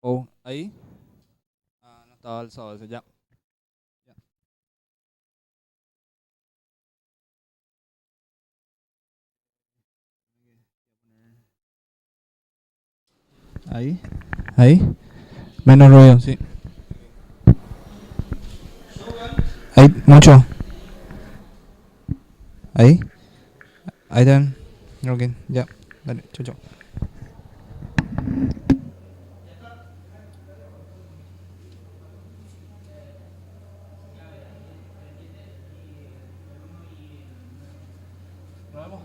Oh, ahí. Ah, no estaba alzado ese ya. Ya. Ahí. Ahí. Menos ruido, sí. Ahí, mucho. Ahí. Ahí también. Ok, ya. Dale, chau, chau. Nos vemos.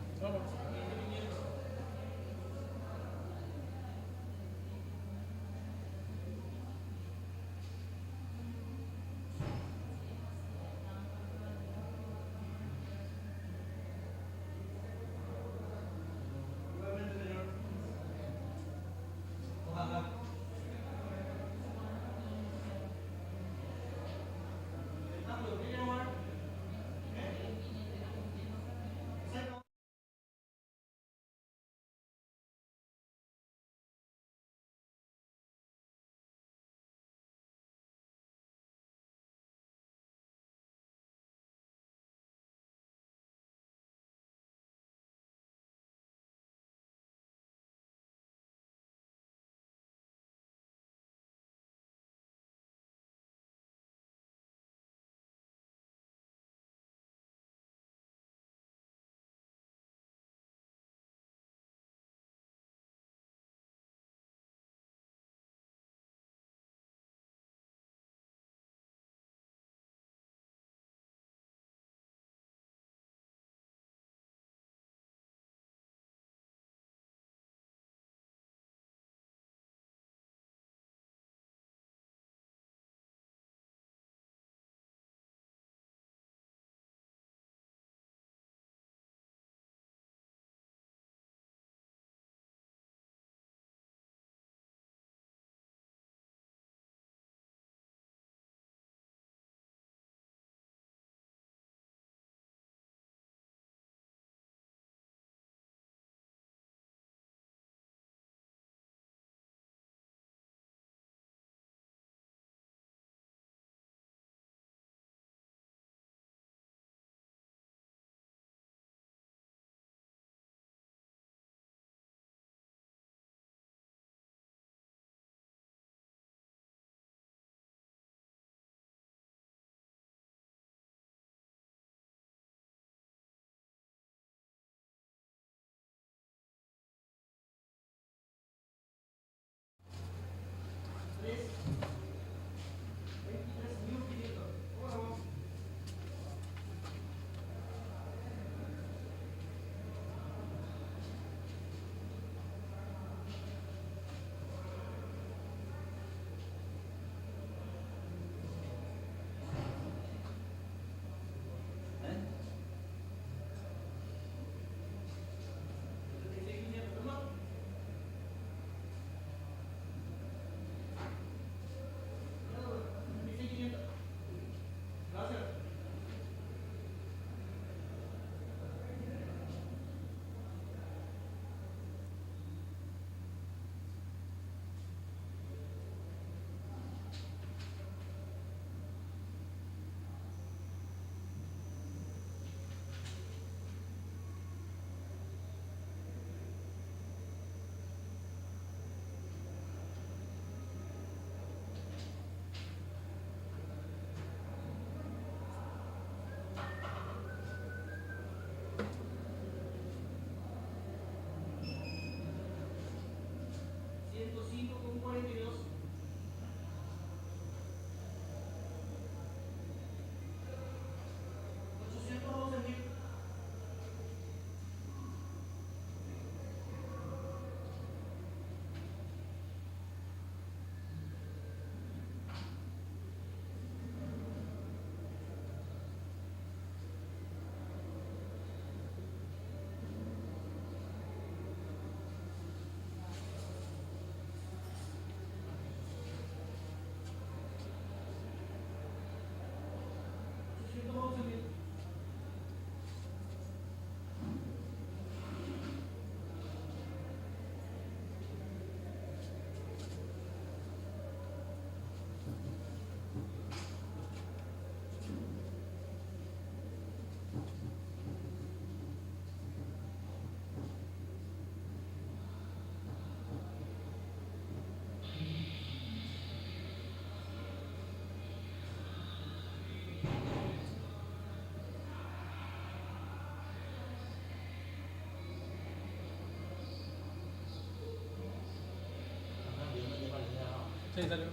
Sí, salió.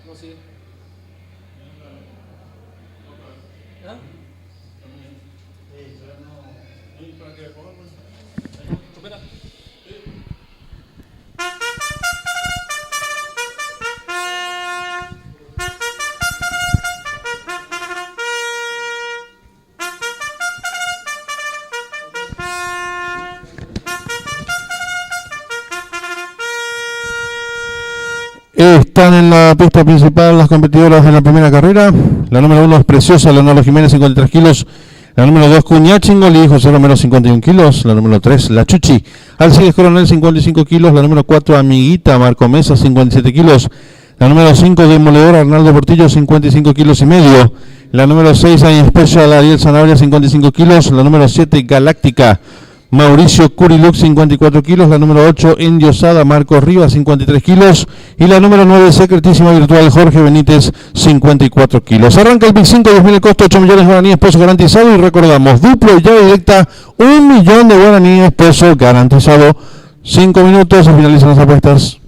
No, sí. ¿Ah? Supera. Están en la pista principal las competidoras de la primera carrera. La número 1 es Preciosa, Leonardo Jiménez, 53 kilos. La número 2, Cuñachingol y José Romero, 51 kilos. La número 3, La Chuchi, Alcides Coronel, 55 kilos. La número 4, Amiguita, Marco Mesa, 57 kilos. La número 5, Demoledor, Arnaldo Portillo, 55 kilos y medio. La número 6, I Special, Ariel Sanabria, 55 kilos. La número 7, Galáctica, Mauricio Curilux, 54 kilos. La número 8, Endiosada, Marcos Rivas, 53 kilos. Y la número 9, Secretísima Virtual, Jorge Benítez, 54 kilos. Arranca el Big 5, 10.000 el costo, 8 millones de guaraníes, peso garantizado. Y recordamos, duplo y llave directa, 1 millón de guaraníes, peso garantizado. 5 minutos, se finalizan las apuestas.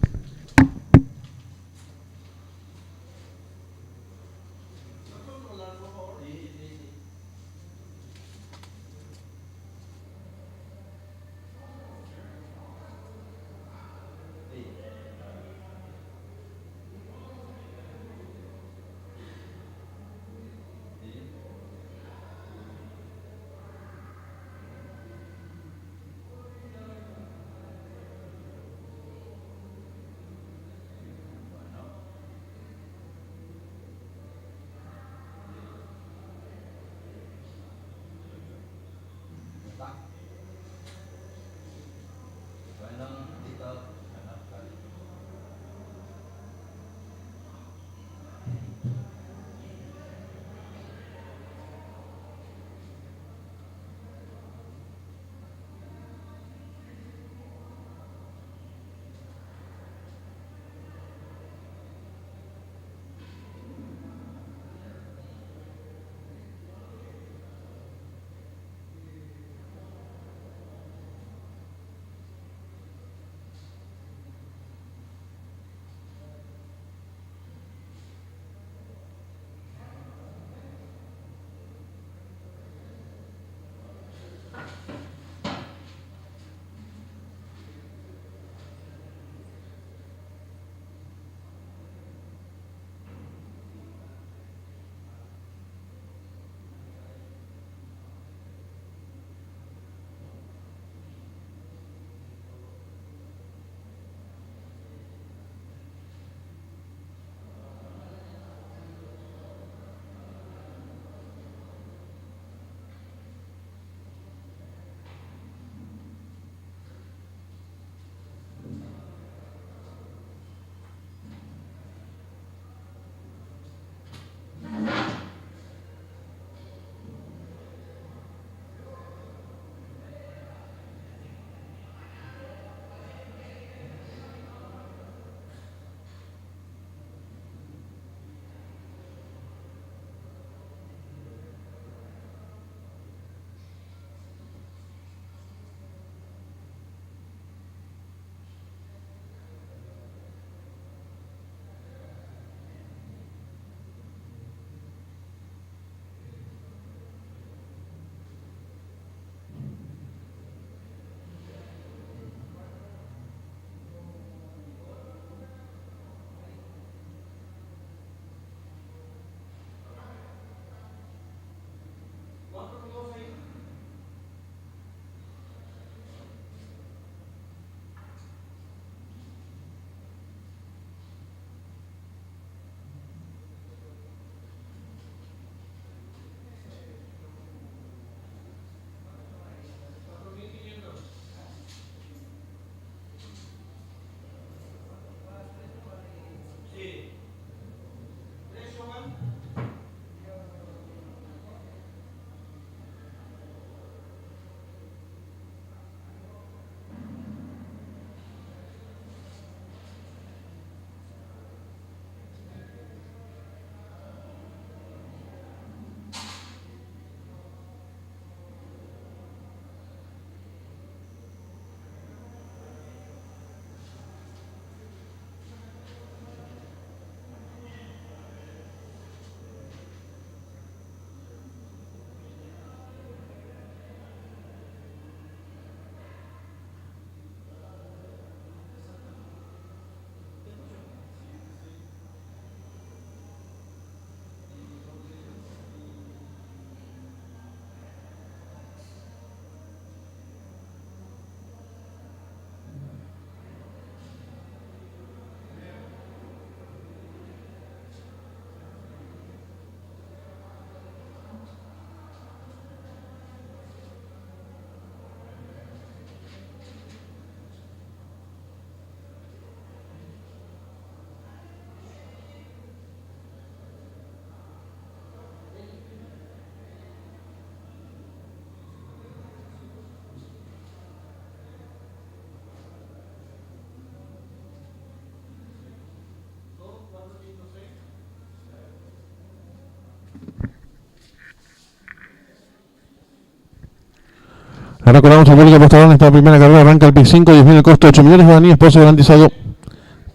recordamos al público apostador en esta primera carrera. Arranca el pick 5, 10.000 el costo, 8 millones guaraníes, esposo garantizado.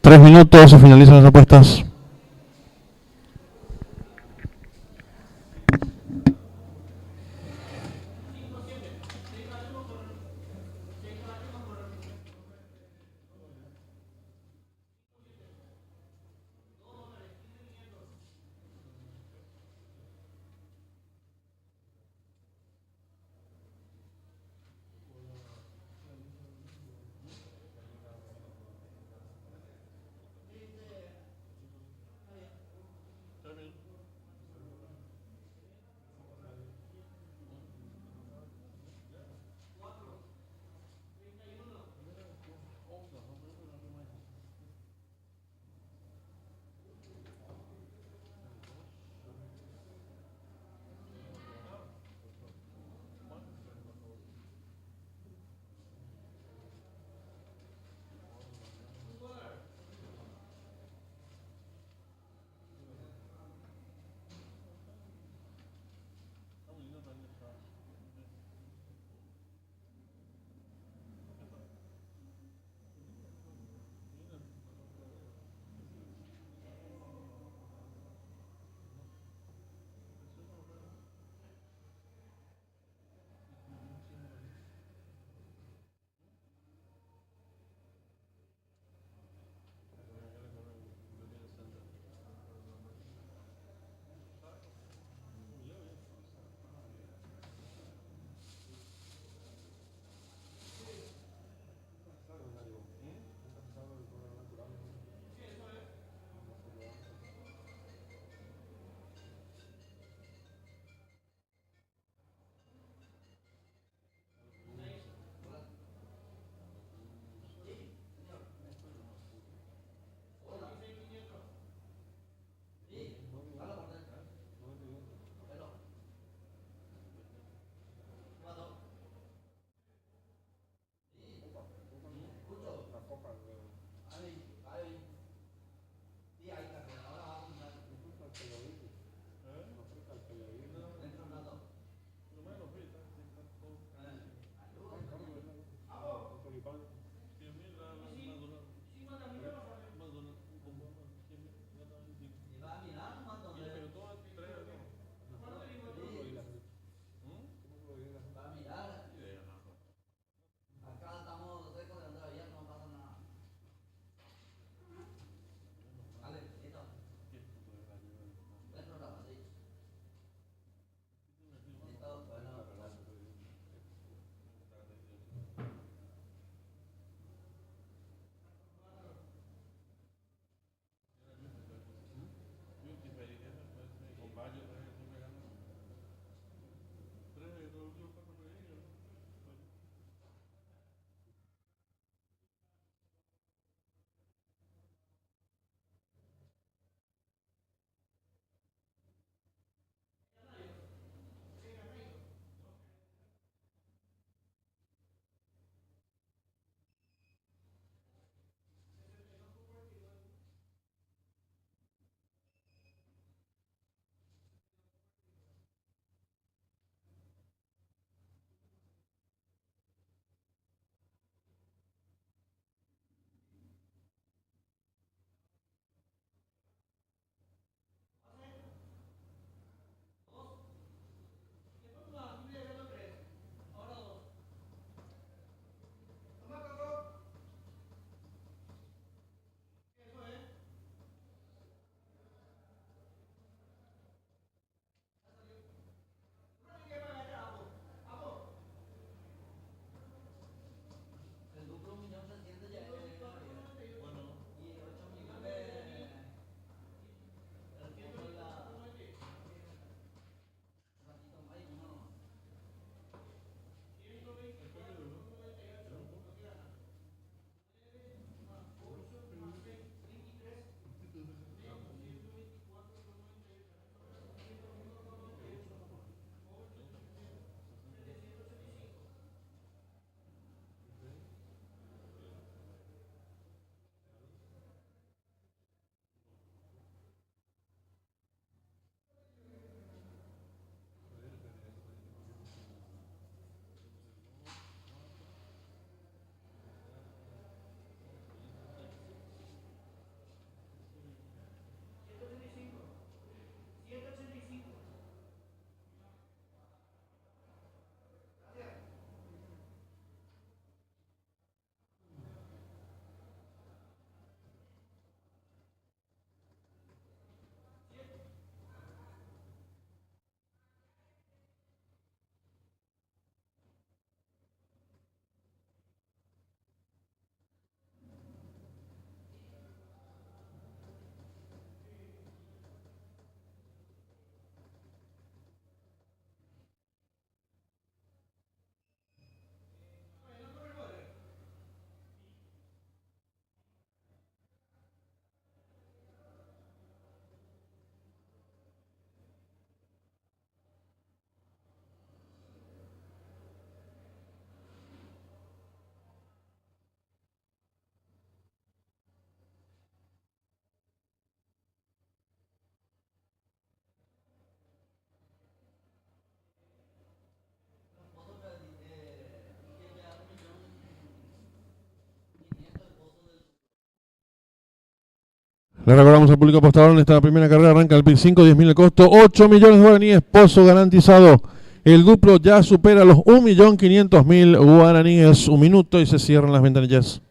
3 minutos, se finalizan las apuestas. Le recordamos al público apostador en esta primera carrera. Arranca el pick 5, 10.000 el costo, 8 millones de guaraníes, pozo garantizado. El duplo ya supera los 1.500.000 guaraníes. 1 minuto y se cierran las ventanillas.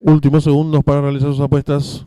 Últimos segundos para realizar sus apuestas.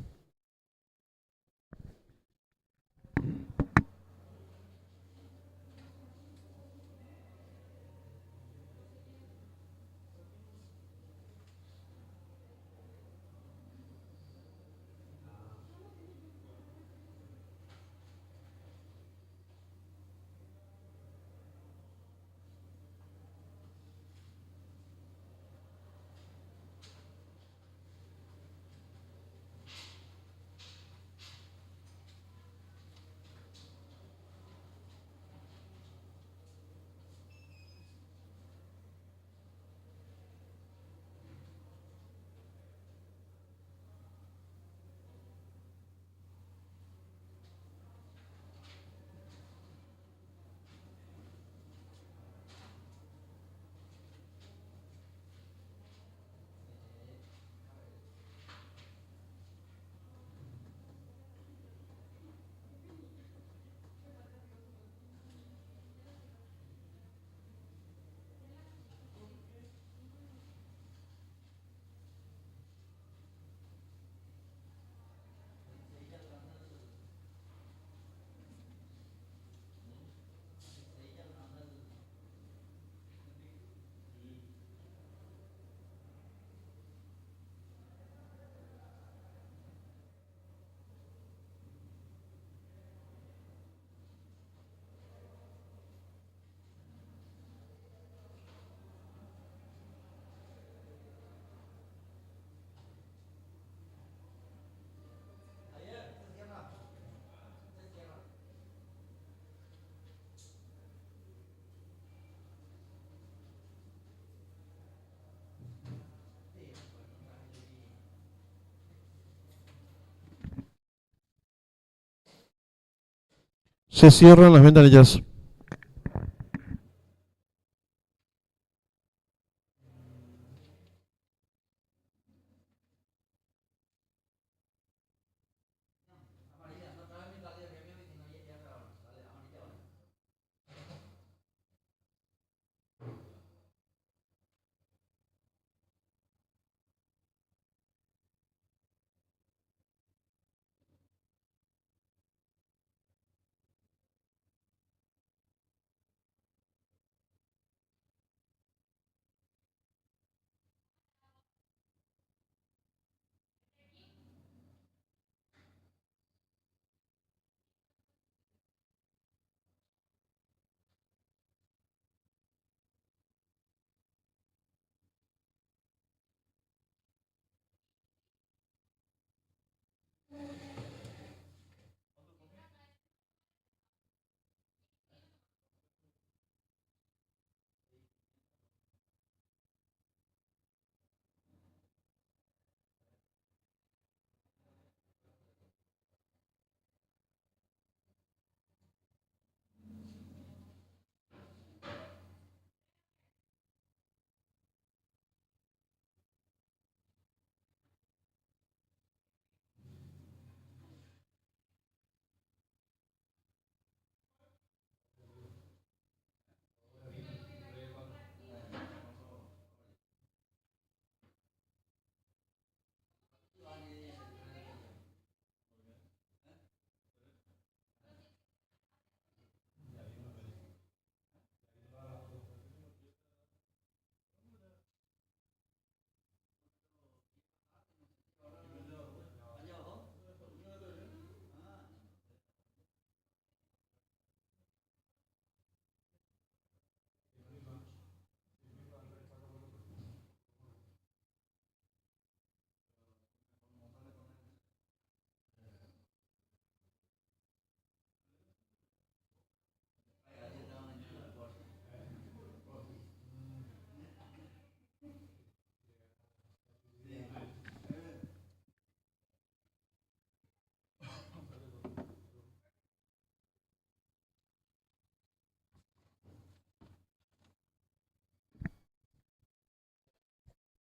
Se cierran las ventanillas.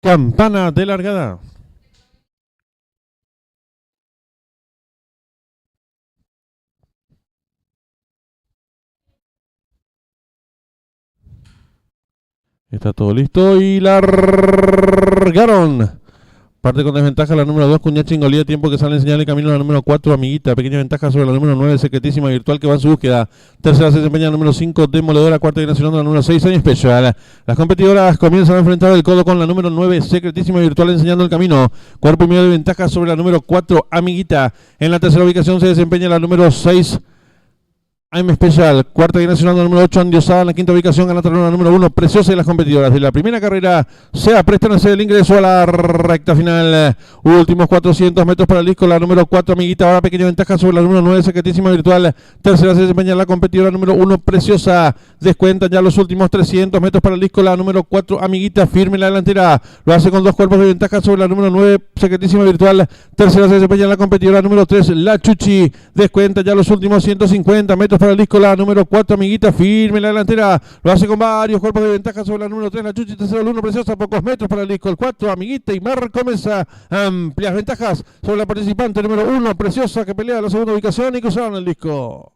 Campana de largada. Está todo listo y largaron. Parte con desventaja la número 2, Cuña Chingolía, tiempo que sale en señal de camino la número 4, Amiguita. Pequeña ventaja sobre la número 9, Secretísima Virtual, que va en su búsqueda. Tercera se desempeña la número 5, Demoledora. Cuarta viene nacional la número 6, Año Especial. Las competidoras comienzan a enfrentar el codo con la número 9, Secretísima Virtual, enseñando el camino. Cuerpo y medio de ventaja sobre la número 4, Amiguita. En la tercera ubicación se desempeña la número 6, I'm Special. Cuarta viene nacional la número 8, Andiosada. En la quinta ubicación gana la número 1, Preciosa. Y las competidoras de la primera carrera se aprestan a hacer el ingreso a la recta final. Últimos 400 metros para el disco. La número 4, Amiguita. Ahora pequeña ventaja sobre la número 9, Secretísima Virtual. Tercera se desempeña la competidora número 1, Preciosa. Descuentan ya los últimos 300 metros para el disco. La número 4, Amiguita. Firme en la delantera. Lo hace con dos cuerpos de ventaja sobre la número 9, Secretísima Virtual. Tercera se desempeña la competidora número 3, La Chuchi. Descuenta ya los últimos 150 metros para el disco. La número 4, Amiguita, firme en la delantera. Lo hace con varios cuerpos de ventaja sobre la número 3, La Chuchi. Tercero, el 1, Preciosa, pocos metros para el disco. El 4, Amiguita y Marco Mesa. Amplias ventajas sobre la participante número 1, Preciosa, que pelea la segunda ubicación y cruzaron el disco.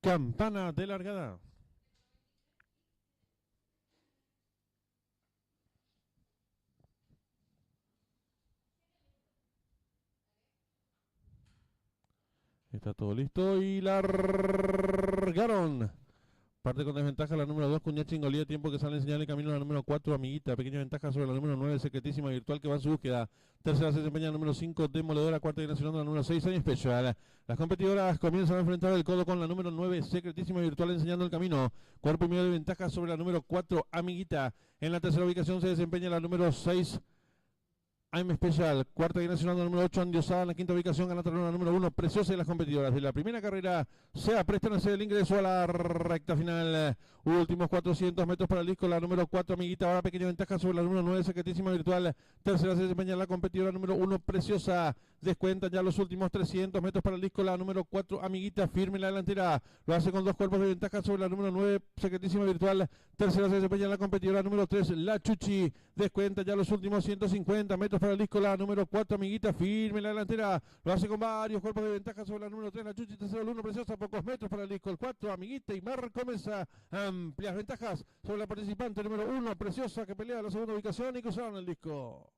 Campana de largada. Está todo listo y largaron. Parte con desventaja la número 2, Cuña Chingolía, tiempo que sale en señal y camino la número 4, Amiguita. Pequeña ventaja sobre la número 9, Secretísima Virtual, que va en su búsqueda. Tercera se desempeña la número 5, Demoledora. Cuarta y nacional la número 6, Año Special. Las competidoras comienzan a enfrentar el codo con la número 9, Secretísima Virtual, enseñando el camino. Cuerpo y medio de ventaja sobre la número 4, Amiguita. En la tercera ubicación se desempeña la número 6, I'm Special. Cuarta y nacional la número 8, Andiosada. En la quinta ubicación gana la número 1, Preciosa. Y las competidoras de la primera carrera se aprestan a hacer el ingreso a la recta final. Últimos 400 metros para el disco. La número 4, Amiguita. Ahora pequeña ventaja sobre la número 9, Secretísima Virtual. Tercera se desempeña la competidora número 1, Preciosa. Descuentan ya los últimos 300 metros para el disco. La número 4, Amiguita, firme en la delantera. Lo hace con 2 cuerpos de ventaja sobre la número 9, Secretísima Virtual. Tercera se desempeña la competidora número 3, La Chuchi. Descuenta ya los últimos 150 metros para el disco. La número 4, Amiguita, firme en la delantera. Lo hace con varios cuerpos de ventaja sobre la número 3, La Chuchi. Tercero el 1, Preciosa, pocos metros para el disco. El 4, Amiguita y Marco Mesa. Amplias ventajas sobre la participante número 1, Preciosa, que pelea la segunda ubicación y cruzaron el disco.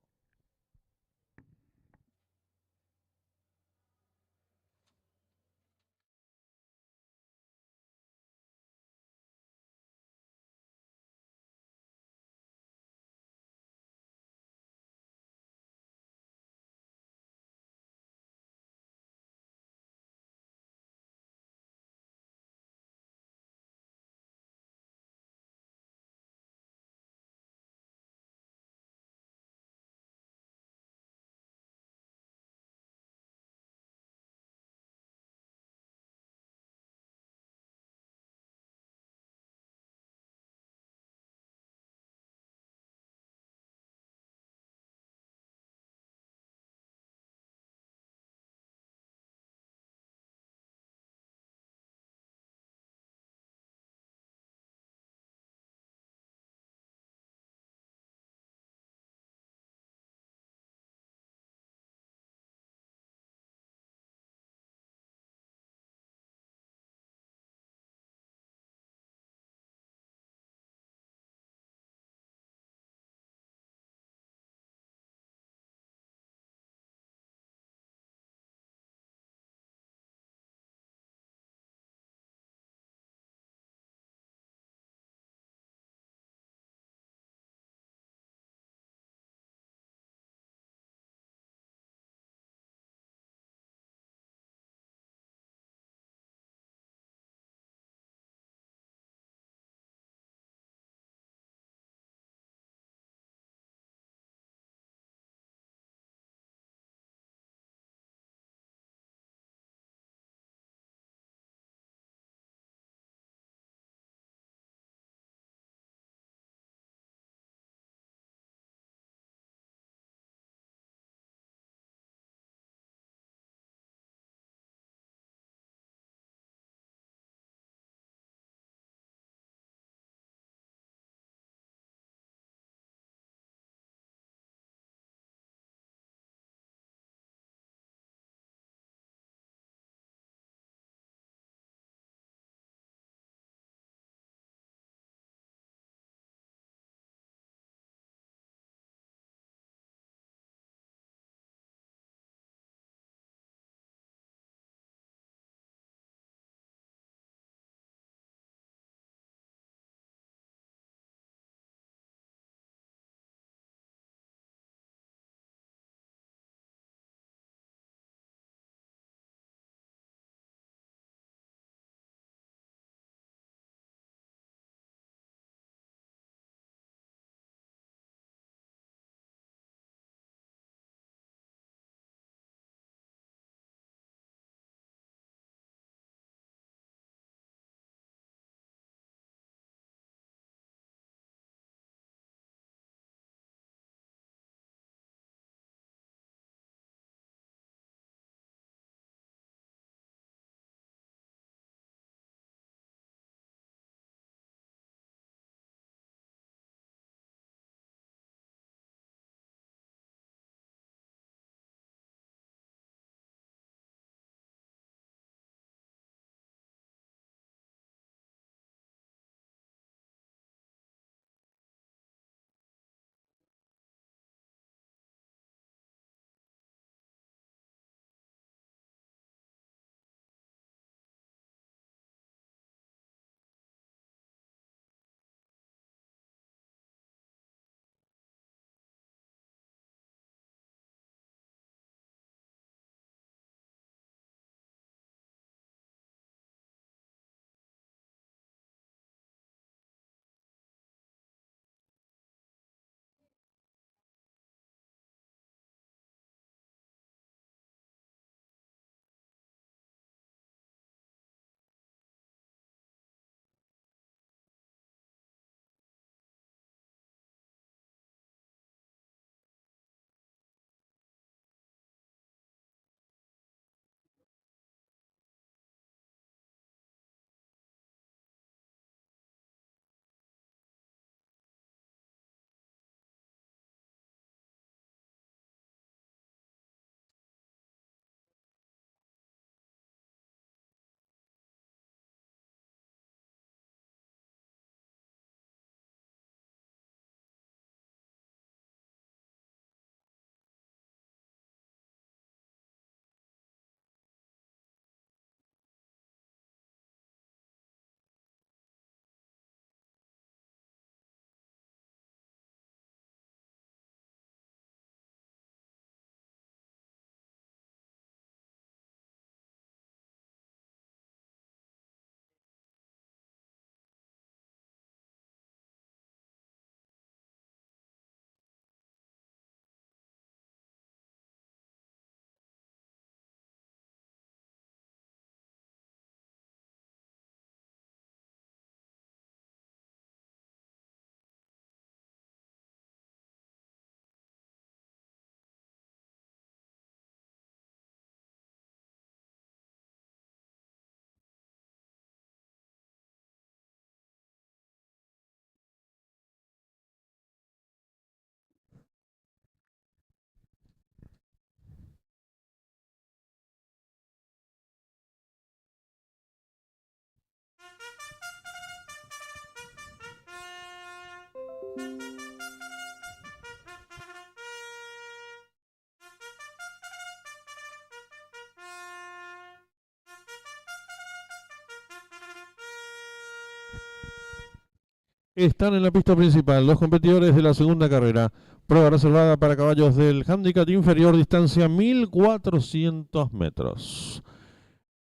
Están en la pista principal los competidores de la segunda carrera. Prueba reservada para caballos del handicap inferior, distancia 1400 metros.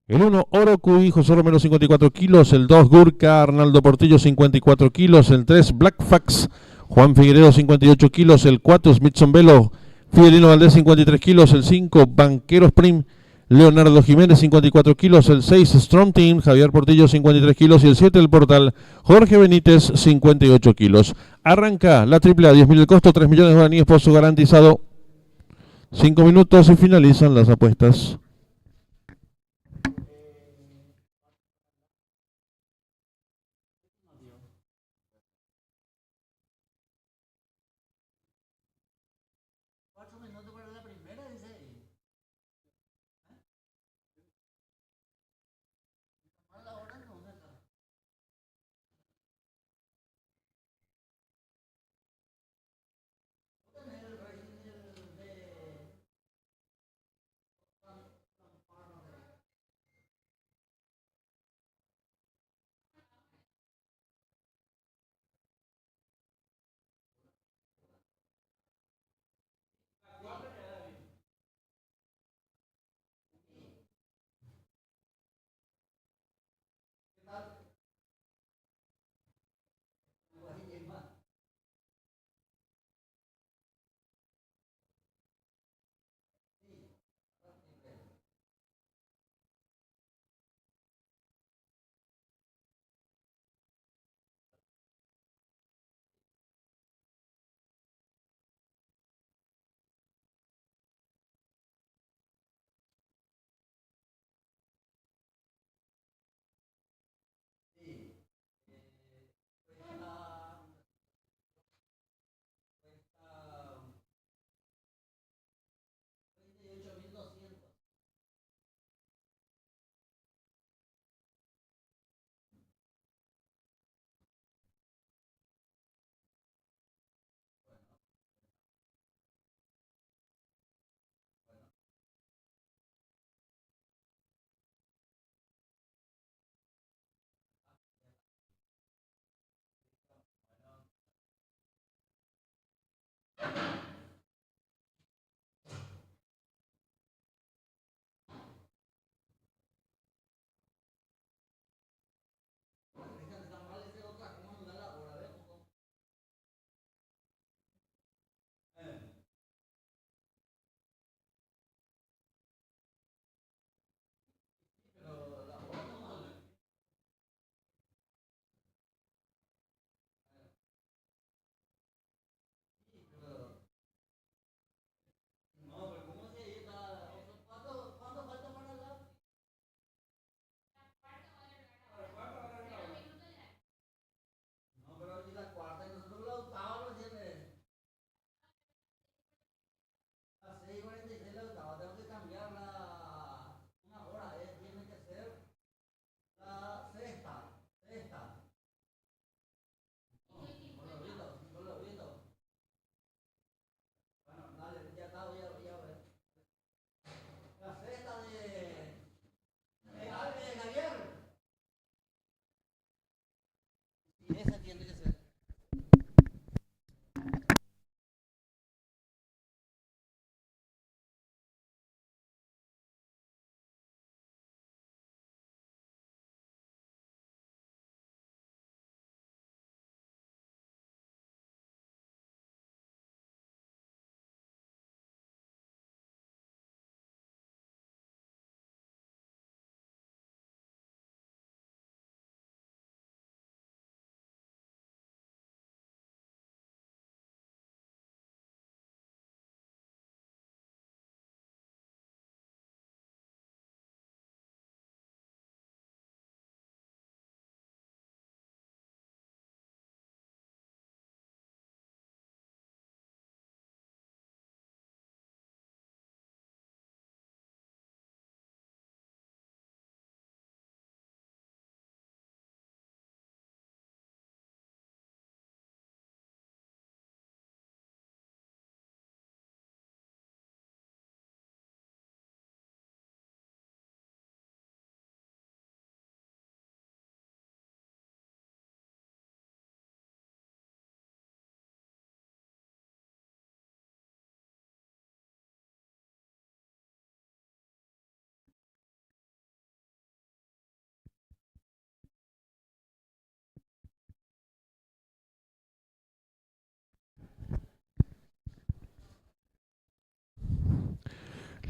El 1, Orocuy, José Romero, 54 kilos. El 2, Gurka, Arnaldo Portillo, 54 kilos. El 3, Blackfax, Juan Figueredo, 58 kilos. El 4, Smithson Velo, Fidelino Valdés, 53 kilos. El 5, Banqueros Prim, Leonardo Jiménez, 54 kilos. El 6, Storm Team, Javier Portillo, 53 kilos. Y el 7, el Portal, Jorge Benítez, 58 kilos. Arranca la AAA, 10.000 el costo, 3 millones de guaraníes por su garantizado. 5 minutos y finalizan las apuestas.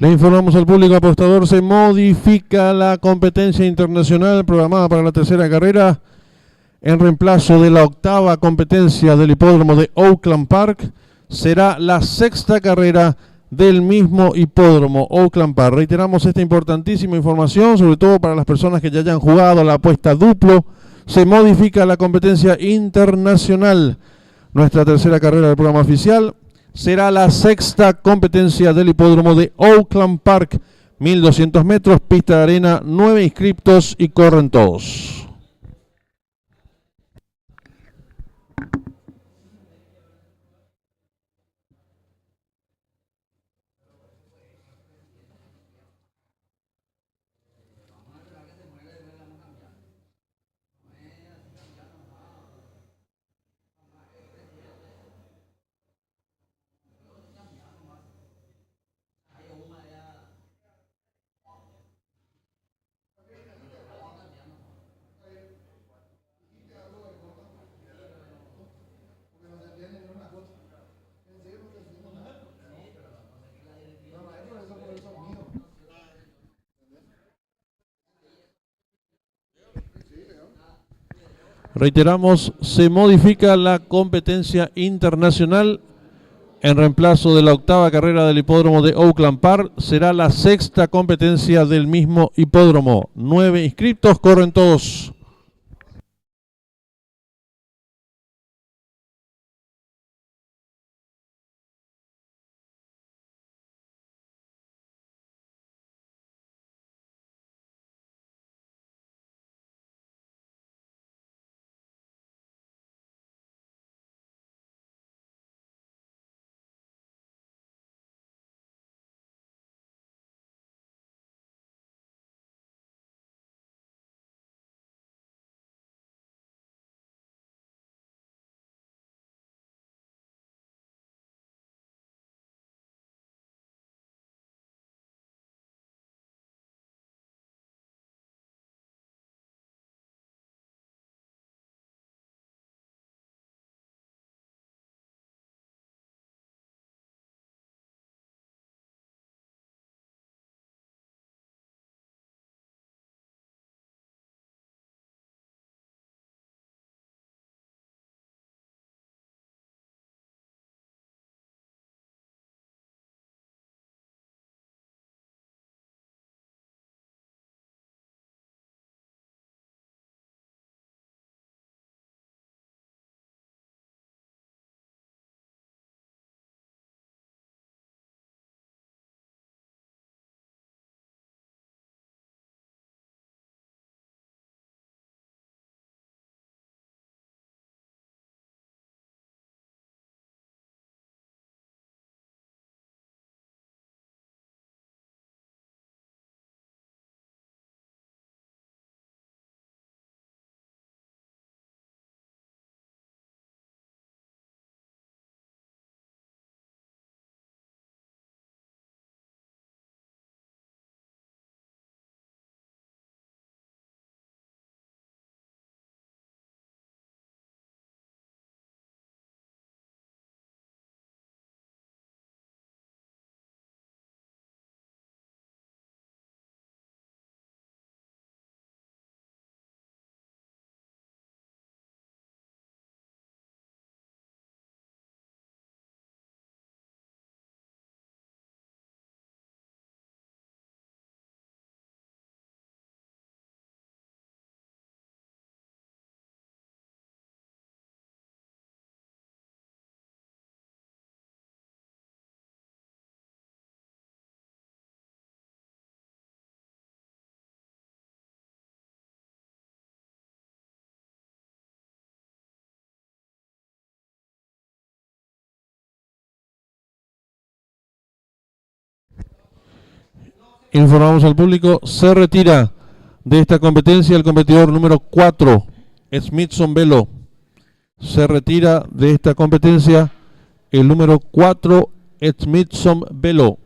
Le informamos al público apostador, se modifica la competencia internacional programada para la tercera carrera en reemplazo de la octava competencia del hipódromo de Oakland Park. Será la sexta carrera del mismo hipódromo Oakland Park. Reiteramos esta importantísima información, sobre todo para las personas que ya hayan jugado la apuesta duplo. Se modifica la competencia internacional. Nuestra tercera carrera del programa oficial será la sexta competencia del hipódromo de Oakland Park. 1200 metros, pista de arena, 9 inscriptos y corren todos. Reiteramos, se modifica la competencia internacional en reemplazo de la octava carrera del hipódromo de Oakland Park. Será la sexta competencia del mismo hipódromo. 9 inscriptos, corren todos. Informamos al público, se retira de esta competencia el competidor número 4, Smithson Velo. Se retira de esta competencia el número 4, Smithson Velo.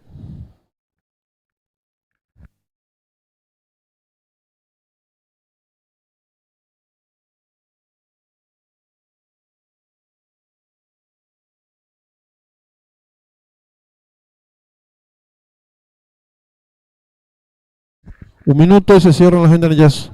Un minuto y se cierran las ventanillas.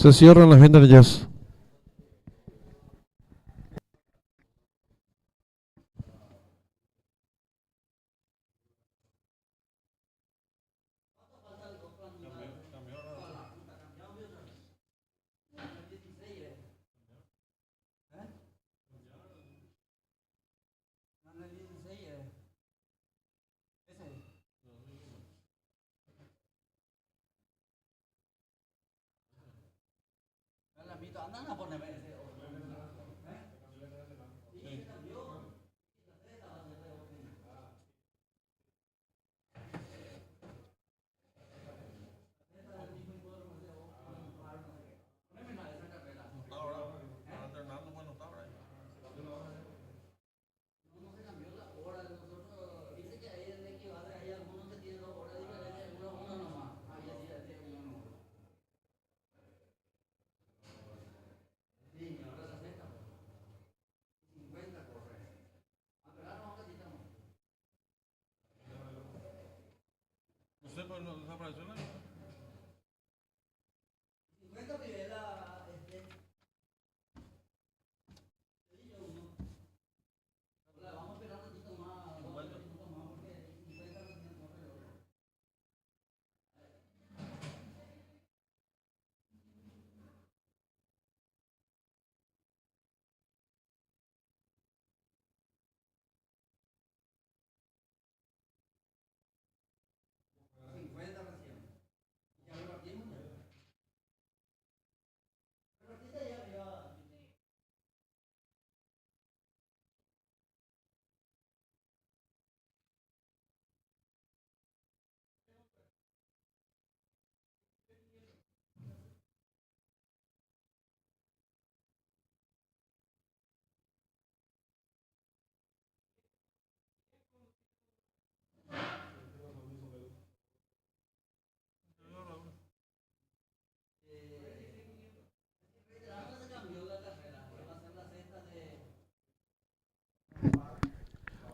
Se cierran las ventanillas.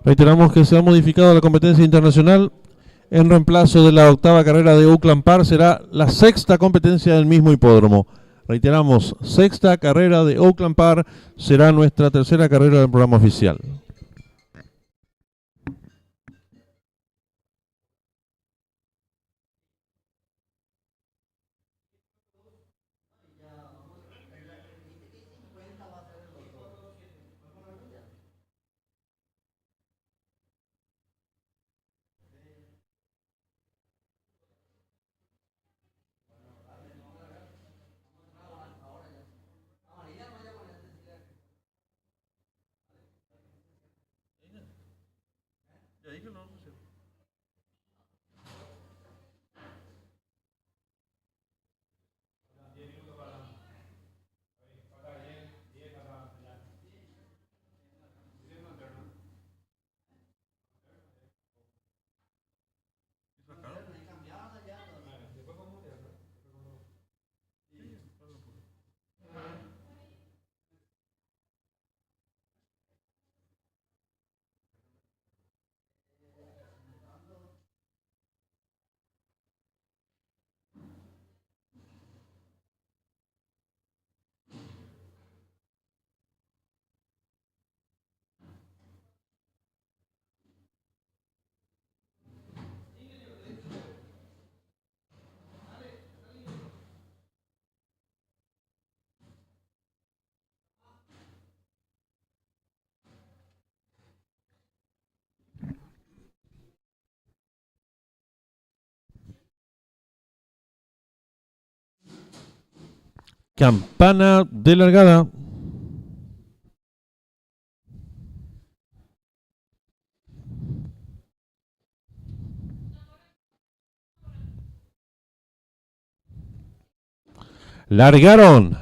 Reiteramos que se ha modificado la competencia internacional. En reemplazo de la octava carrera de Oakland Park será la sexta competencia del mismo hipódromo. Reiteramos, sexta carrera de Oakland Park será nuestra tercera carrera del programa oficial. Campana de largada. Largaron.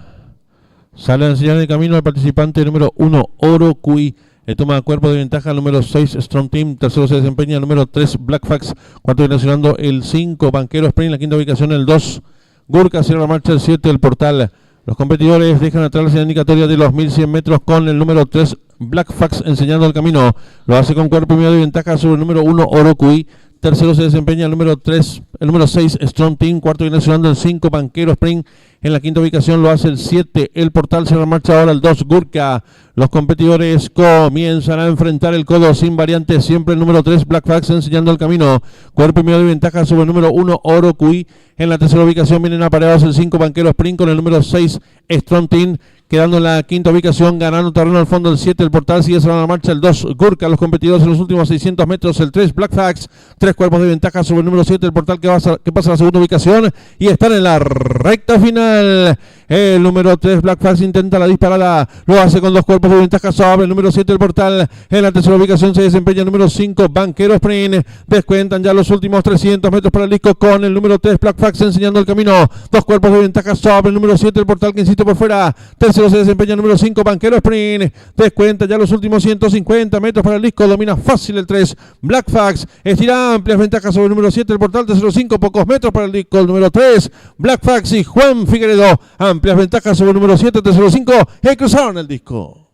Sale a enseñar el camino al participante número 1, Oro Cui. Toma cuerpo de ventaja el número 6, Strong Team. Tercero se desempeña el número 3, Black Fax. Cuarto viene nacionando el 5, Banquero Sprint. La quinta ubicación el 2, Gurka. Cierra la marcha el 7, el Portal. Los competidores dejan atrás la señal indicatoria de los 1100 metros con el número 3, Black Fax, enseñando el camino. Lo hace con cuerpo y medio de ventaja sobre el número 1, Oro Cui. Tercero se desempeña el número 3, el número 6, Strong Team. Cuarto viene sonando el 5, Banquero Spring. En la quinta ubicación lo hace el 7, El Portal. Se remarcha ahora el 2, Gurka. Los competidores comienzan a enfrentar el codo sin variantes. Siempre el número 3, Black Fax, enseñando el camino. Cuerpo y medio de ventaja sobre el número 1, Oro Cui. En la tercera ubicación vienen apareados el 5, Banquero Spring, con el número 6, Strong Team. Quedando en la quinta ubicación, ganando terreno al fondo el 7, El Portal. Sigue sobre la marcha el 2, Gurka. Los competidores en los últimos 600 metros, el 3, Black Fax. 3 cuerpos de ventaja sobre el número 7, El Portal, que pasa a la segunda ubicación. Y están en la recta final. El número 3, Black Fax, intenta la disparada. Lo hace con 2 cuerpos de ventaja sobre el número 7, El Portal. En la tercera ubicación se desempeña el número 5, Banquero Sprint. Descuentan ya los últimos 300 metros para el disco con el número 3, Black Fax, enseñando el camino. 2 cuerpos de ventaja sobre el número 7, El Portal, que insiste por fuera. Tercero se desempeña el número 5, Banquero Sprint. Descuenta ya los últimos 150 metros para el disco. Domina fácil el 3, Black Fax. Estira amplias ventajas sobre el número 7, El Portal. Tercero 5, pocos metros para el disco. El número 3, Black Fax y Juan Figueredo. Amplias ventajas sobre el número 7, tercero 5. Y cruzaron el disco.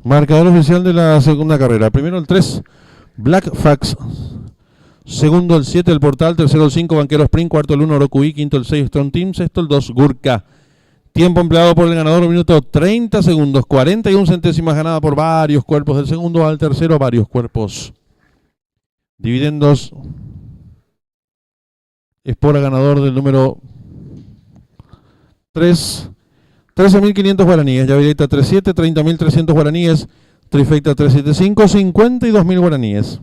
Marcador oficial de la segunda carrera. Primero el 3, Black Fax. Segundo el 7, el Portal. Tercero el 5, Banquero Sprint. Cuarto el 1, Orocuí. Quinto el 6, Strong Team. Sexto el 2, Gurka. Tiempo empleado por el ganador, 1 minuto 30 segundos. 41 centésimas ganada por varios cuerpos. Del segundo al tercero, varios cuerpos. Dividendos. Espora ganador del número 3. 13.500 guaraníes. Llave directa 37, 30.300 guaraníes. Trifecta 375, 52.000 guaraníes.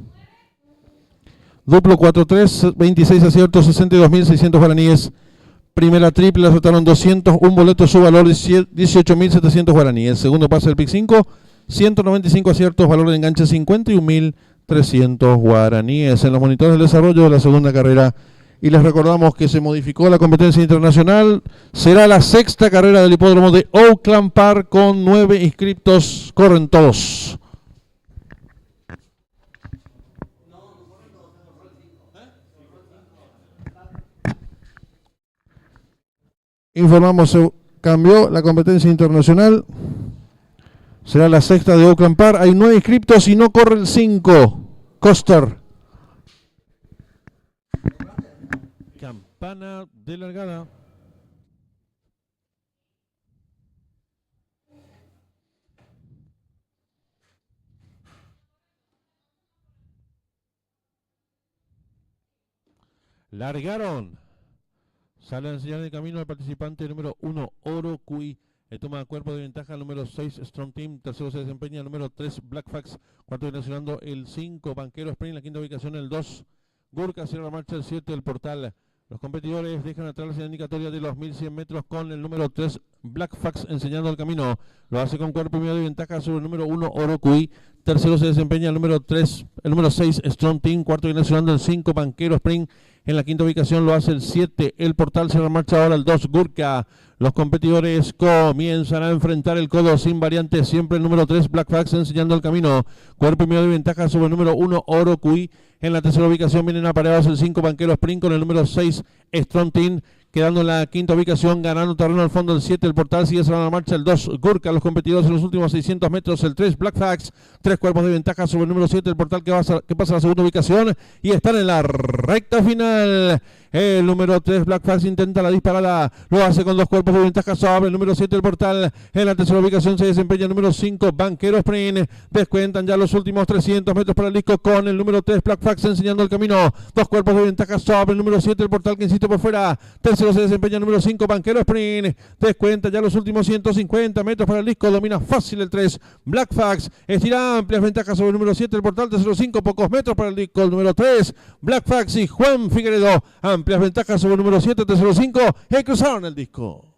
Duplo 4-3, 26 aciertos, 62.600 guaraníes. Primera triple, acertaron 200, un boleto, su valor 18.700 guaraníes. Segundo pase del pick 5, 195 aciertos, valor de enganche 51.300 guaraníes. En los monitores de desarrollo de la segunda carrera. Y les recordamos que se modificó la competencia internacional. Será la sexta carrera del hipódromo de Oakland Park con 9 inscriptos. Corren todos. Informamos, se cambió la competencia internacional. Será la sexta de Oakland Park. Hay 9 inscriptos y no corre el 5. Coster. Campana de largada. Largaron. Sale a enseñar el camino al participante número 1, Orocuí. Toma cuerpo de ventaja el número 6, Strong Team. Tercero se desempeña el número 3, Black Fax. Cuarto viene nacionando el 5, Banquero Sprint. La quinta ubicación el 2, Gurka. Cierra la marcha el 7, el Portal. Los competidores dejan atrás la señal indicatoria de los 1100 metros con el número 3, Black Fax, enseñando el camino. Lo hace con cuerpo y medio de ventaja sobre el número 1, Orocuí. Tercero se desempeña el número 3, el número 6, Strong Team. Cuarto viene nacionando el 5, Banquero Sprint. En la quinta ubicación lo hace el 7, el Portal. Se marcha ahora el 2, Gurka. Los competidores comienzan a enfrentar el codo sin variantes. Siempre el número 3, Black Fax, enseñando el camino. Cuerpo y medio de ventaja sobre el número 1, Orocuí. En la tercera ubicación vienen apareados el 5, Banquero Sprint, con el número 6, Strong Team. Quedando en la quinta ubicación, ganando terreno al fondo el 7, el Portal. Sigue cerrando la marcha el 2, Gurka. Los competidores en los últimos 600 metros, el 3, Black Fax. 3 cuerpos de ventaja sobre el número 7, el Portal, que pasa a la segunda ubicación. Y están en la recta final. El número 3, Black Fax, intenta la disparada. Lo hace con 2 cuerpos de ventaja sobre el número 7, el Portal. En la tercera ubicación se desempeña el número 5, Banquero Sprint. Descuentan ya los últimos 300 metros para el disco con el número 3, Black Fax, enseñando el camino. 2 cuerpos de ventaja sobre el número 7, el Portal, que insiste por fuera. Tercero se desempeña el número 5, Banquero Sprint. Descuenta ya los últimos 150 metros para el disco. Domina fácil el 3, Black Fax. Estira amplias ventajas sobre el número 7, el Portal. Tercero 5, pocos metros para el disco. El número 3, Black Fax y Juan Figueredo. Amplias ventajas sobre el número 7, tercero 5. Y cruzaron el disco.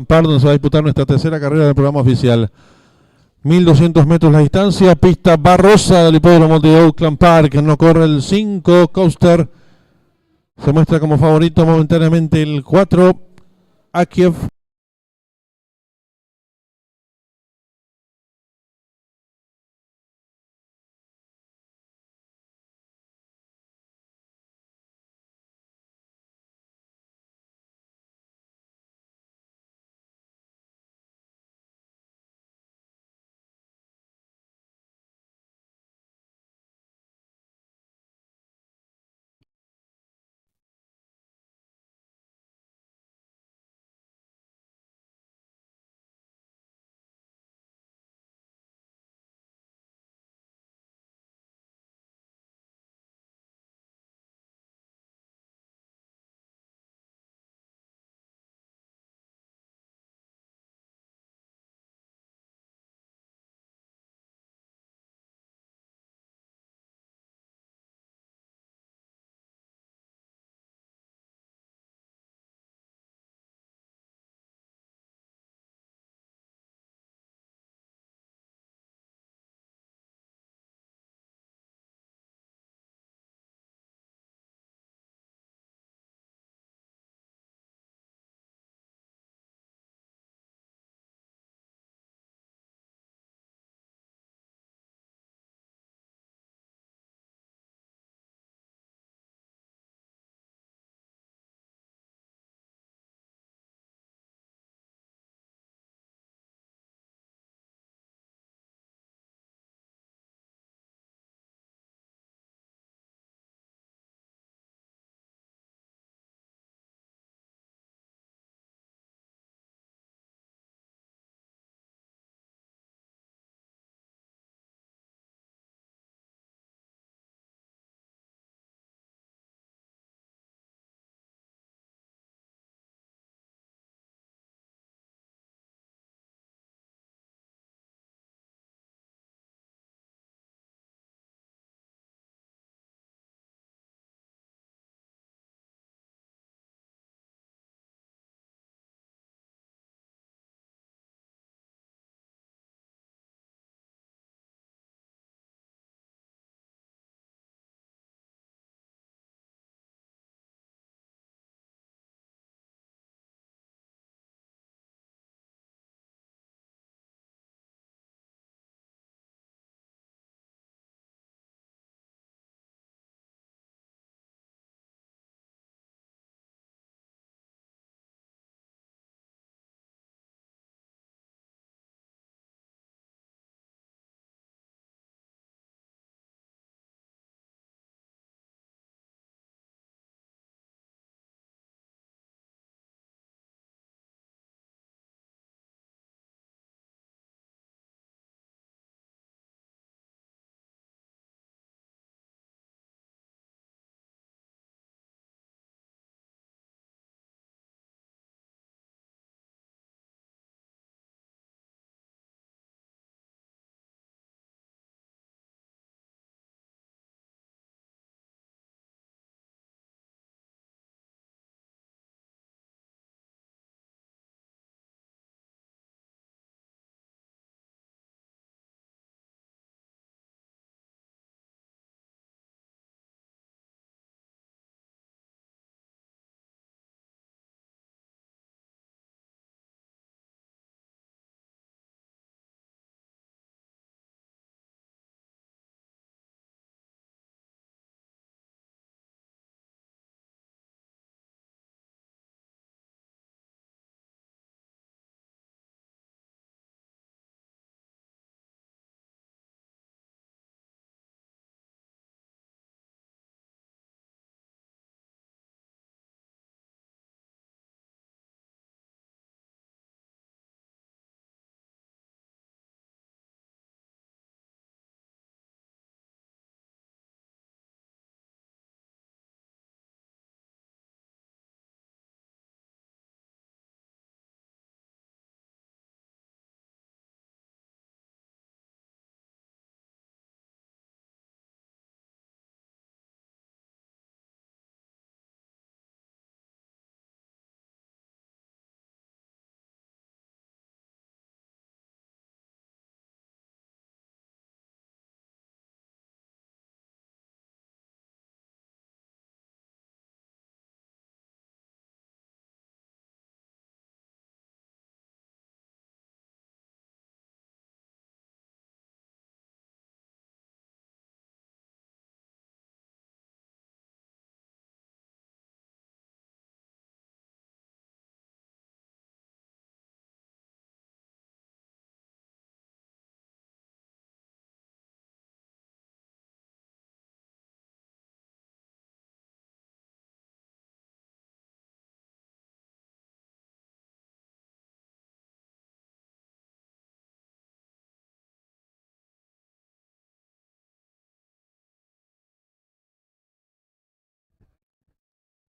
Park, donde se va a disputar nuestra tercera carrera del programa oficial. 1200 metros la distancia, pista barrosa del hipódromo de Oakland Park. No corre el 5, Coaster. Se muestra como favorito momentáneamente el 4, Akiev.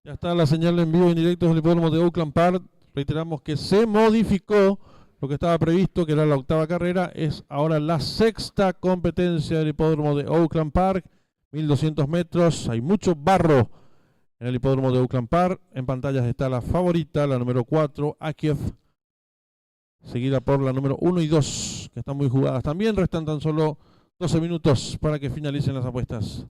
Ya está la señal en vivo y en directo del hipódromo de Oakland Park. Reiteramos que se modificó lo que estaba previsto, que era la octava carrera. Es ahora la sexta competencia del hipódromo de Oakland Park. 1200 metros. Hay mucho barro en el hipódromo de Oakland Park. En pantallas está la favorita, la número 4, Akiev, seguida por la número 1 y 2, que están muy jugadas también. Restan tan solo 12 minutos para que finalicen las apuestas.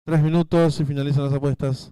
Tres minutos y finalizan las apuestas.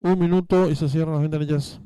Un minuto y se cierran las ventanillas.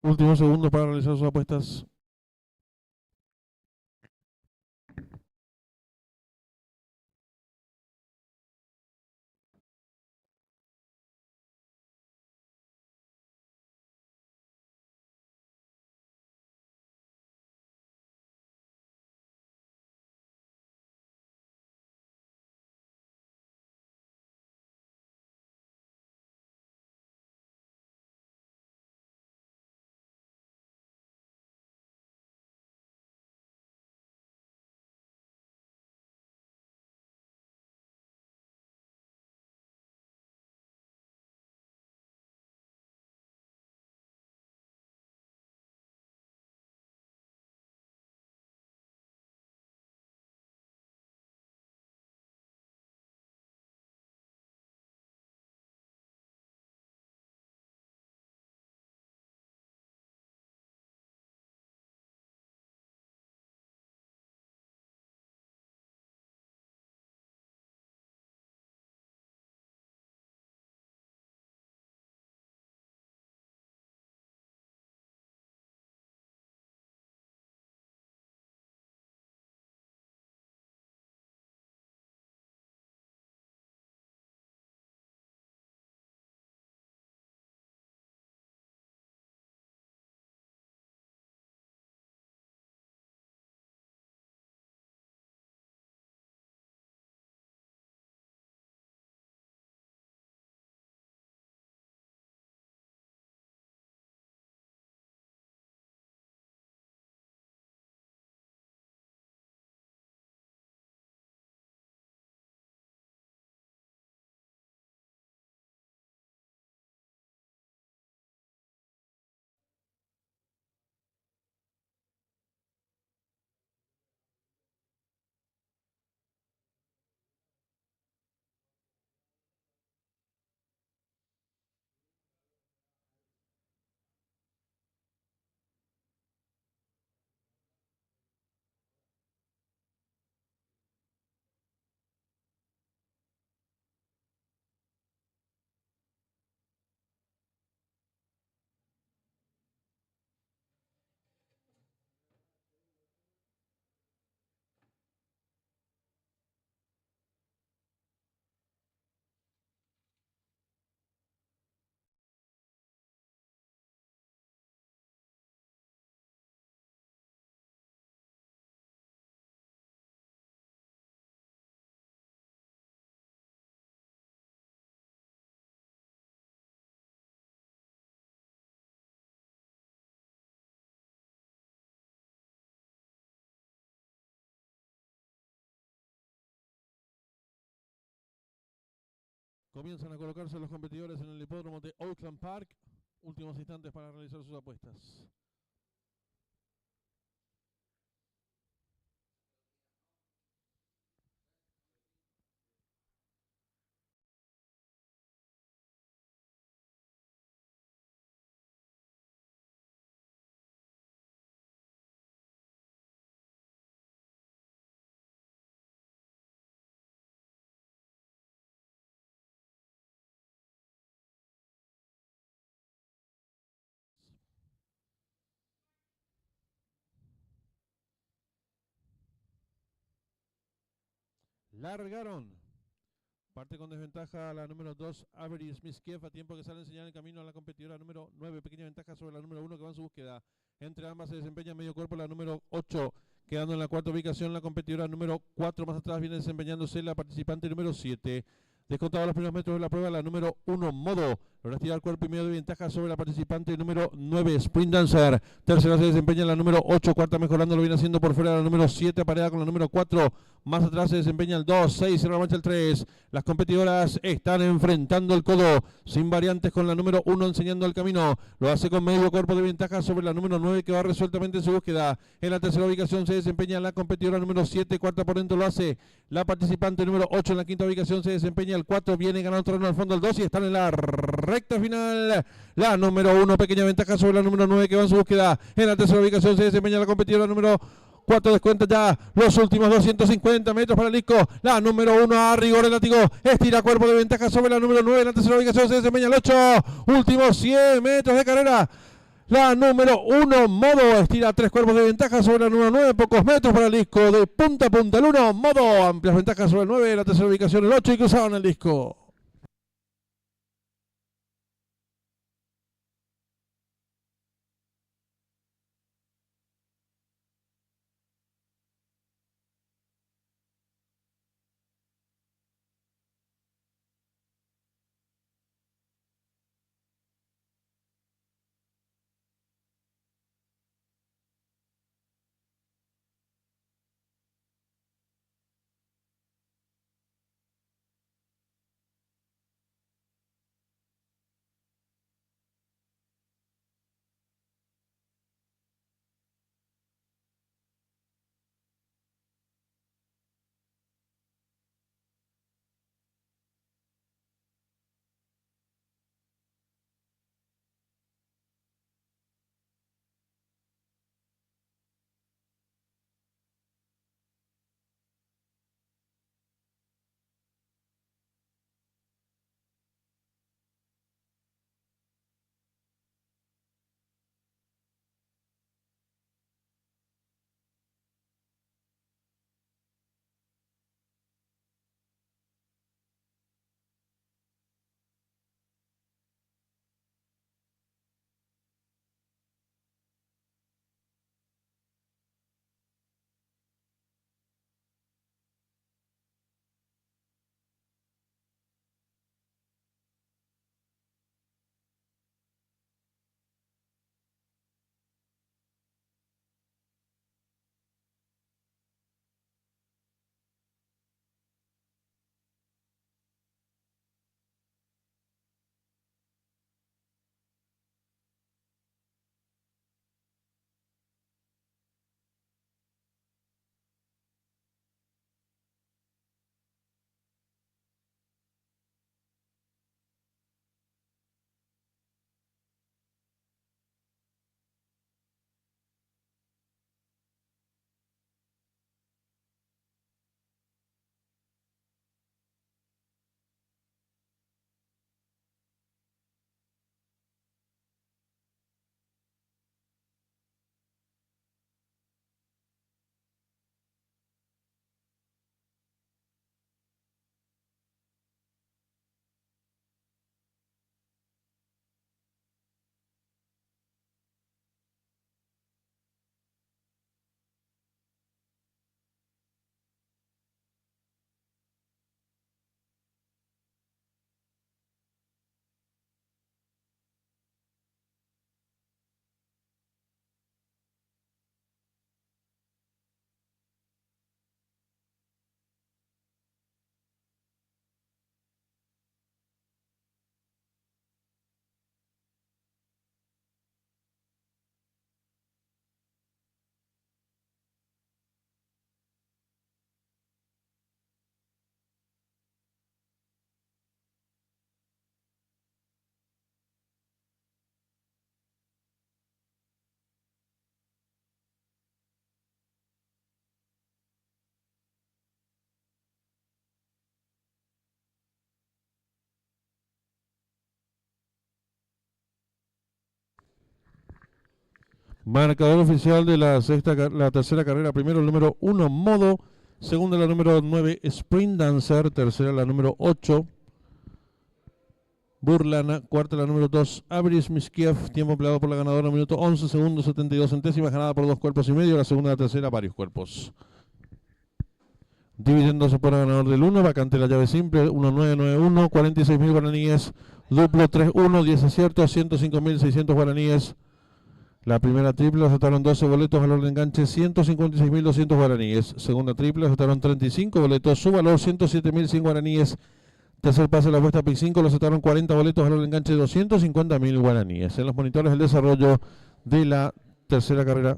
Últimos segundos para realizar sus apuestas. Comienzan a colocarse los competidores en el hipódromo de Oakland Park. Últimos instantes para realizar sus apuestas. Largaron. Parte con desventaja la número 2, Avery Smith-Kieff, a tiempo que sale a enseñar el camino a la competidora número 9. Pequeña ventaja sobre la número 1 que va en su búsqueda. Entre ambas se desempeña en medio cuerpo la número 8, quedando en la cuarta ubicación la competidora número 4. Más atrás viene desempeñándose la participante número 7. Descontado los primeros metros de la prueba, la número 1, Modo. Logra estirar cuerpo y medio de ventaja sobre la participante número 9, Sprint Dancer. Tercera se desempeña la número 8, cuarta mejorando, lo viene haciendo por fuera la número 7, pareada con la número 4. Más atrás se desempeña el 2, 6, cierra la marcha el 3. Las competidoras están enfrentando el codo, sin variantes, con la número 1 enseñando el camino. Lo hace con medio cuerpo de ventaja sobre la número 9, que va resueltamente en su búsqueda. En la tercera ubicación se desempeña la competidora número 7, cuarta por dentro lo hace la participante número 8. En la quinta ubicación se desempeña el 4, viene ganando terreno al fondo el 2 y están en la recta final. La número 1, pequeña ventaja sobre la número 9, que va en su búsqueda. En la tercera ubicación se desempeña la competidora número 4, descuenta ya los últimos 250 metros para el disco. La número 1 a rigor el látigo. Estira cuerpo de ventaja sobre la número 9. En la tercera ubicación se desempeña el 8. Últimos 100 metros de carrera. La número 1, Modo, estira 3 cuerpos de ventaja sobre la número 9. Pocos metros para el disco. De punta a punta el 1, Modo. Amplias ventajas sobre el 9. En la tercera ubicación el 8 y cruzaban el disco. Marcador oficial de la tercera carrera. Primero el número 1, Modo. Segunda la número 9, Sprint Dancer. Tercera la número 8, Burlana. Cuarta la número 2, Abris Miskiev. Tiempo empleado por la ganadora, minuto 11 segundos 72 centésimas. Ganada por 2 cuerpos y medio. La segunda y la tercera, varios cuerpos. Dividiéndose por el ganador del 1. Vacante la llave simple. 1991. 46.000 guaraníes. Duplo 3-1. 10 aciertos. 105.600 guaraníes. La primera triple aceptaron 12 boletos, valor de enganche 156.200 guaraníes. Segunda triple aceptaron 35 boletos, su valor 107.100 guaraníes. Tercer pase de la apuesta PIC 5 lo aceptaron 40 boletos, valor de enganche 250.000 guaraníes. En los monitores el desarrollo de la tercera carrera.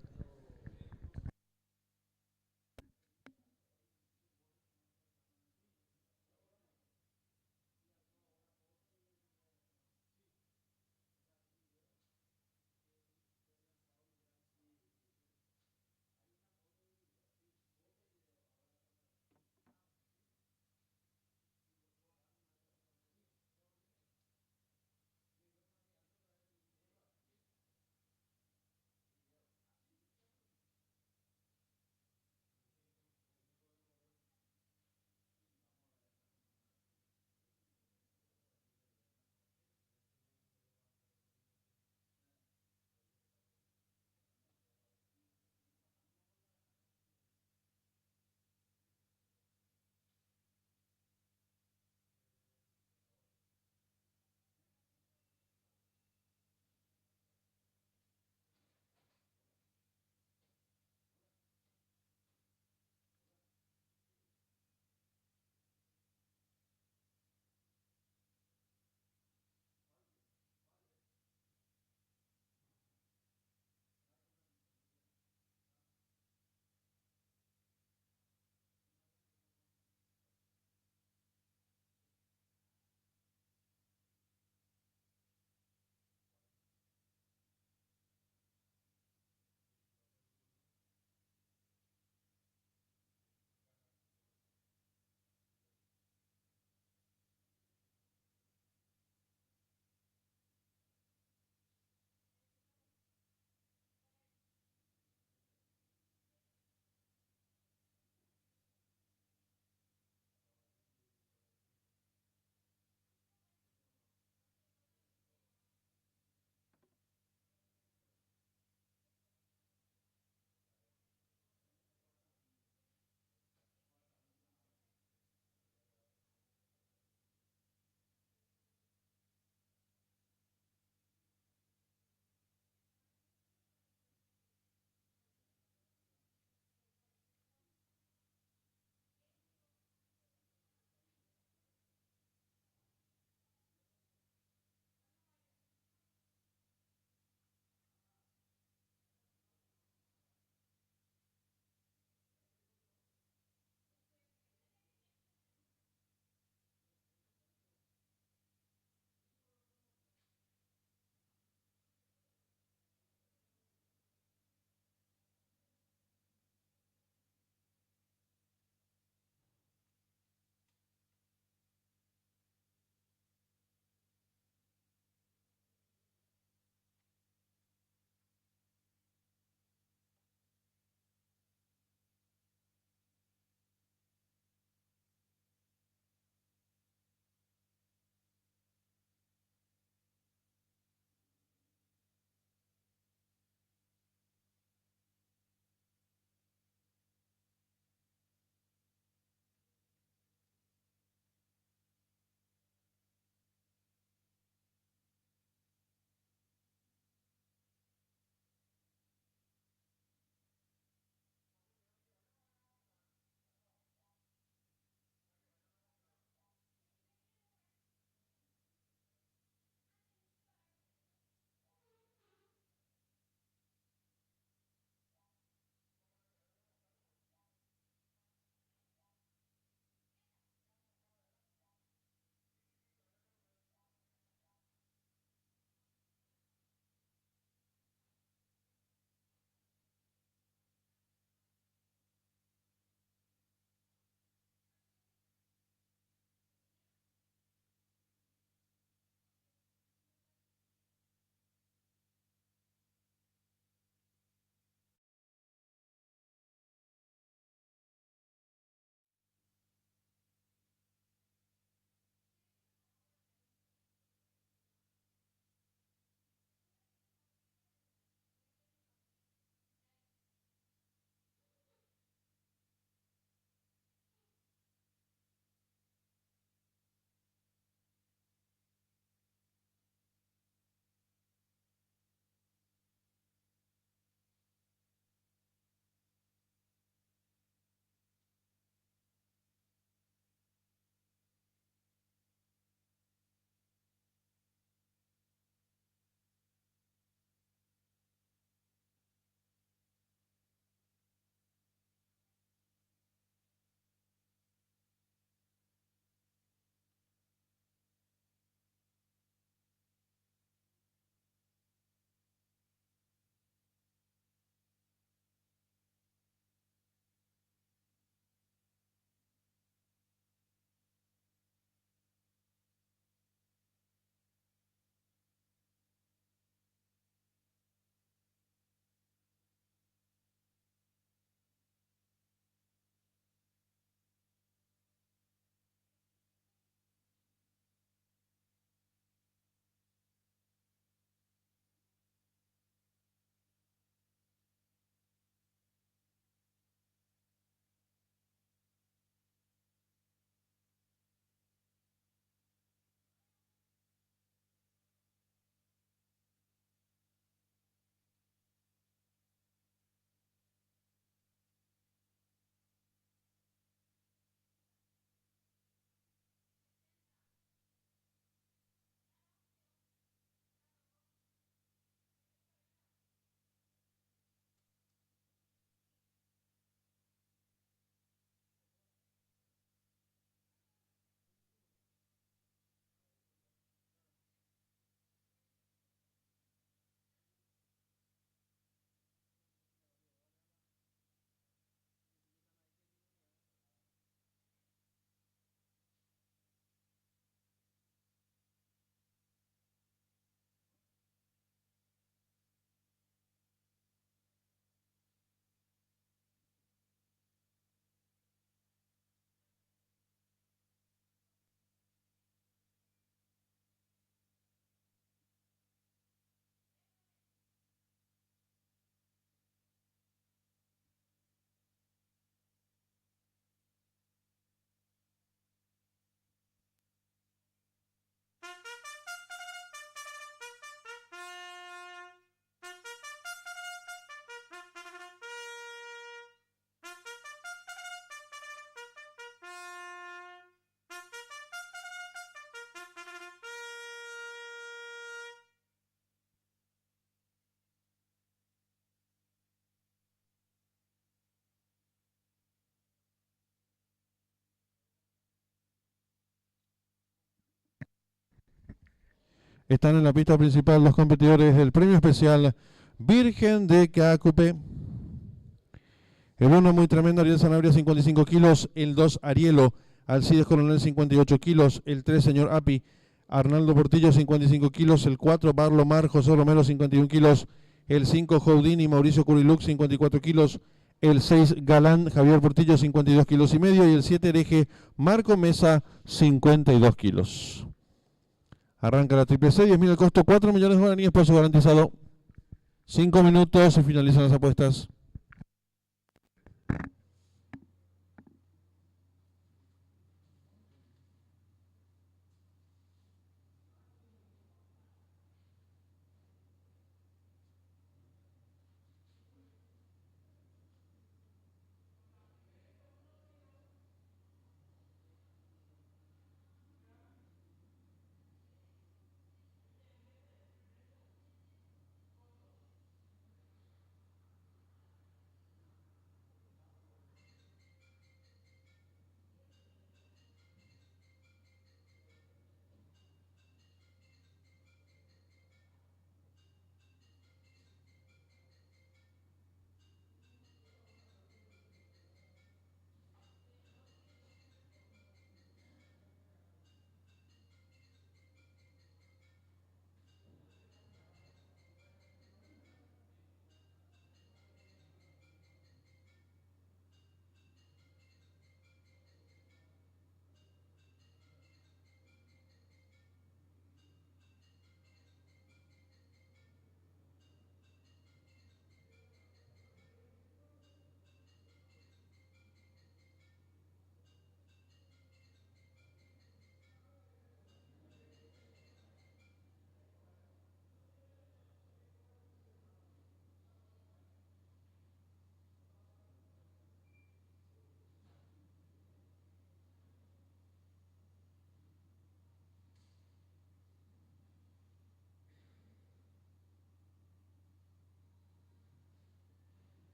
Están en la pista principal los competidores del premio especial Virgen de Cacupe. El 1 muy tremendo, Ariel Sanabria 55 kilos. El 2 Arielo, Alcides Coronel 58 kilos. El 3 señor Api, Arnaldo Portillo 55 kilos. El 4 Barlo Mar, José Romero 51 kilos. El 5 Houdini, Mauricio Curiluc 54 kilos. El 6 Galán, Javier Portillo 52 kilos y medio. Y el 7 Hereje, Marco Mesa 52 kilos. Arranca la triple C, 10.000 el costo, 4 millones de guaraníes, paso garantizado. 5 minutos y finalizan las apuestas.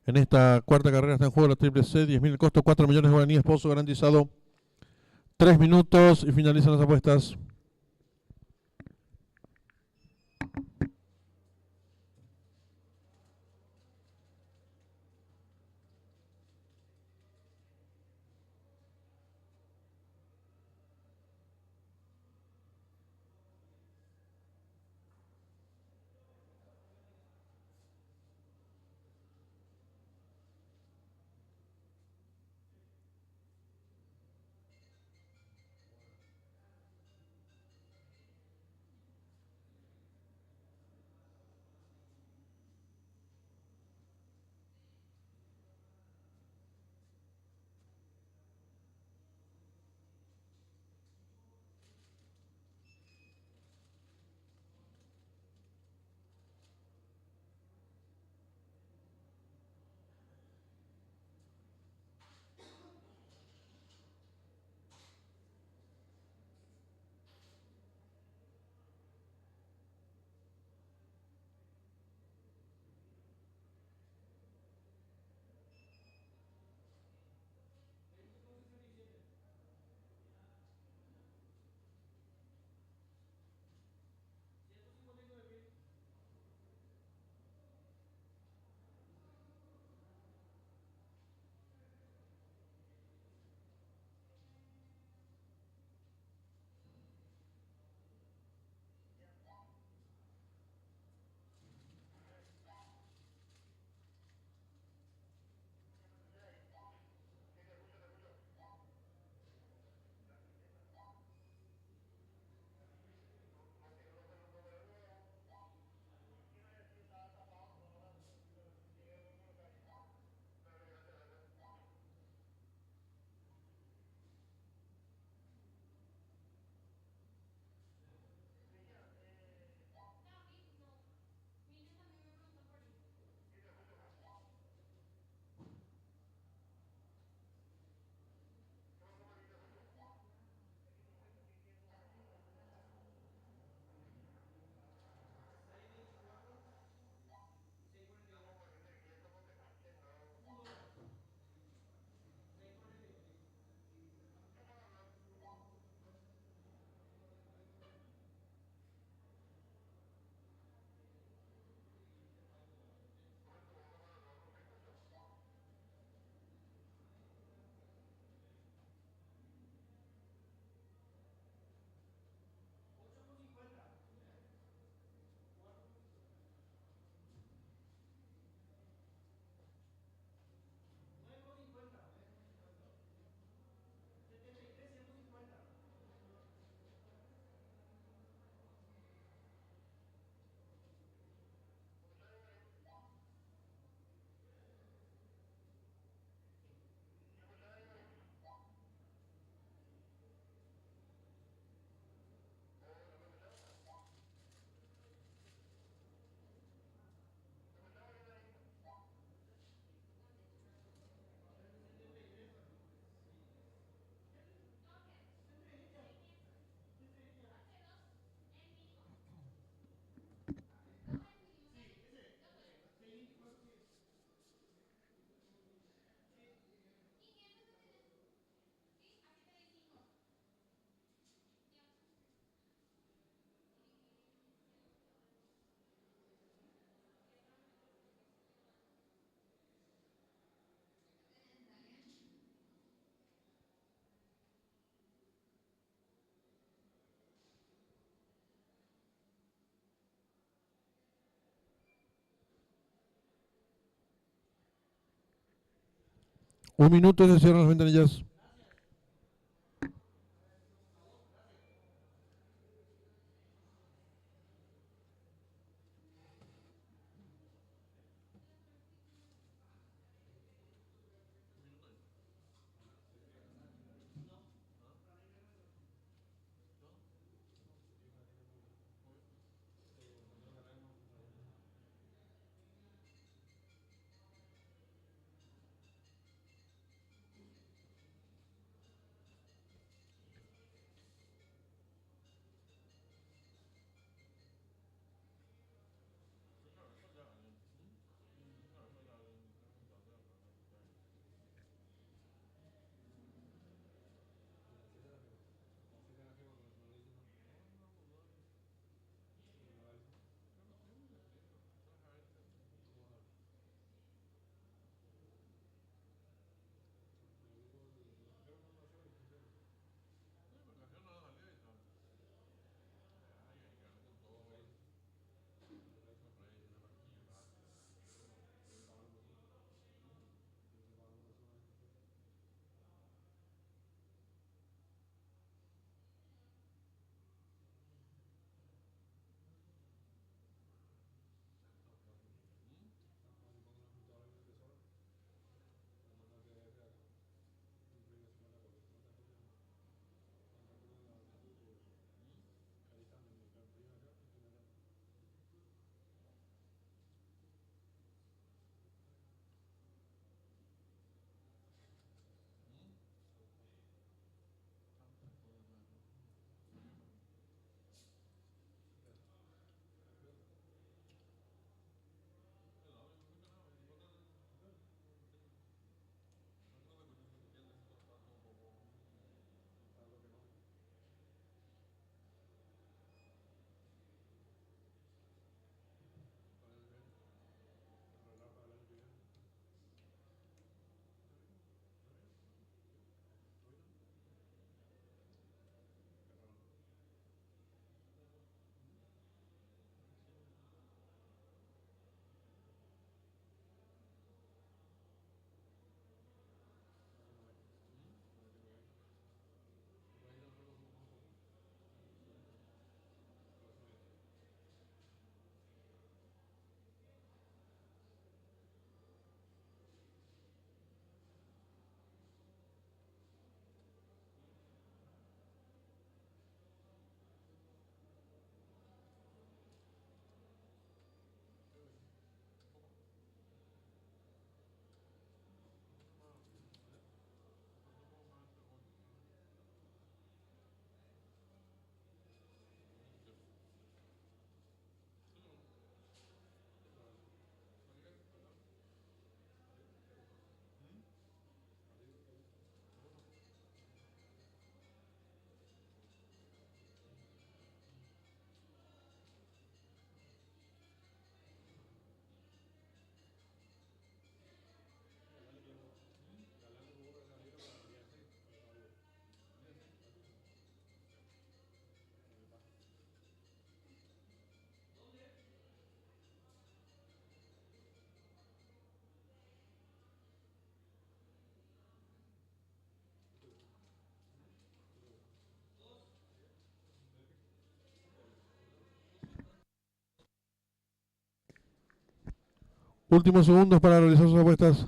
En esta cuarta carrera está en juego la triple C, 10.000 el costo, 4 millones de guaraníes, pozo garantizado. 3 minutos y finalizan las apuestas. Un minuto y se cierran las ventanillas. Últimos segundos para realizar sus apuestas.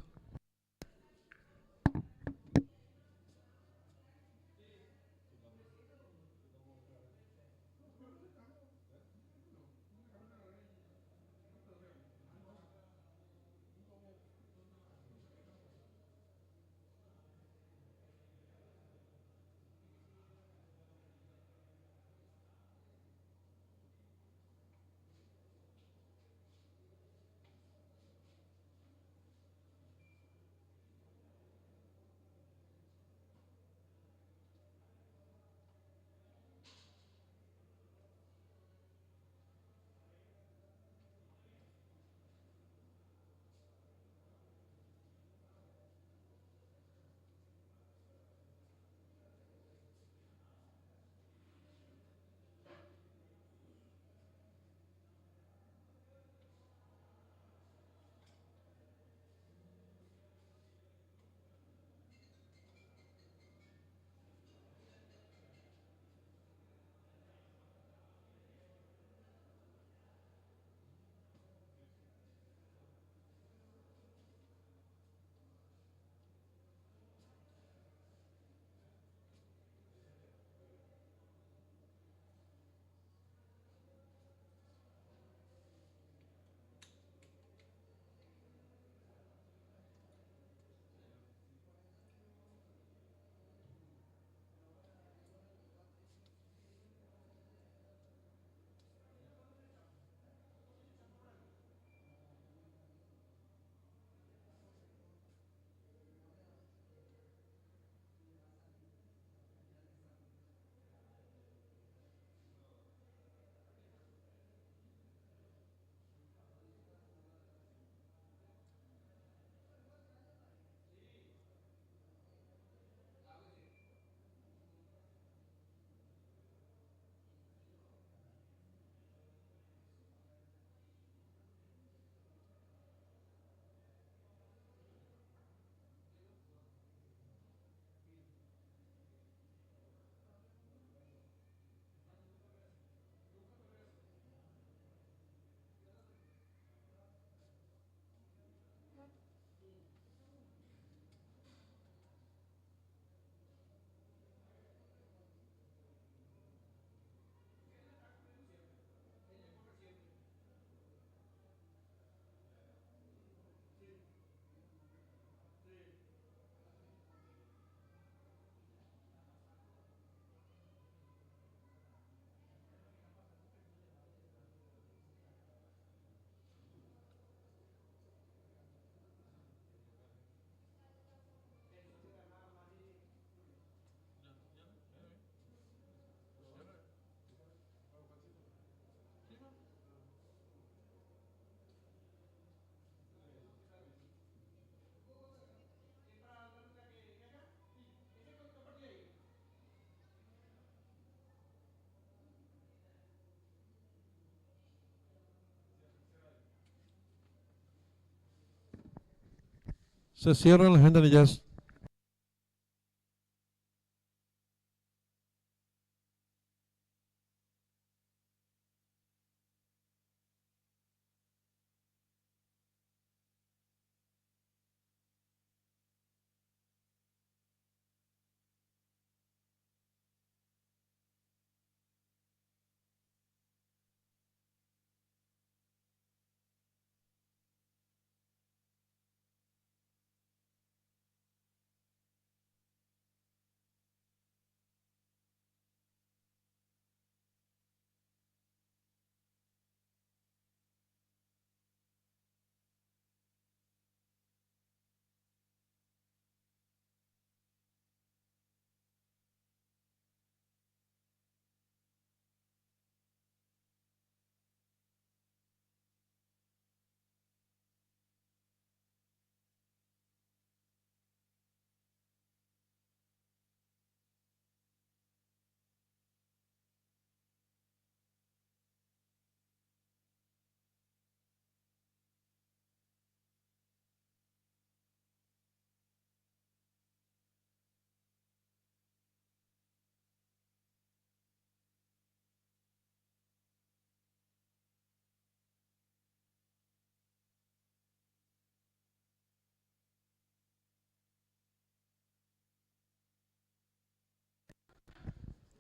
Se cierran las ventanillas.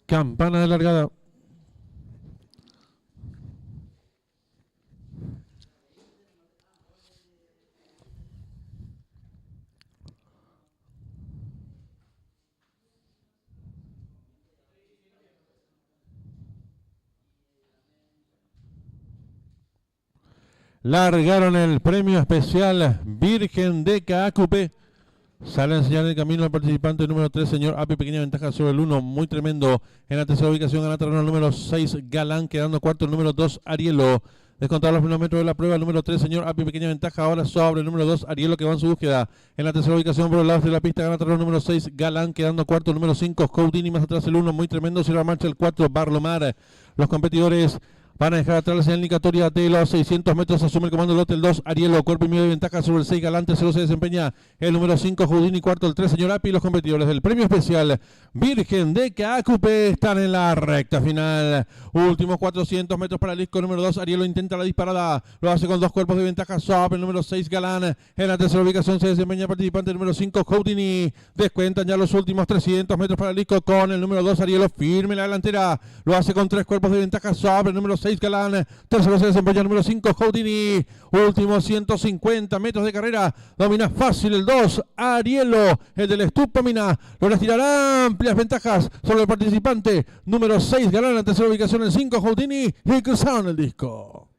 Campana de largada. Largaron el premio especial Virgen de Caacupé. Sale a enseñar el camino al participante número 3, señor Api, pequeña ventaja sobre el 1, muy tremendo. En la tercera ubicación gana terreno el número 6, Galán, quedando cuarto el número 2, Arielo. Descontado los primeros metros de la prueba, el número 3, señor Api, pequeña ventaja ahora sobre el número 2, Arielo, que va en su búsqueda. En la tercera ubicación por el lado de la pista gana terreno el número 6, Galán, quedando cuarto el número 5, Coudini, más atrás el 1, muy tremendo. Cierra marcha el 4, Barlomar. Los competidores van a dejar atrás la señal indicatoria de los 600 metros. Asume el comando del lote el 2, Arielo. Cuerpo y medio de ventaja sobre el 6, Galán. Tercero se desempeña el número 5, Houdini. Cuarto el 3, señor Api. Los competidores del premio especial Virgen de Caacupé están en la recta final. Últimos 400 metros para el disco número 2. Arielo intenta la disparada. Lo hace con dos cuerpos de ventaja sobre el número 6, Galán. En la tercera ubicación se desempeña el participante número 5, Houdini. Descuentan ya los últimos 300 metros para el disco con el número 2, Arielo. Firme en la delantera. Lo hace con tres cuerpos de ventaja sobre el número 6, Galán. Tercero se desempeña el número 5, Houdini. Últimos 150 metros de carrera. Domina fácil el 2, Arielo. El del Estupamina logra tirar amplias ventajas sobre el participante número 6, Galán. En la tercera ubicación el 5, Houdini. Y cruzaron el disco.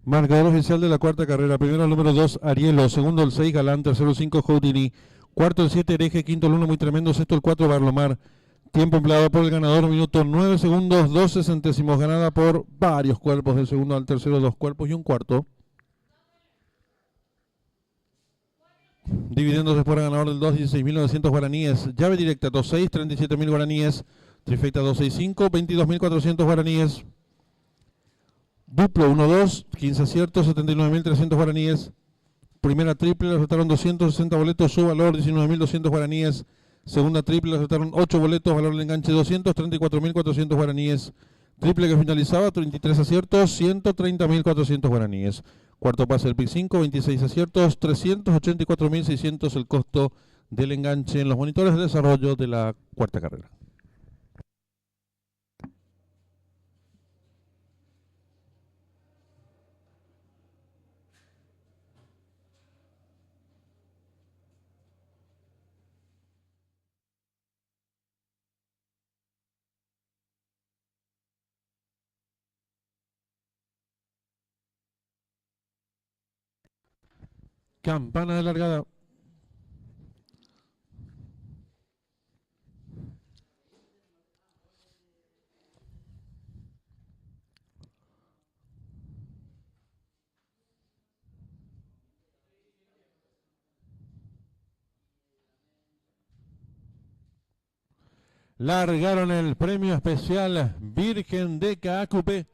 Marcador oficial de la cuarta carrera. Primero el número 2, Arielo. Segundo el 6, Galán. Tercero el 5, Houdini. Cuarto el 7, Hereje. Quinto el 1, Muy Tremendo. Sexto el 4, Barlomar. Tiempo empleado por el ganador, minuto 9 segundos, 12 centésimos. Ganada por varios cuerpos, del segundo al tercero, 2 cuerpos y un cuarto. Dividiéndose por el ganador del 2, 16.900 guaraníes. Llave directa, 2-6, 37.000 guaraníes. Trifecta 2-6-5, 22.400 guaraníes. Duplo 1-2, 15 aciertos, 79.300 guaraníes. Primera triple, le resultaron 260 boletos, su valor 19.200 guaraníes. Segunda triple, le resultaron 8 boletos, valor del enganche 234.400 guaraníes. Triple que finalizaba, 33 aciertos, 130.400 guaraníes. Cuarto pase del pick 5, 26 aciertos, 384.600 el costo del enganche en los monitores de desarrollo de la cuarta carrera. Campana de largada. Largaron el premio especial Virgen de Caacupé.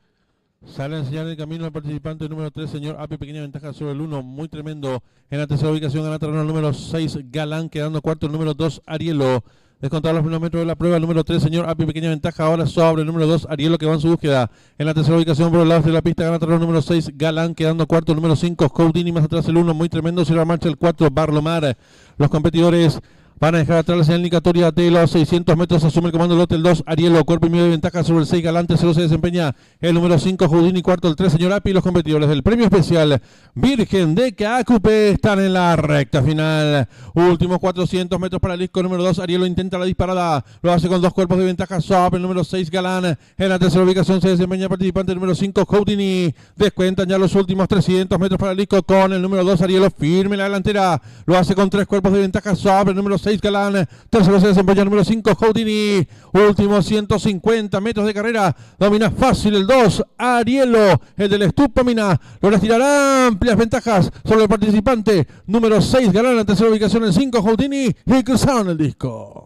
Sale a enseñar el camino al participante número 3, señor Api, pequeña ventaja sobre el 1, Muy Tremendo. En la tercera ubicación gana terreno el número 6, Galán, quedando cuarto el número 2, Arielo. Descontado los primeros metros de la prueba, el número 3, señor Api, pequeña ventaja ahora sobre el número 2, Arielo, que va en su búsqueda. En la tercera ubicación por el lado de la pista gana terreno el número 6, Galán, quedando cuarto el número 5, Houdini, más atrás el 1, Muy Tremendo, cierra marcha el 4, Barlomar. Los competidores van a dejar atrás la señal indicatoria de los 600 metros. Asume el comando del lote el 2, Arielo. Cuerpo y medio de ventaja sobre el 6, Galán. Tercero se desempeña el número 5, Houdini. Cuarto el 3, señor Api. Los competidores del premio especial Virgen de Caacupé están en la recta final. Últimos 400 metros para el disco número 2. Arielo intenta la disparada. Lo hace con 2 cuerpos de ventaja sobre el número 6, Galán. En la tercera ubicación se desempeña el participante número 5, Houdini. Descuentan ya los últimos 300 metros para el disco con el número 2, Arielo. Firme la delantera. Lo hace con 3 cuerpos de ventaja sobre el número 6, Galán. Tercero se desempeña el número 5, Houdini. Últimos 150 metros de carrera. Domina fácil el 2, Arielo. El del Estupamina logra tirar amplias ventajas sobre el participante número 6, Galán. En la tercera ubicación el 5, Houdini. Y cruzaron el disco.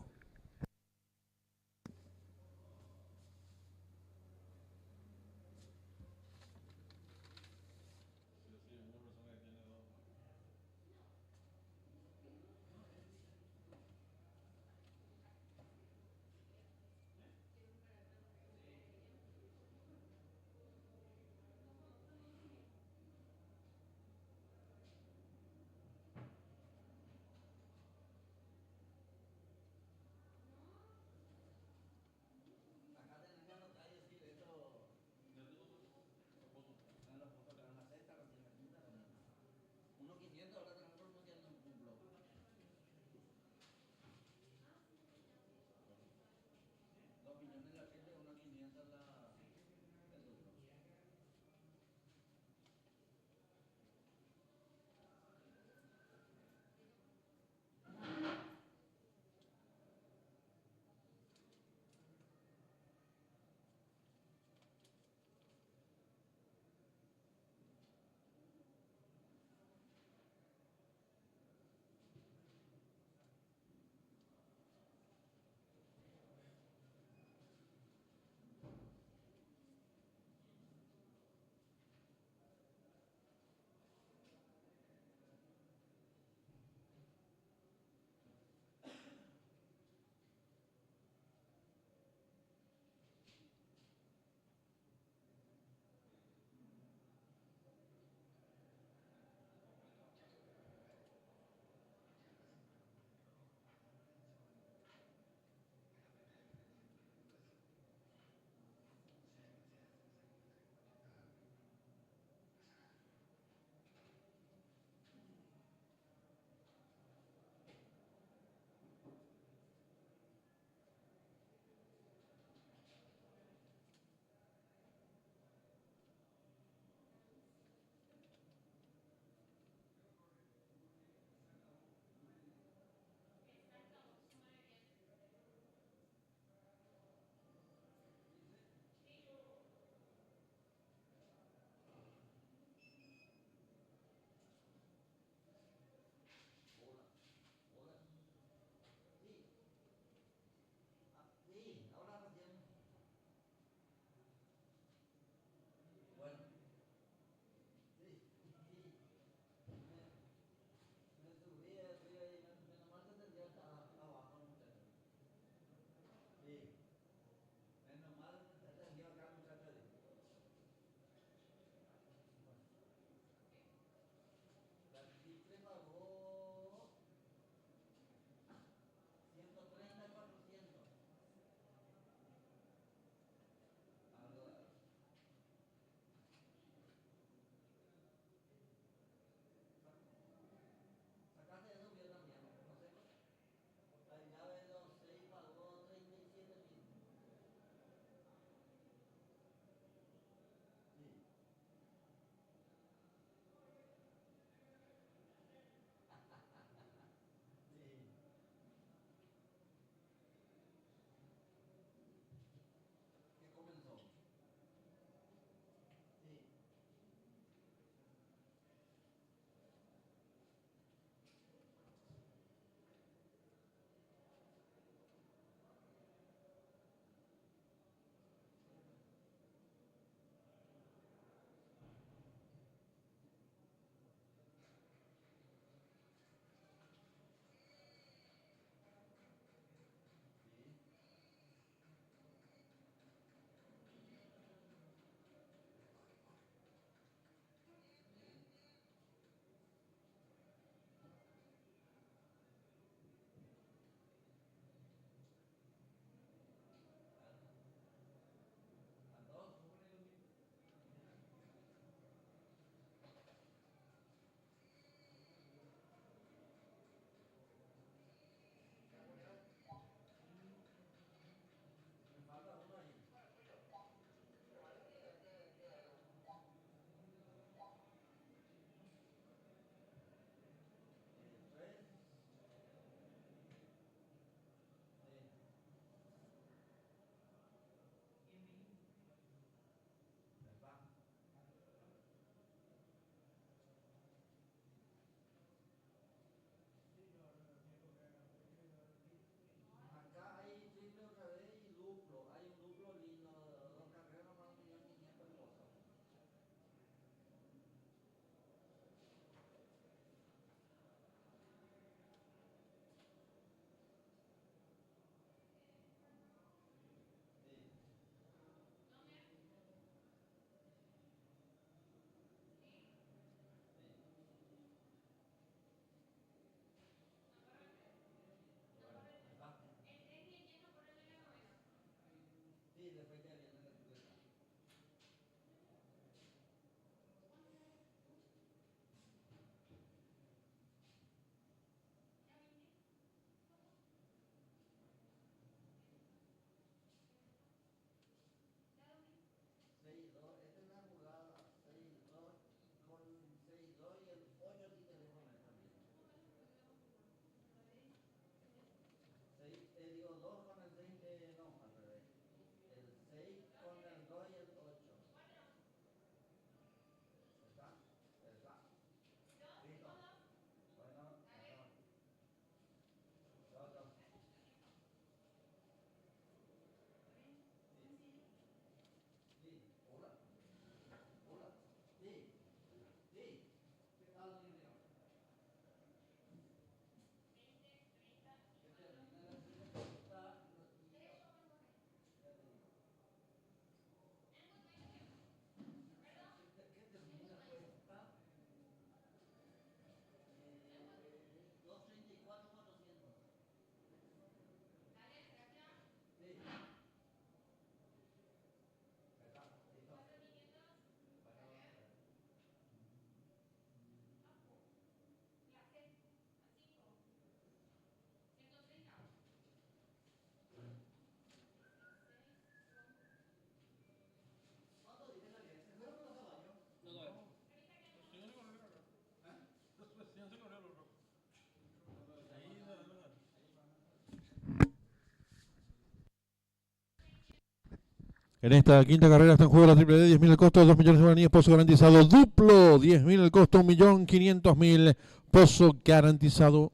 En esta quinta carrera está en juego la triple D, 10.000 el costo, 2 millones de guaraníes, pozo garantizado duplo, 10.000 el costo, 1.500.000, pozo garantizado.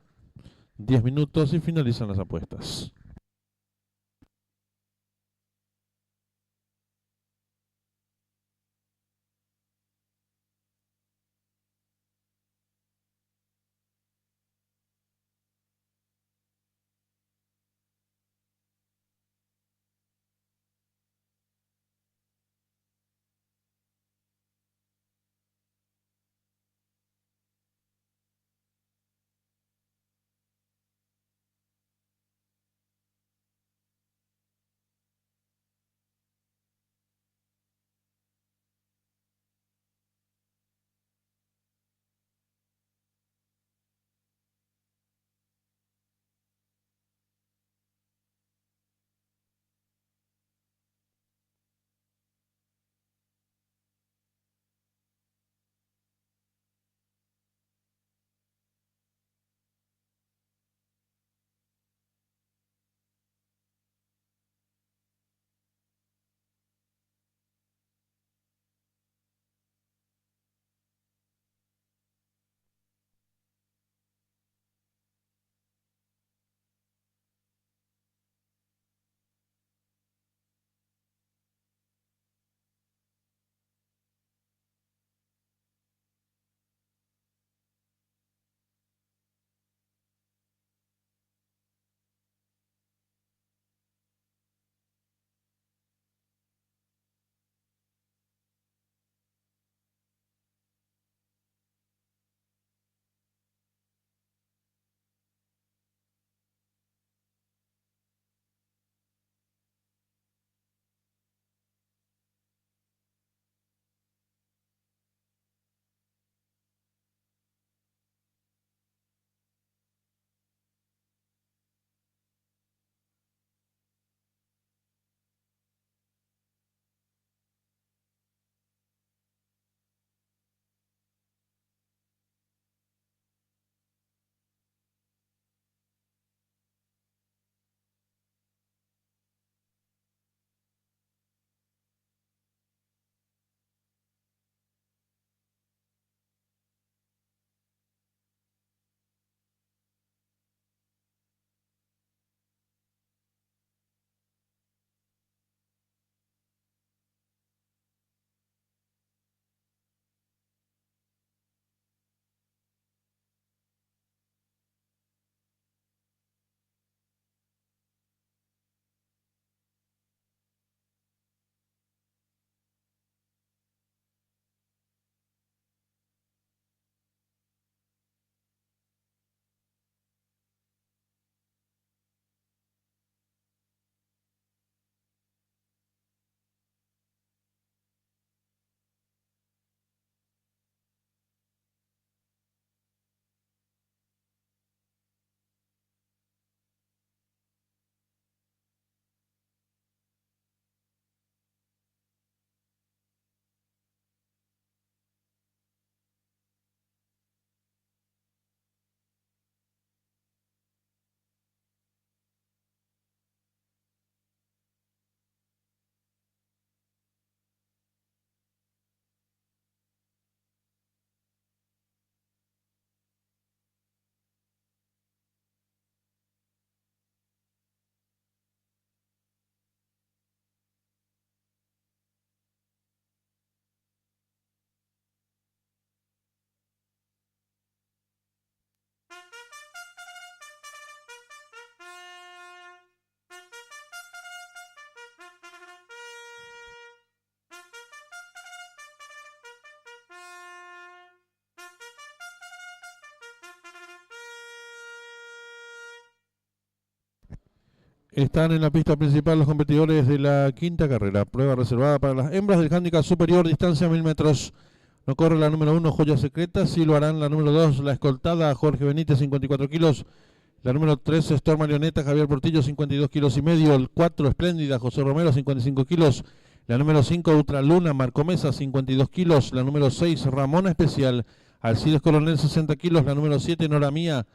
10 minutos y finalizan las apuestas. Están en la pista principal los competidores de la quinta carrera. Prueba reservada para las hembras del handicap superior, distancia 1000 metros. No corre la número 1, Joya Secreta. Sí lo harán la número 2, la escoltada, Jorge Benítez, 54 kilos. La número 3, Storm Marioneta, Javier Portillo, 52 kilos y medio. El 4, Espléndida, José Romero, 55 kilos. La número 5, Ultraluna, Marco Mesa, 52 kilos. La número 6, Ramona Especial, Alcides Coronel, 60 kilos. La número 7, Nora Mía,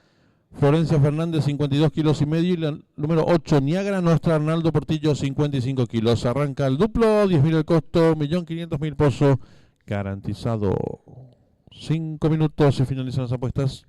Florencia Fernández, 52 kilos y medio. Y la número 8, Niagara Nostra, Arnaldo Portillo, 55 kilos. Arranca el duplo, 10.000 el costo, 1.500.000 pozo garantizado. 5 minutos y finalizan las apuestas.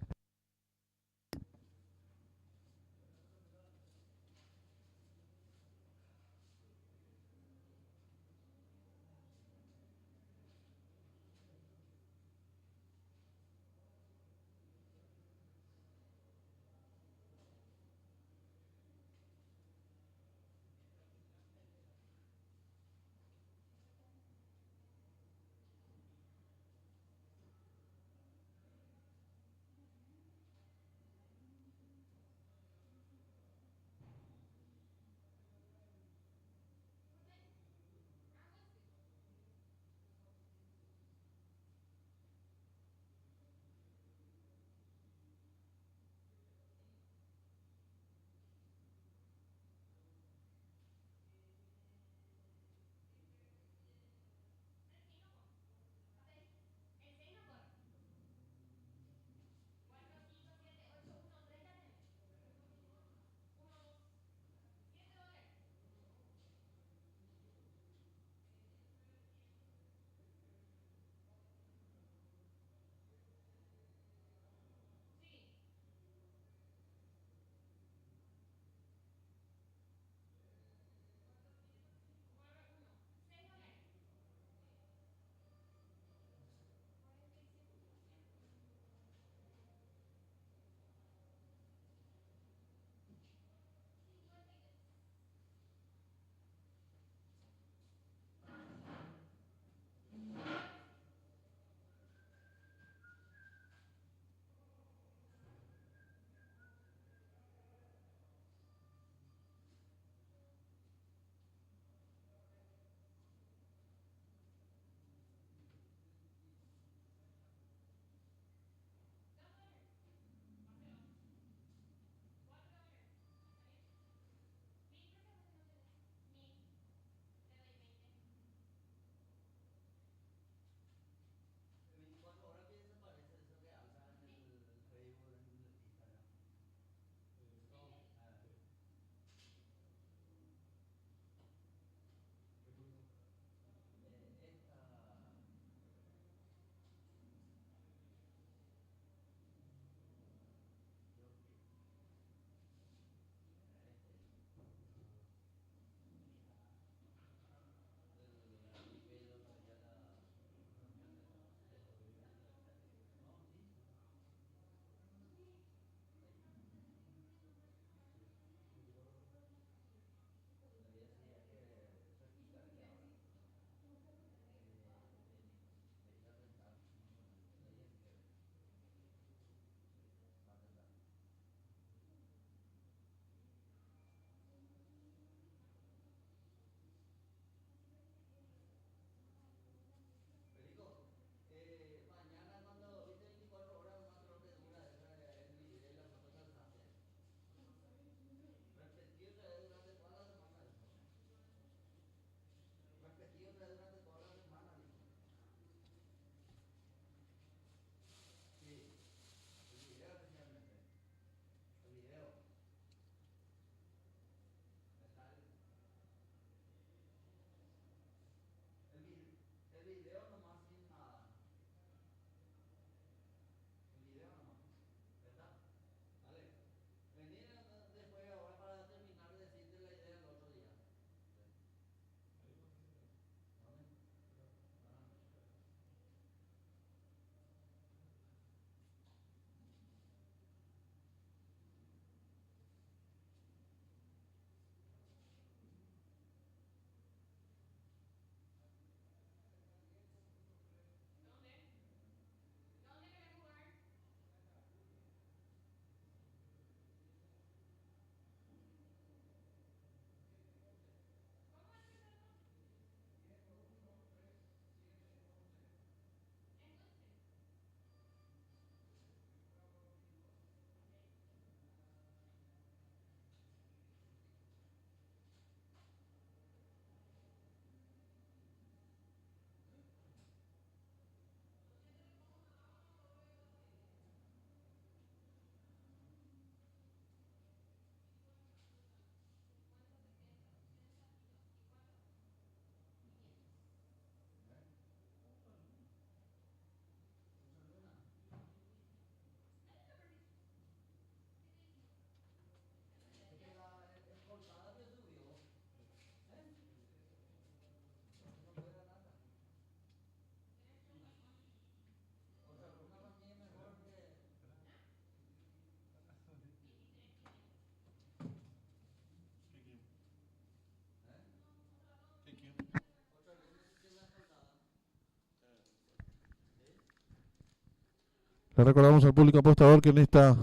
Le recordamos al público apostador que en esta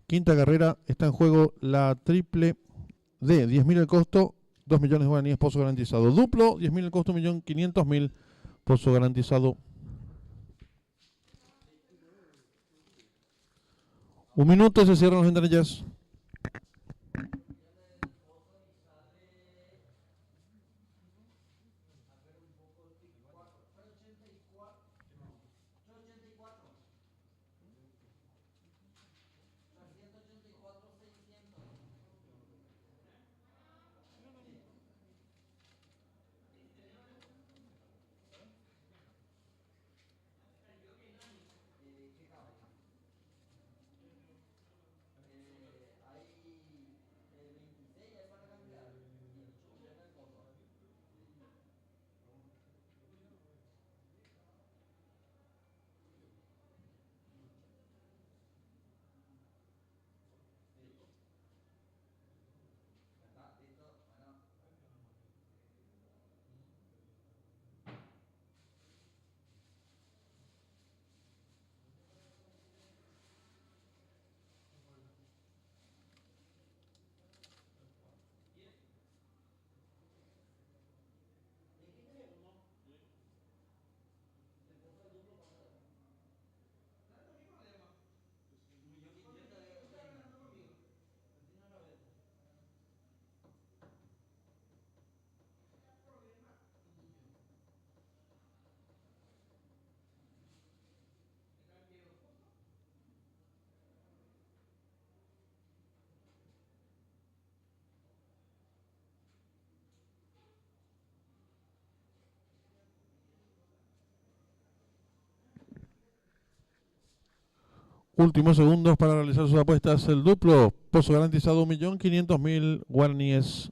quinta carrera está en juego la triple D, 10.000 el costo, 2 millones de guaraníes, pozo garantizado. Duplo, 10.000 el costo, 1.500.000, pozo garantizado. Un minuto y se cierran las ventanillas. Últimos segundos para realizar sus apuestas. El duplo, pozo garantizado, 1.500.000 guaraníes.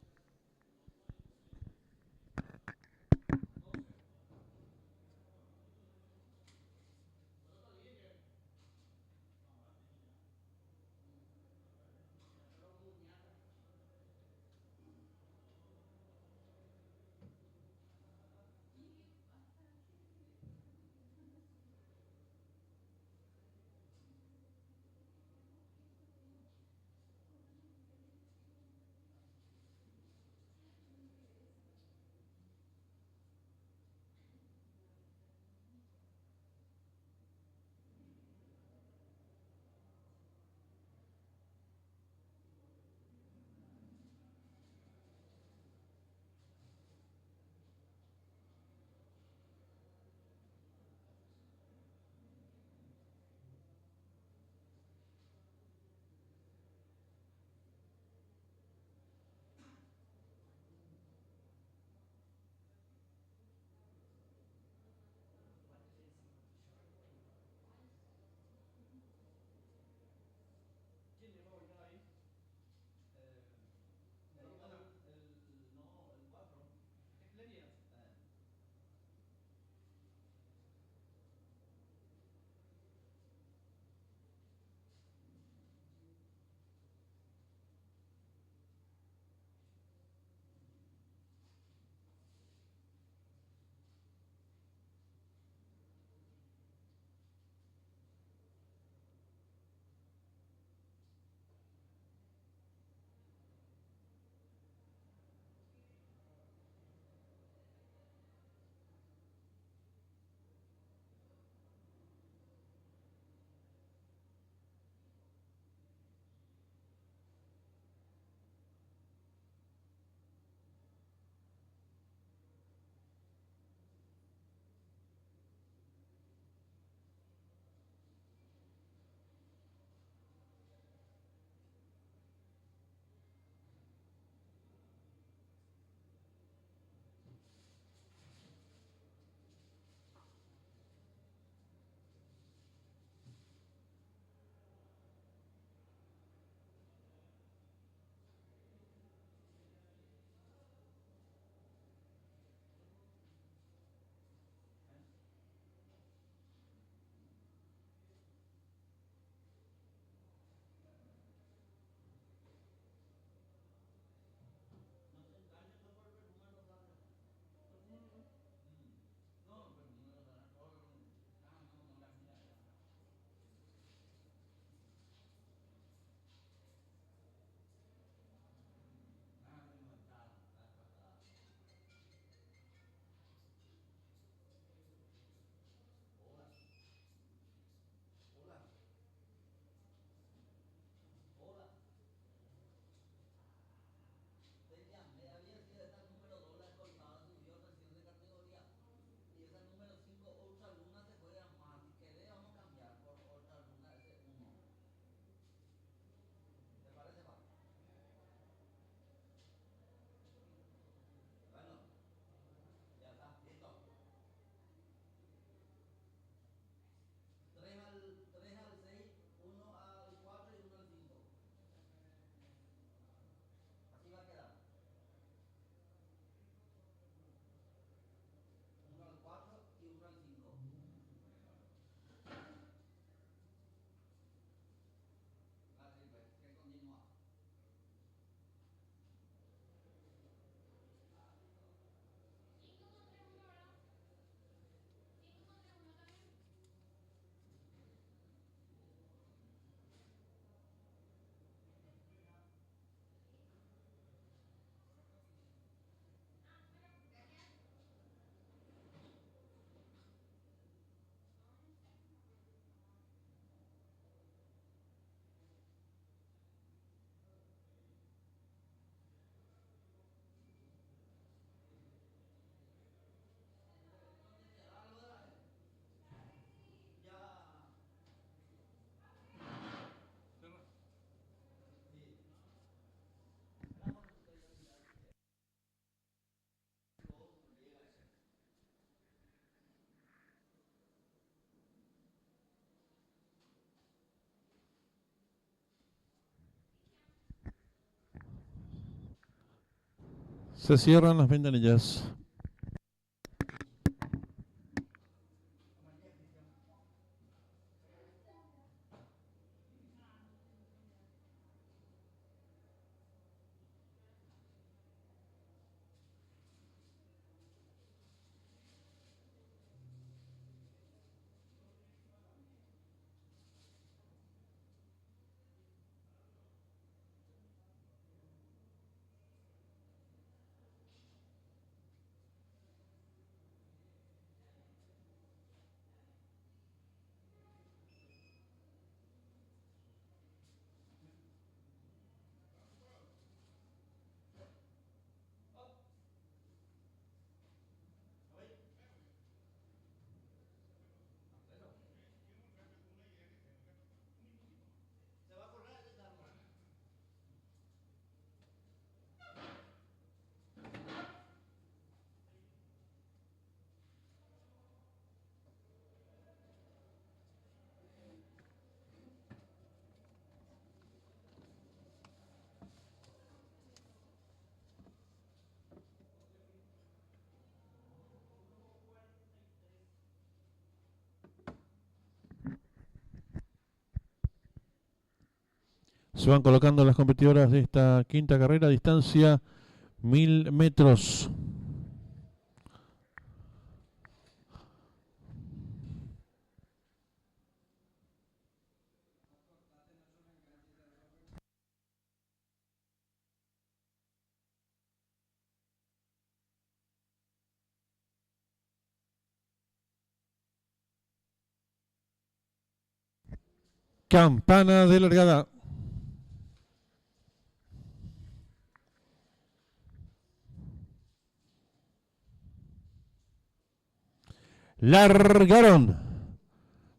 Se cierran las ventanillas. Se van colocando las competidoras de esta quinta carrera, distancia 1000 metros. Campana de largada. Largaron.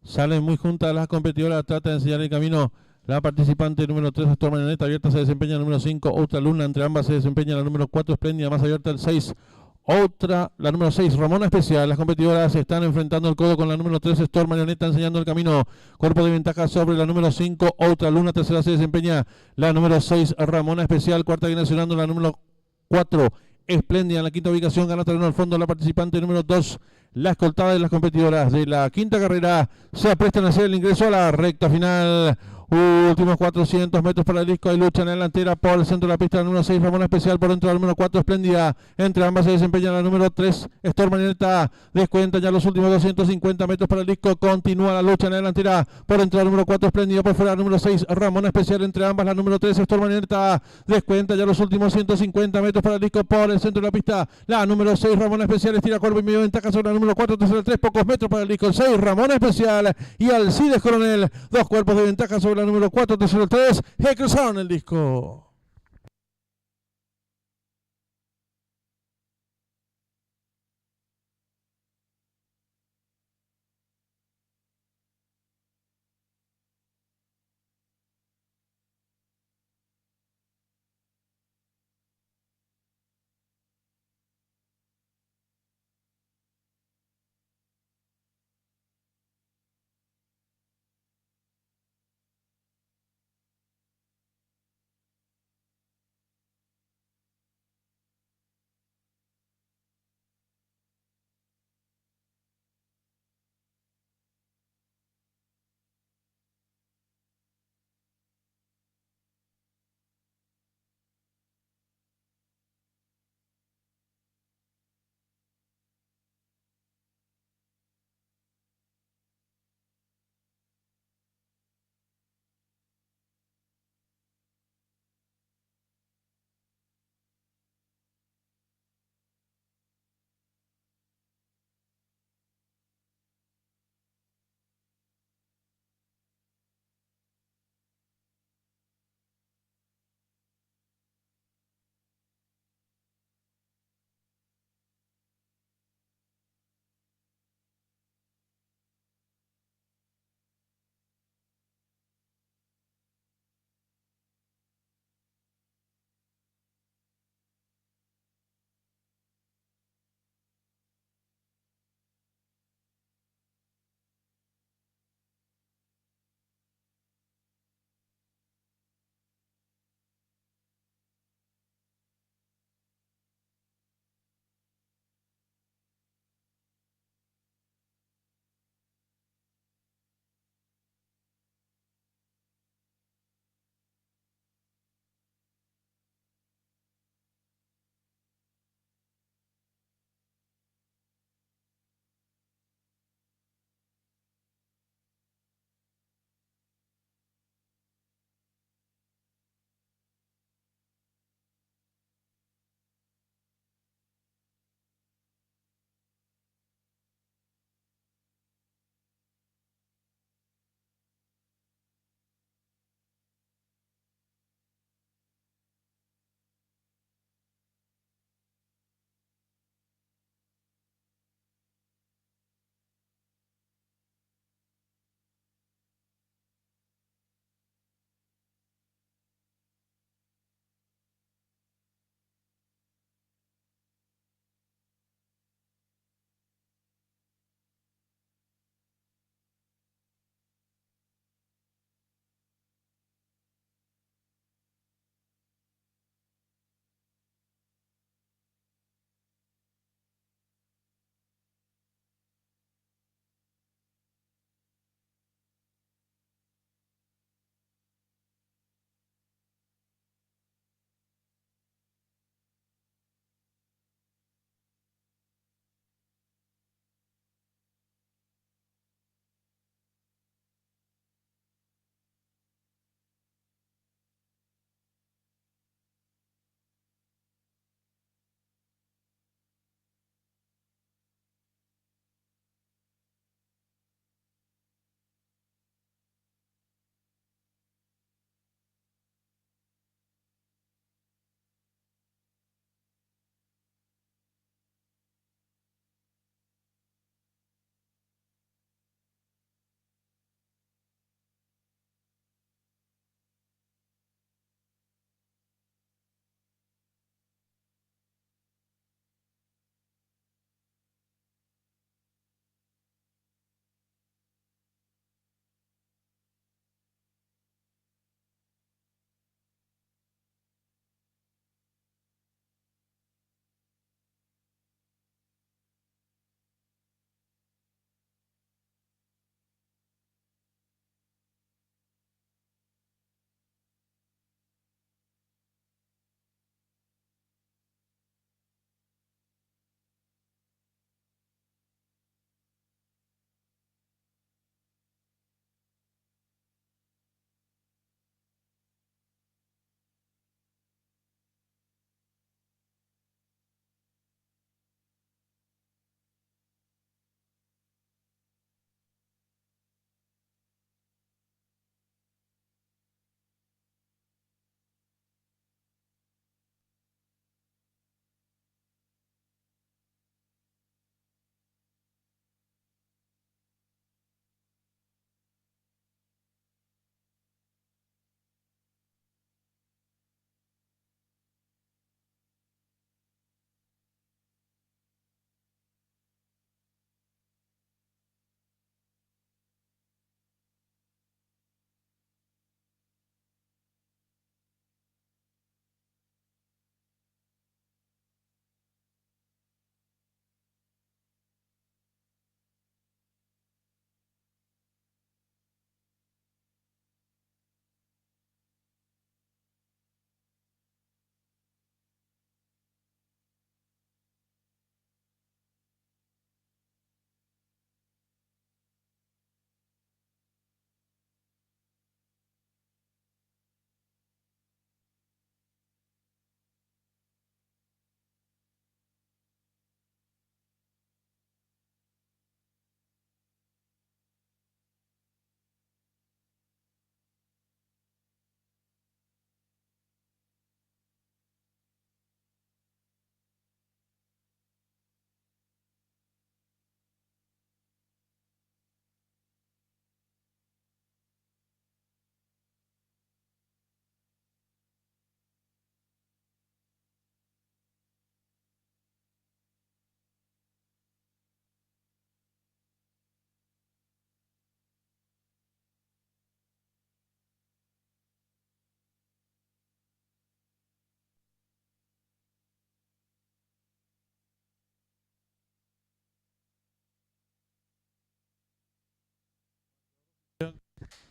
Salen muy juntas las competidoras. Trata de enseñar el camino la participante número 3, Astor Marioneta. Abierta se desempeña la número 5, Otra Luna. Entre ambas se desempeña la número 4, Espléndida. Más abierta el 6, Otra, la número 6, Ramona Especial. Las competidoras se están enfrentando el codo con la número 3, Astor Marioneta, enseñando el camino. Cuerpo de ventaja sobre la número 5, Otra Luna. Tercera se desempeña la número 6, Ramona Especial. Cuarta viene sonando la número 4, Espléndida. En la quinta ubicación gana terreno al fondo la participante número 2. La escoltada de las competidoras de la quinta carrera se aprestan a hacer el ingreso a la recta final. Últimos 400 metros para el disco. Hay lucha en la delantera por el centro de la pista. La número 6, Ramona Especial. Por dentro la número 4, Espléndida. Entre ambas se desempeña la número 3, Astor Marioneta. Descuenta ya los últimos 250 metros para el disco. Continúa la lucha en la delantera. Por dentro la número 4, Espléndida. Por fuera la número 6, Ramona Especial. Entre ambas la número 3, Astor Marioneta. Descuenta ya los últimos 150 metros para el disco. Por el centro de la pista. La número 6, Ramona Especial. Estira cuerpo y medio ventaja sobre la número 4. Tercera 3, pocos metros para el disco. El 6, Ramona Especial. Y Alcides Coronel. Dos cuerpos de ventaja sobre la número 4, tercero 3, cruzaron el disco.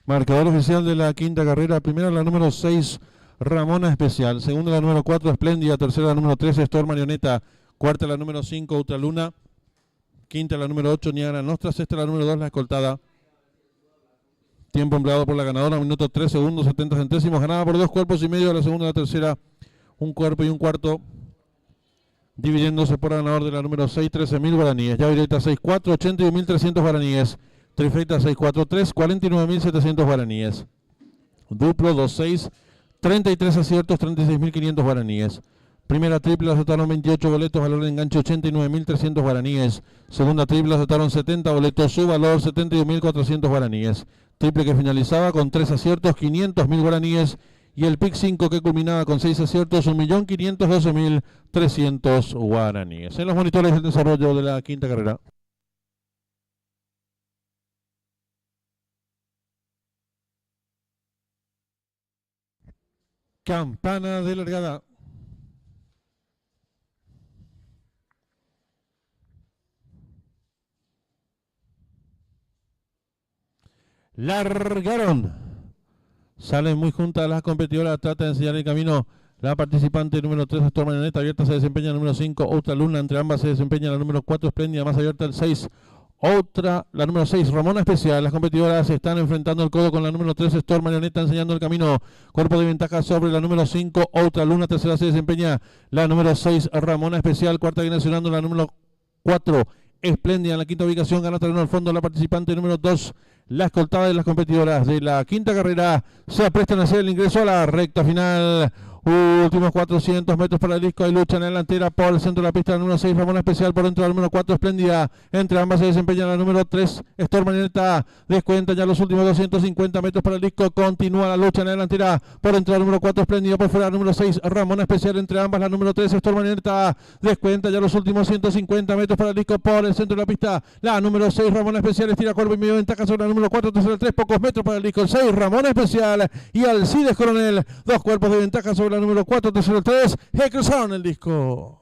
Marcador oficial de la quinta carrera. Primera la número 6, Ramona Especial. Segunda la número 4, Espléndida. Tercera la número 3, Store Marioneta. Cuarta la número 5, Ultraluna. Quinta la número 8, Niagara Nostra. Sexta la número 2, La Escoltada. Tiempo empleado por la ganadora, minuto 3 segundos, 70 centésimos. Ganada por 2 cuerpos y medio. La segunda y la tercera, 1 cuerpo y 1 cuarto. Dividiéndose por ganador de la número 6, 13.000 guaraníes. Llave directa 6-4, 81.300 guaraníes. Trifecta 6-4-3, 49.700 guaraníes. Duplo 2-6, 33 aciertos, 36.500 guaraníes. Primera triple azotaron 28 boletos, valor de enganche 89.300 guaraníes. Segunda triple azotaron 70 boletos, su valor 71.400 guaraníes. Triple que finalizaba con 3 aciertos, 500.000 guaraníes. Y el pick 5 que culminaba con 6 aciertos, 1.512.300 guaraníes. En los monitores del desarrollo de la quinta carrera. Campana de largada. Largaron. Salen muy juntas las competidoras. Trata de enseñar el camino la participante número 3, Store Marioneta. Abierta se desempeña el número 5, Ultraluna. Entre ambas se desempeña la número 4, Espléndida. Más abierta el 6, la número 6, Ramona Especial. Las competidoras se están enfrentando el codo con la número 3, Store Marioneta, enseñando el camino. Cuerpo de ventaja sobre la número 5, Ultraluna. Tercera se desempeña la número 6, Ramona Especial. Cuarta viene accionando la número 4, Espléndida. En la quinta ubicación gana terreno al fondo la participante número 2. La escoltada de las competidoras de la quinta carrera se aprestan a hacer el ingreso a la recta final. Últimos 400 metros para el disco. Hay lucha en la delantera por el centro de la pista. La número 6, Ramona Especial. Por dentro la número 4, Espléndida. Entre ambas se desempeña la número 3, Store Marioneta. Descuenta ya los últimos 250 metros para el disco. Continúa la lucha en la delantera. Por dentro la número 4, Espléndida. Por fuera la número 6, Ramona Especial. Entre ambas la número 3, Store Marioneta. Descuenta ya los últimos 150 metros para el disco. Por el centro de la pista. La número 6, Ramona Especial. Estira cuerpo y medio ventaja sobre la número 4. Tercera 3, pocos metros para el disco. El 6, Ramona Especial. Y Alcides Coronel. 2 cuerpos de ventaja sobre la número 4, tercero 3, cruzaron el disco.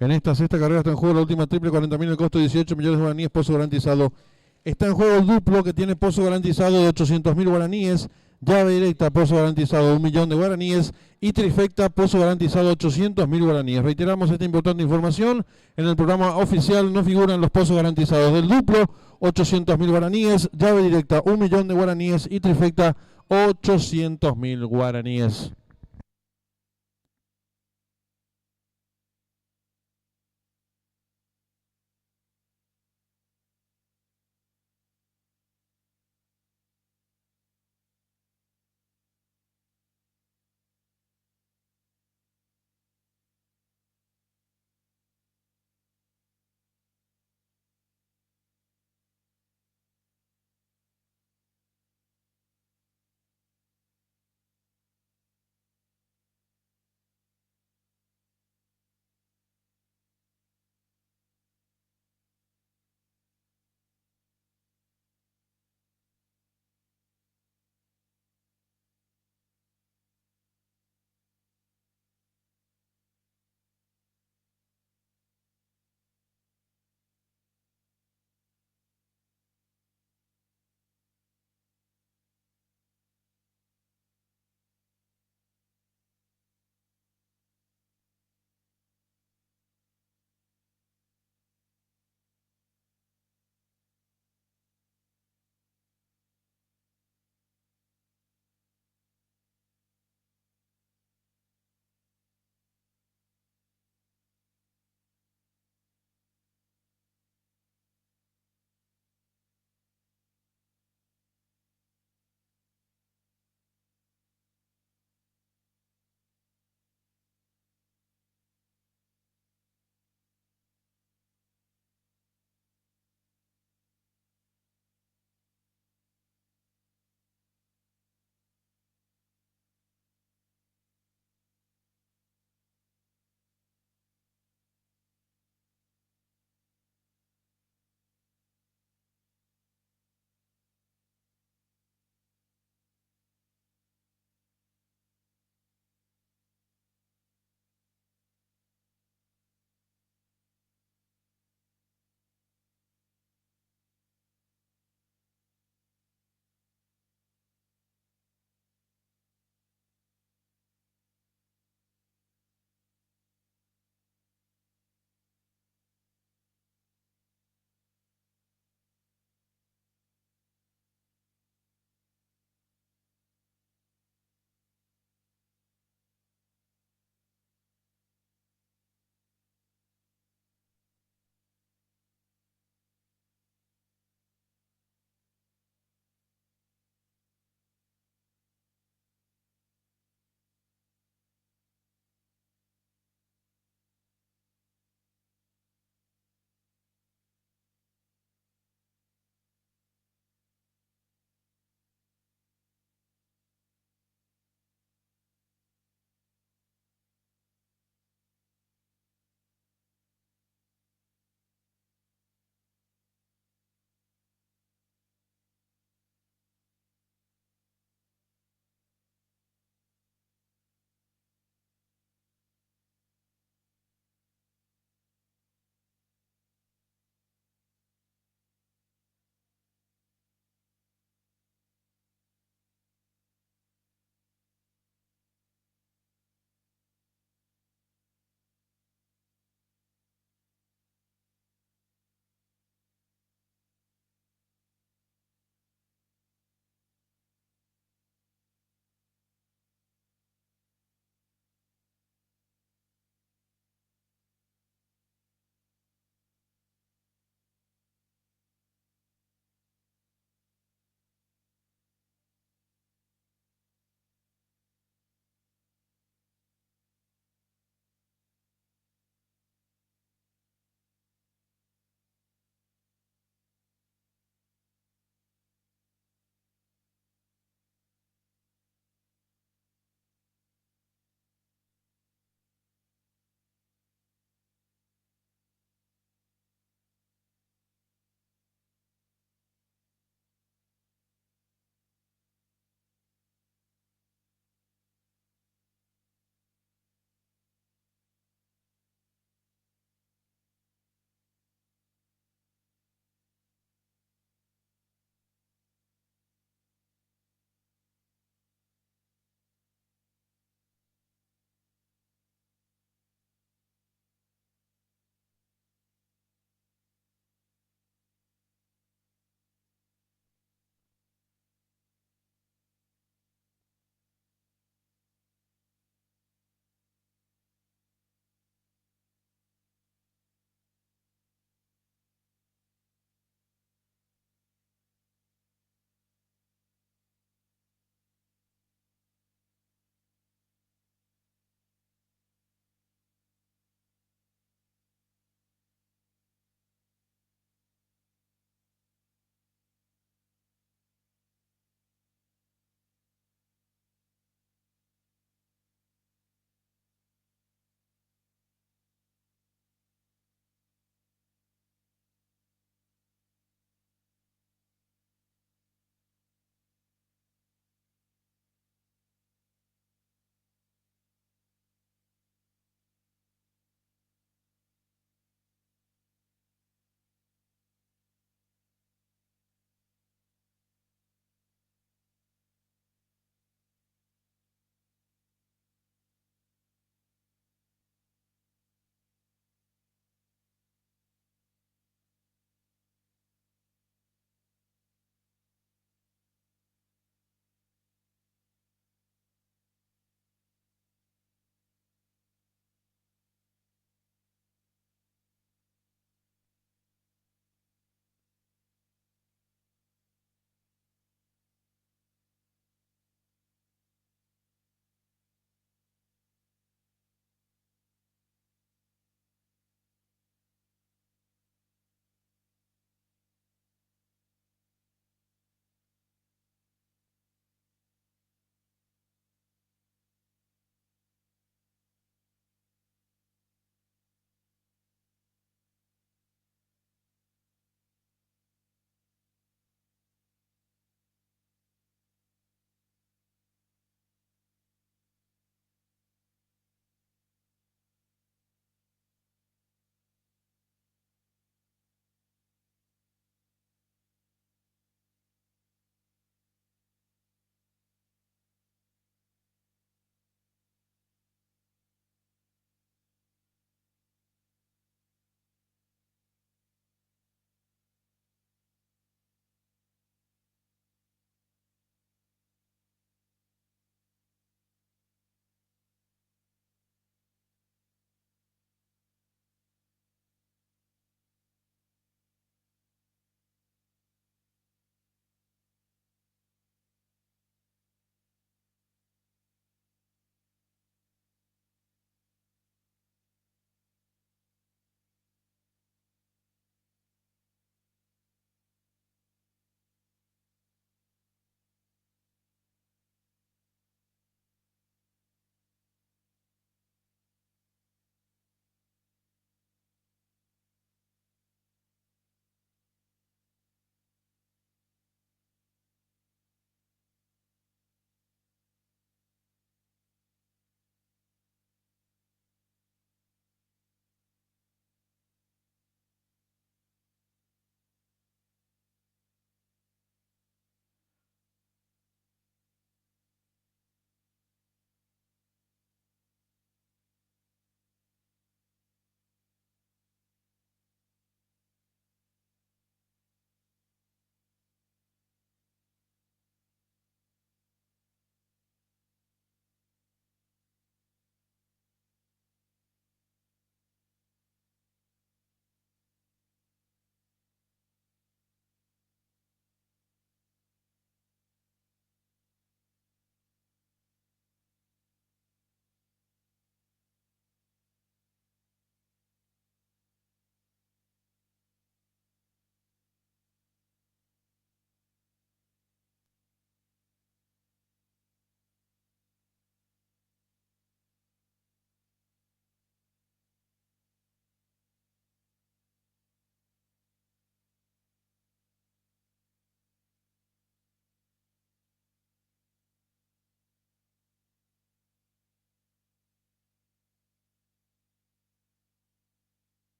En esta sexta carrera está en juego la última triple, 40.000 el costo, 18 millones de guaraníes, pozo garantizado. Está en juego el duplo que tiene pozo garantizado de 800.000 guaraníes, llave directa, pozo garantizado 1 millón de guaraníes y trifecta, pozo garantizado 800.000 guaraníes. Reiteramos esta importante información, en el programa oficial no figuran los pozos garantizados del duplo, 800.000 guaraníes, llave directa 1 millón de guaraníes y trifecta 800.000 guaraníes.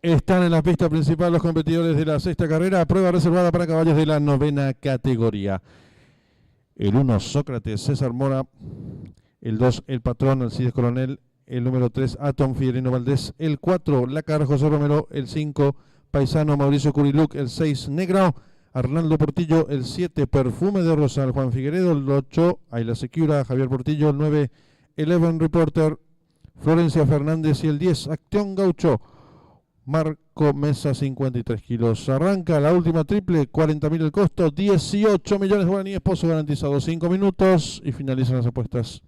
Están en la pista principal los competidores de la sexta carrera, prueba reservada para caballos de la novena categoría. El 1, Sócrates, César Mora. El 2, El Patrón, Alcides Coronel. El número 3, Atom, Figuerino Valdés. El 4, Lácar, José Romero. El 5, Paisano, Mauricio Curiluc. El 6, Negrao, Arnaldo Portillo. El 7, Perfume de Rosal, Juan Figueredo. El 8, Ayla Secura, Javier Portillo. El 9, Eleven Reporter, Florencia Fernández. Y el 10, Acción Gaucho, Marco Mesa, 53 kilos. Arranca la última triple, 40.000 el costo, 18 millones de guaraníes, pozo garantizado, 5 minutos y finalizan las apuestas.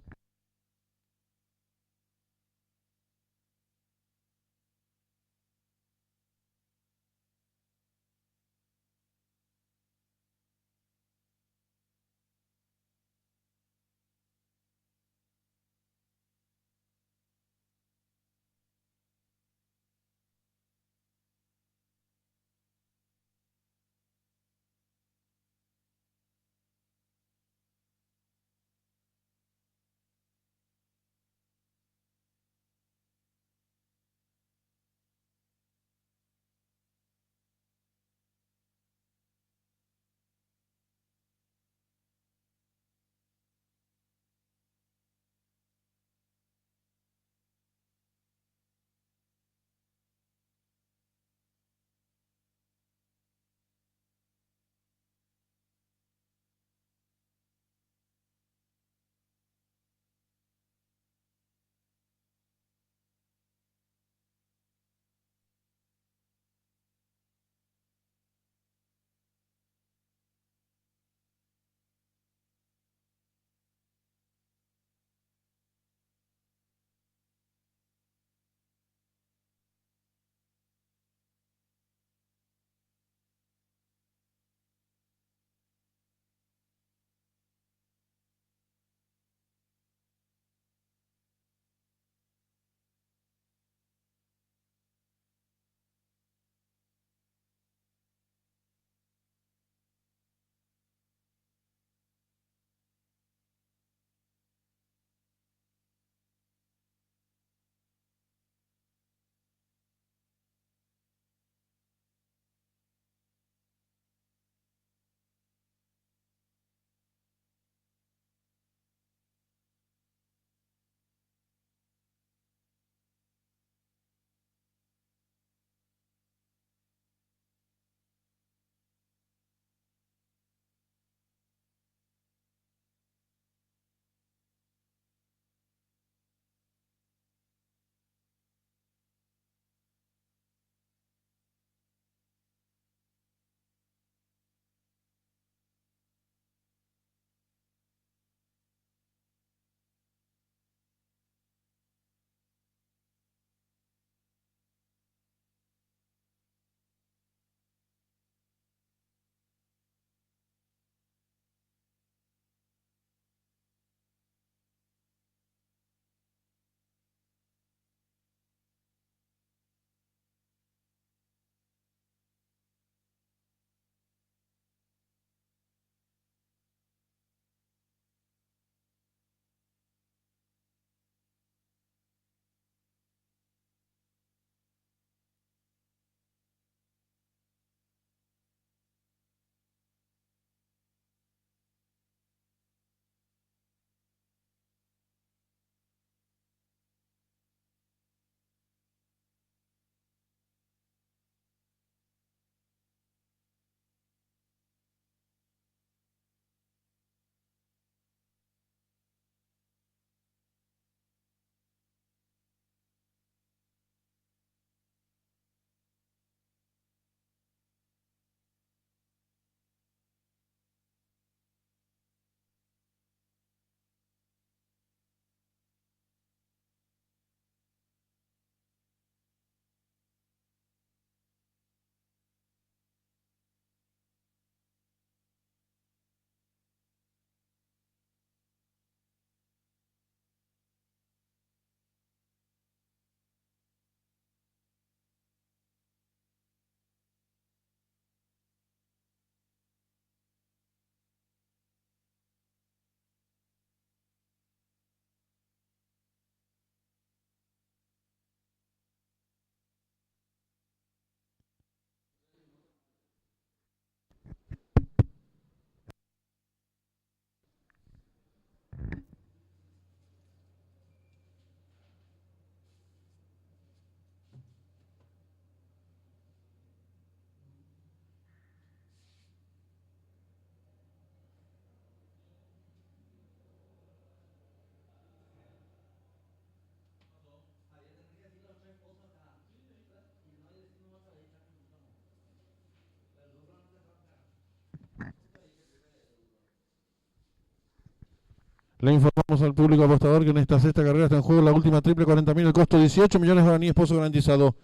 Le informamos al público apostador que en esta sexta carrera está en juego la última triple 40.000, el costo 18 millones de guaraníes, pozo garantizado.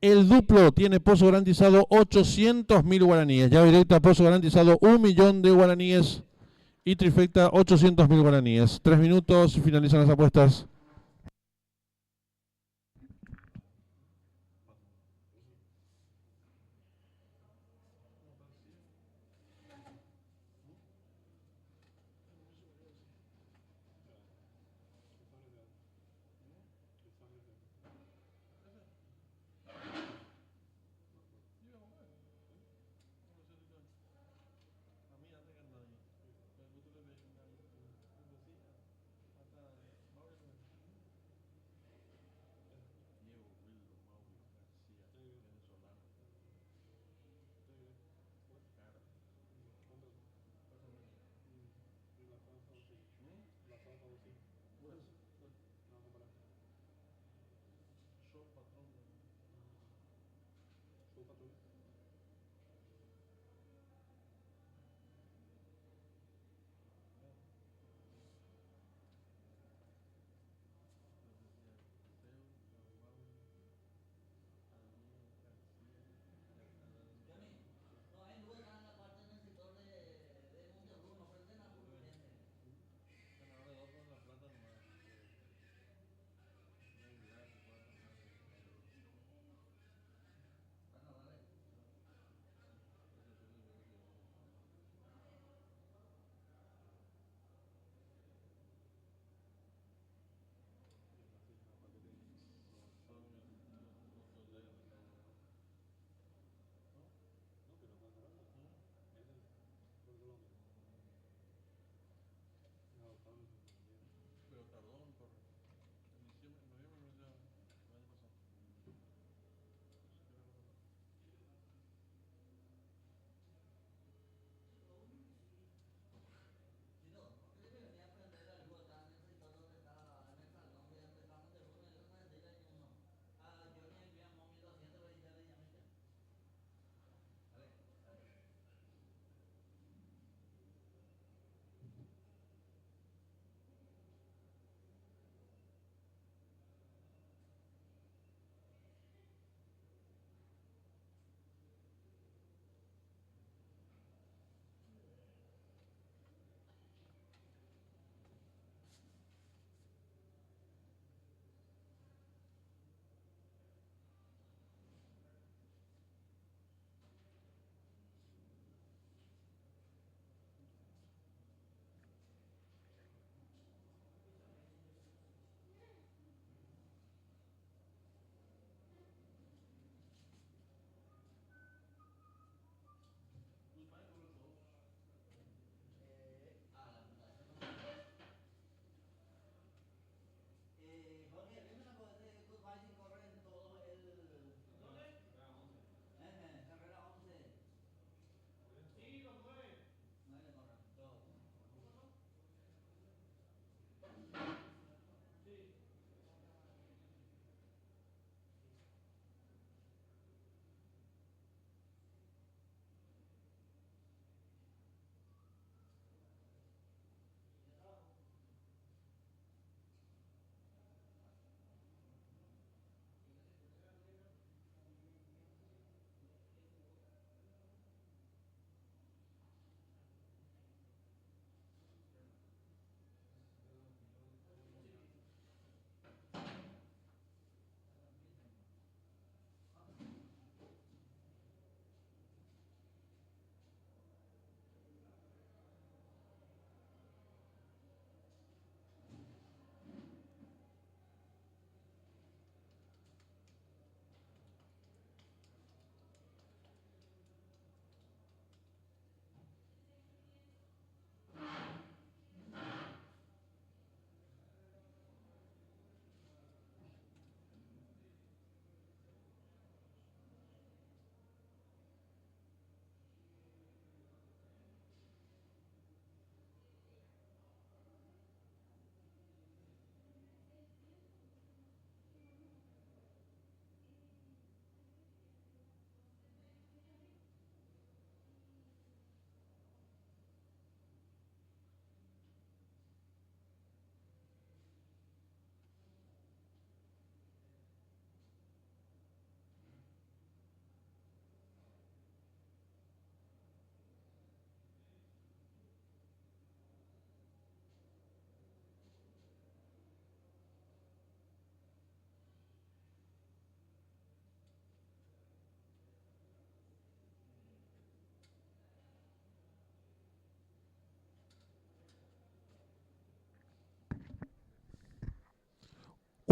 El duplo tiene pozo garantizado 800.000 guaraníes. Llave directa, pozo garantizado 1 millón de guaraníes. Y trifecta 800.000 guaraníes. 3 minutos y finalizan las apuestas.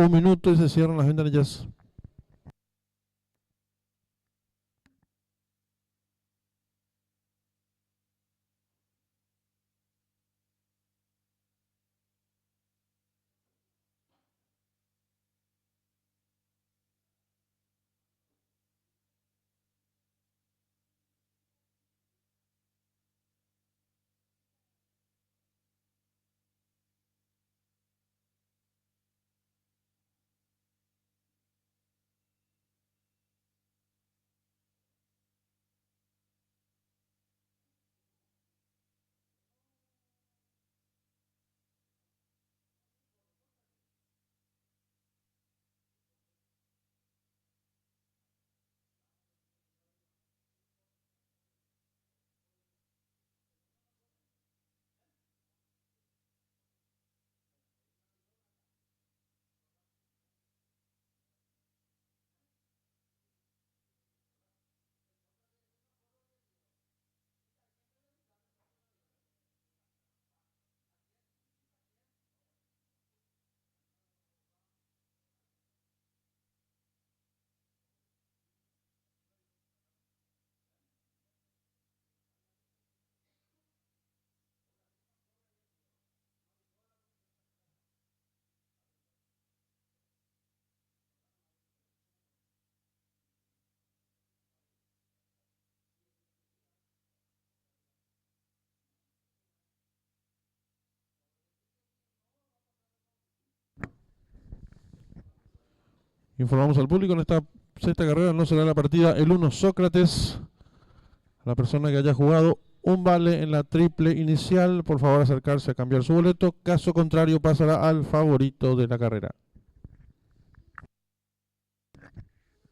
1 minuto y se cierran las ventanillas. Informamos al público, en esta sexta carrera no será la partida el 1 Sócrates. La persona que haya jugado un vale en la triple inicial, por favor acercarse a cambiar su boleto. Caso contrario, pasará al favorito de la carrera.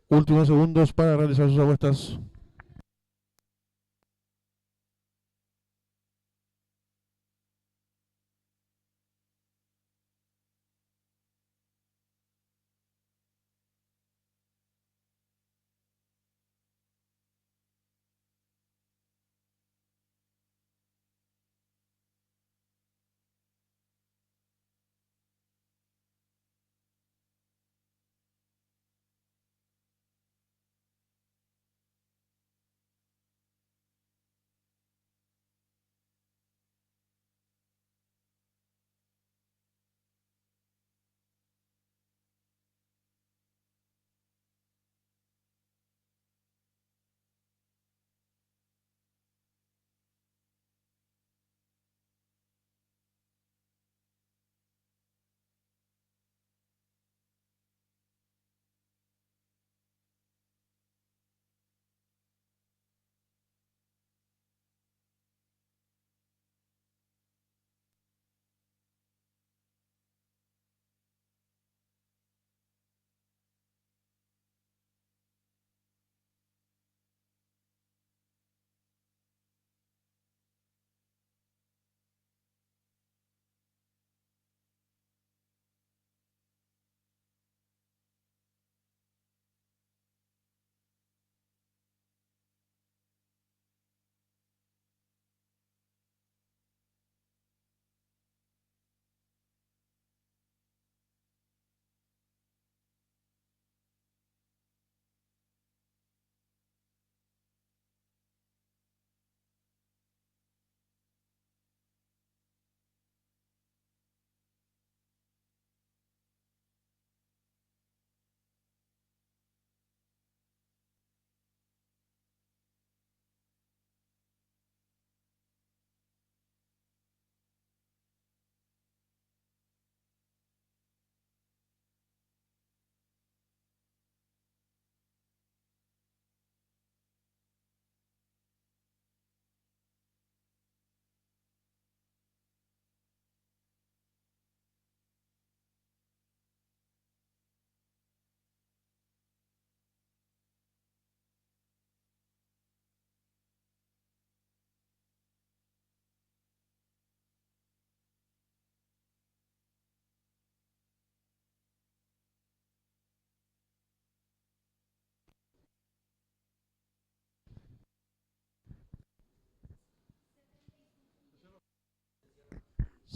Últimos segundos para realizar sus apuestas.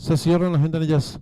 Se cierran las ventanillas.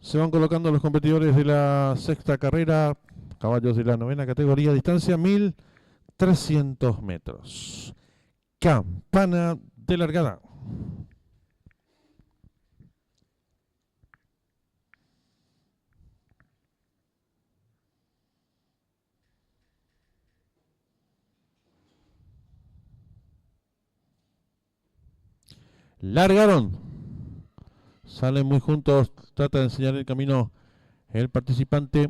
Se van colocando los competidores de la sexta carrera, caballos de la novena categoría, distancia 1300 metros. Campana de largada. Largaron. Salen muy juntos. Trata de enseñar el camino el participante.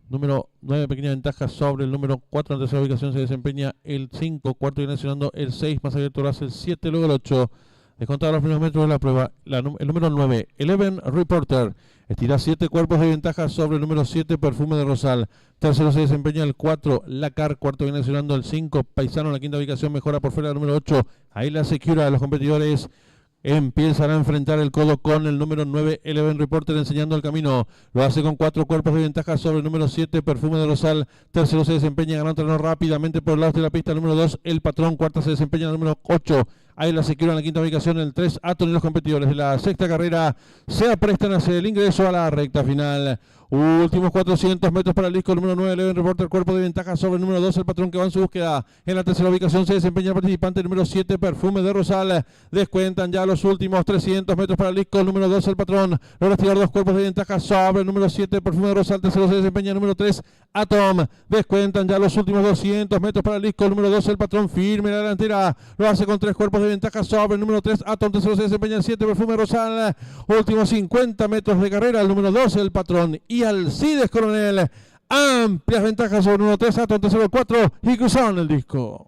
Número 9, pequeña ventaja sobre el número 4. En tercera ubicación se desempeña el 5. Cuarto viene accionando el 6. Más abierto lo hace el 7. Luego el 8. Descontado los primeros metros de la prueba. El número 9, Eleven Reporter. Estira 7 cuerpos de ventaja sobre el número 7, Perfume de Rosal. Tercero se desempeña el 4, Lacar. Cuarto viene accionando el 5. Paisano en la quinta ubicación mejora por fuera el número 8. Ahí la Secura de los competidores. Empiezan a enfrentar el codo con el número 9, Eleven Reporter, enseñando el camino. Lo hace con 4 cuerpos de ventaja sobre el número 7, Perfume de Rosal. Tercero se desempeña ganando terreno rápidamente por el lado de la pista el número 2, El Patrón. Cuarta se desempeña el número 8. Ahí la Secura en la quinta ubicación, el 3, Aton, y los competidores de la sexta carrera se aprestan a hacer el ingreso a la recta final. Últimos 400 metros para el disco número 9, Eleven Reporter, cuerpo de ventaja sobre el número 2, El Patrón, que va en su búsqueda. En la tercera ubicación se desempeña el participante número 7, Perfume de Rosal. Descuentan ya los últimos 300 metros para el disco número 2, El Patrón. Logra estirar 2 cuerpos de ventaja sobre el número 7, Perfume de Rosal. Tercero se desempeña el número 3, Atom. Descuentan ya los últimos 200 metros para el disco número 2, El Patrón. Firme la delantera. Lo hace con 3 cuerpos de ventaja sobre el número 3, Atom. Tercero se desempeña el 7, Perfume de Rosal. Últimos 50 metros de carrera, el número 2, El Patrón. Y Alcides Coronel. Amplias ventajas sobre el número 3, Atom. Tercero el 4 y cruzaron el disco.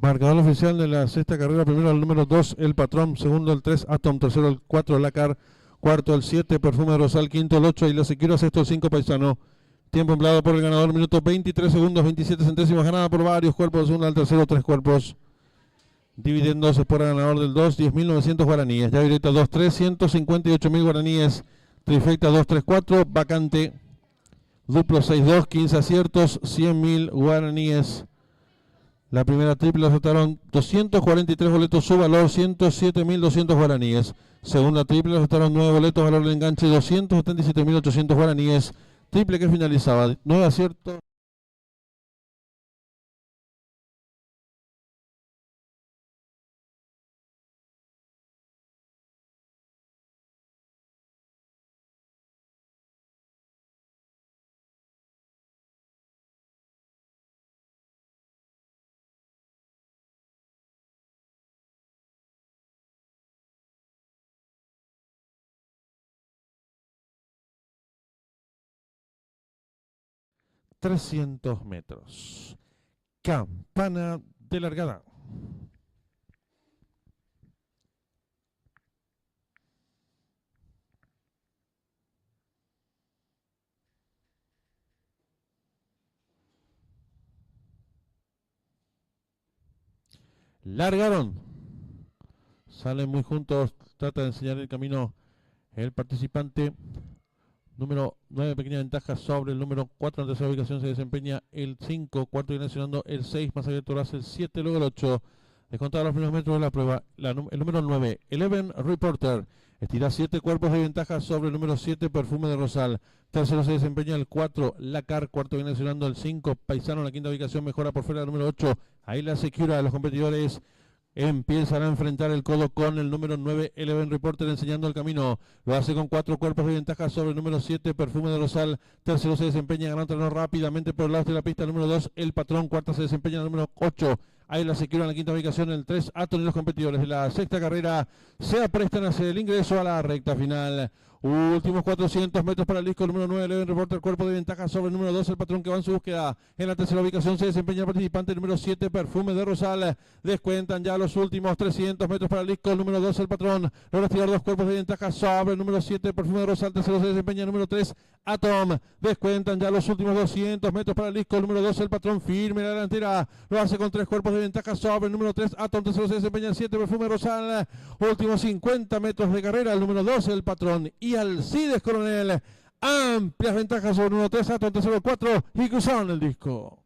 Marcador oficial de la sexta carrera: primero el número 2, El Patrón; segundo el 3, Atom; tercero el 4, Lacar; cuarto el 7, Perfume de Rosal; quinto el 8, Isla Sequiro; sexto el 5, Paisano. Tiempo empleado por el ganador: minuto 23 segundos 27 centésimos. Ganada por varios cuerpos. Segunda al tercero, 3 cuerpos. Dividendos por el ganador del 2, 10.900 guaraníes. Llave directa 2-3, 158.000 guaraníes. Trifecta 2-3-4, vacante. Duplo 6-2, 15 aciertos, 100.000 guaraníes. La primera triple aceptaron 243 boletos, su valor 107.200 guaraníes. Segunda triple aceptaron 9 boletos, valor del enganche 277.800 guaraníes. Triple que finalizaba, 9 aciertos. $300. Campana de largada. Largaron. Salen muy juntos. Trata de enseñar el camino el participante. Número 9, pequeña ventaja sobre el número 4. En tercera ubicación se desempeña el 5. Cuarto viene accionando el 6. Más abierto lo hace el 7. Luego el 8. Descontado los primeros metros de la prueba. El número 9, Eleven Reporter. Estira 7 cuerpos de ventaja sobre el número 7, Perfume de Rosal. Tercero se desempeña el 4, Lacar. Cuarto viene accionando el 5. Paisano en la quinta ubicación mejora por fuera el número 8. Ahí la Secura de los competidores. Empiezan a enfrentar el codo con el número 9, Eleven Reporter, enseñando el camino. Lo hace con 4 cuerpos de ventaja sobre el número 7, Perfume de Rosal. Tercero se desempeña ganando terreno rápidamente por el lado de la pista el número 2, El Patrón. Cuarta se desempeña el número 8. Ahí la Secura en la quinta ubicación, el 3, Aton. Y los competidores de la sexta carrera se aprestan a hacer el ingreso a la recta final. Últimos 400 metros para el disco número 9, Eleven Reporter, cuerpo de ventaja sobre el número 2, El Patrón, que va en su búsqueda. En la tercera ubicación se desempeña el participante número 7, Perfume de Rosal. Descuentan ya los últimos 300 metros para el disco número 2, El Patrón. Logra tirar 2 cuerpos de ventaja sobre el número 7, Perfume de Rosal. Tercero se desempeña el número 3, Atom. Descuentan ya los últimos 200 metros para el disco número 2, El Patrón. Firme la delantera, lo hace con 3 cuerpos de ventaja sobre el número 3, Atom. Tercero se desempeña el 7, Perfume de Rosal. Últimos 50 metros de carrera, el número 2, El Patrón. Y Alcides Coronel, amplias ventajas sobre el número 3, Atom. Tercero 4 y cruzaron el disco.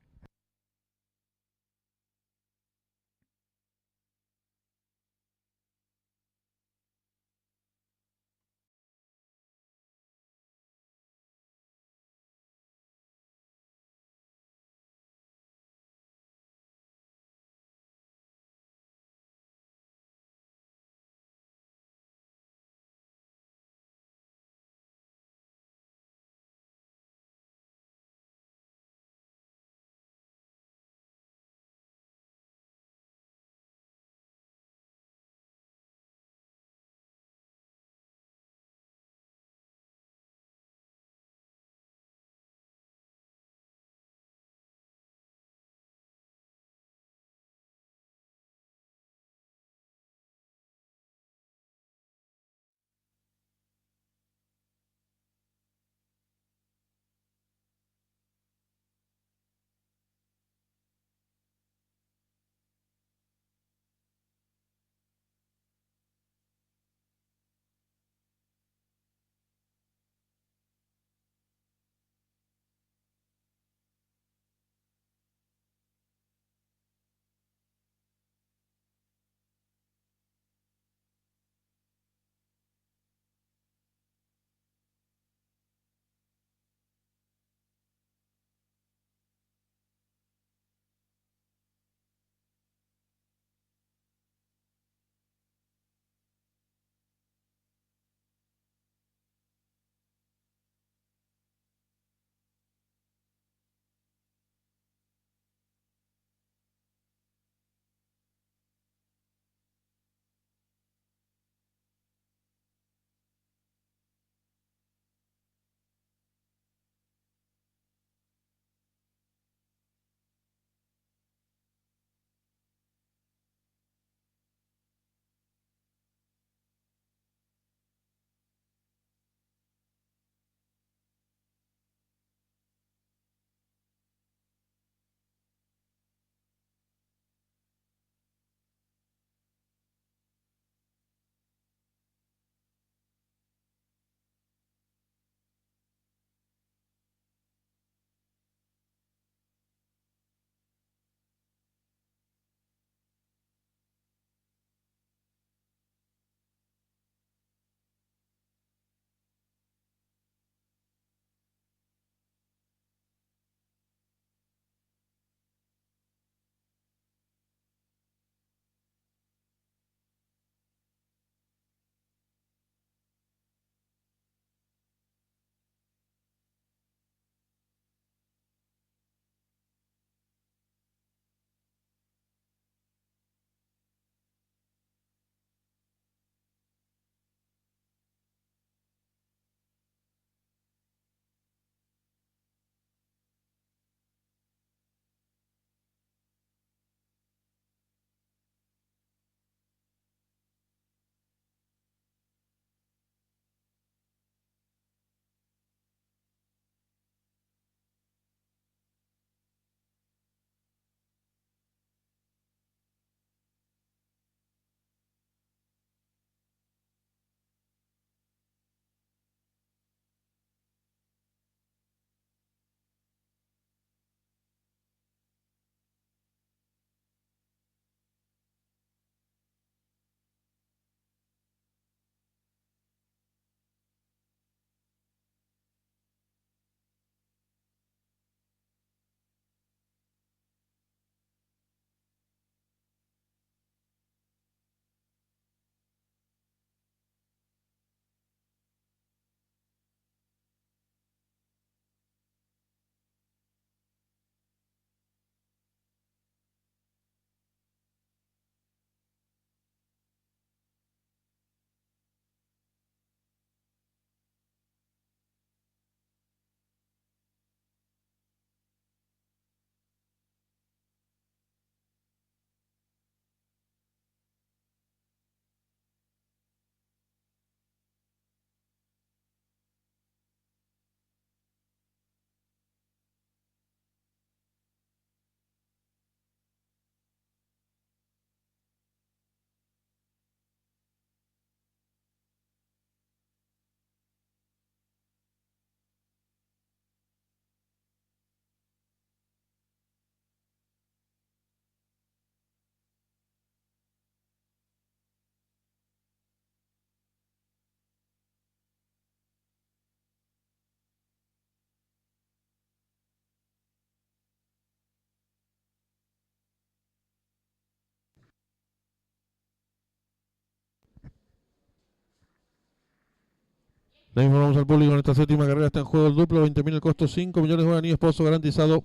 Le informamos al público en esta séptima carrera está en juego el duplo, 20.000 el costo, 5 millones de guaraníes, pozo garantizado.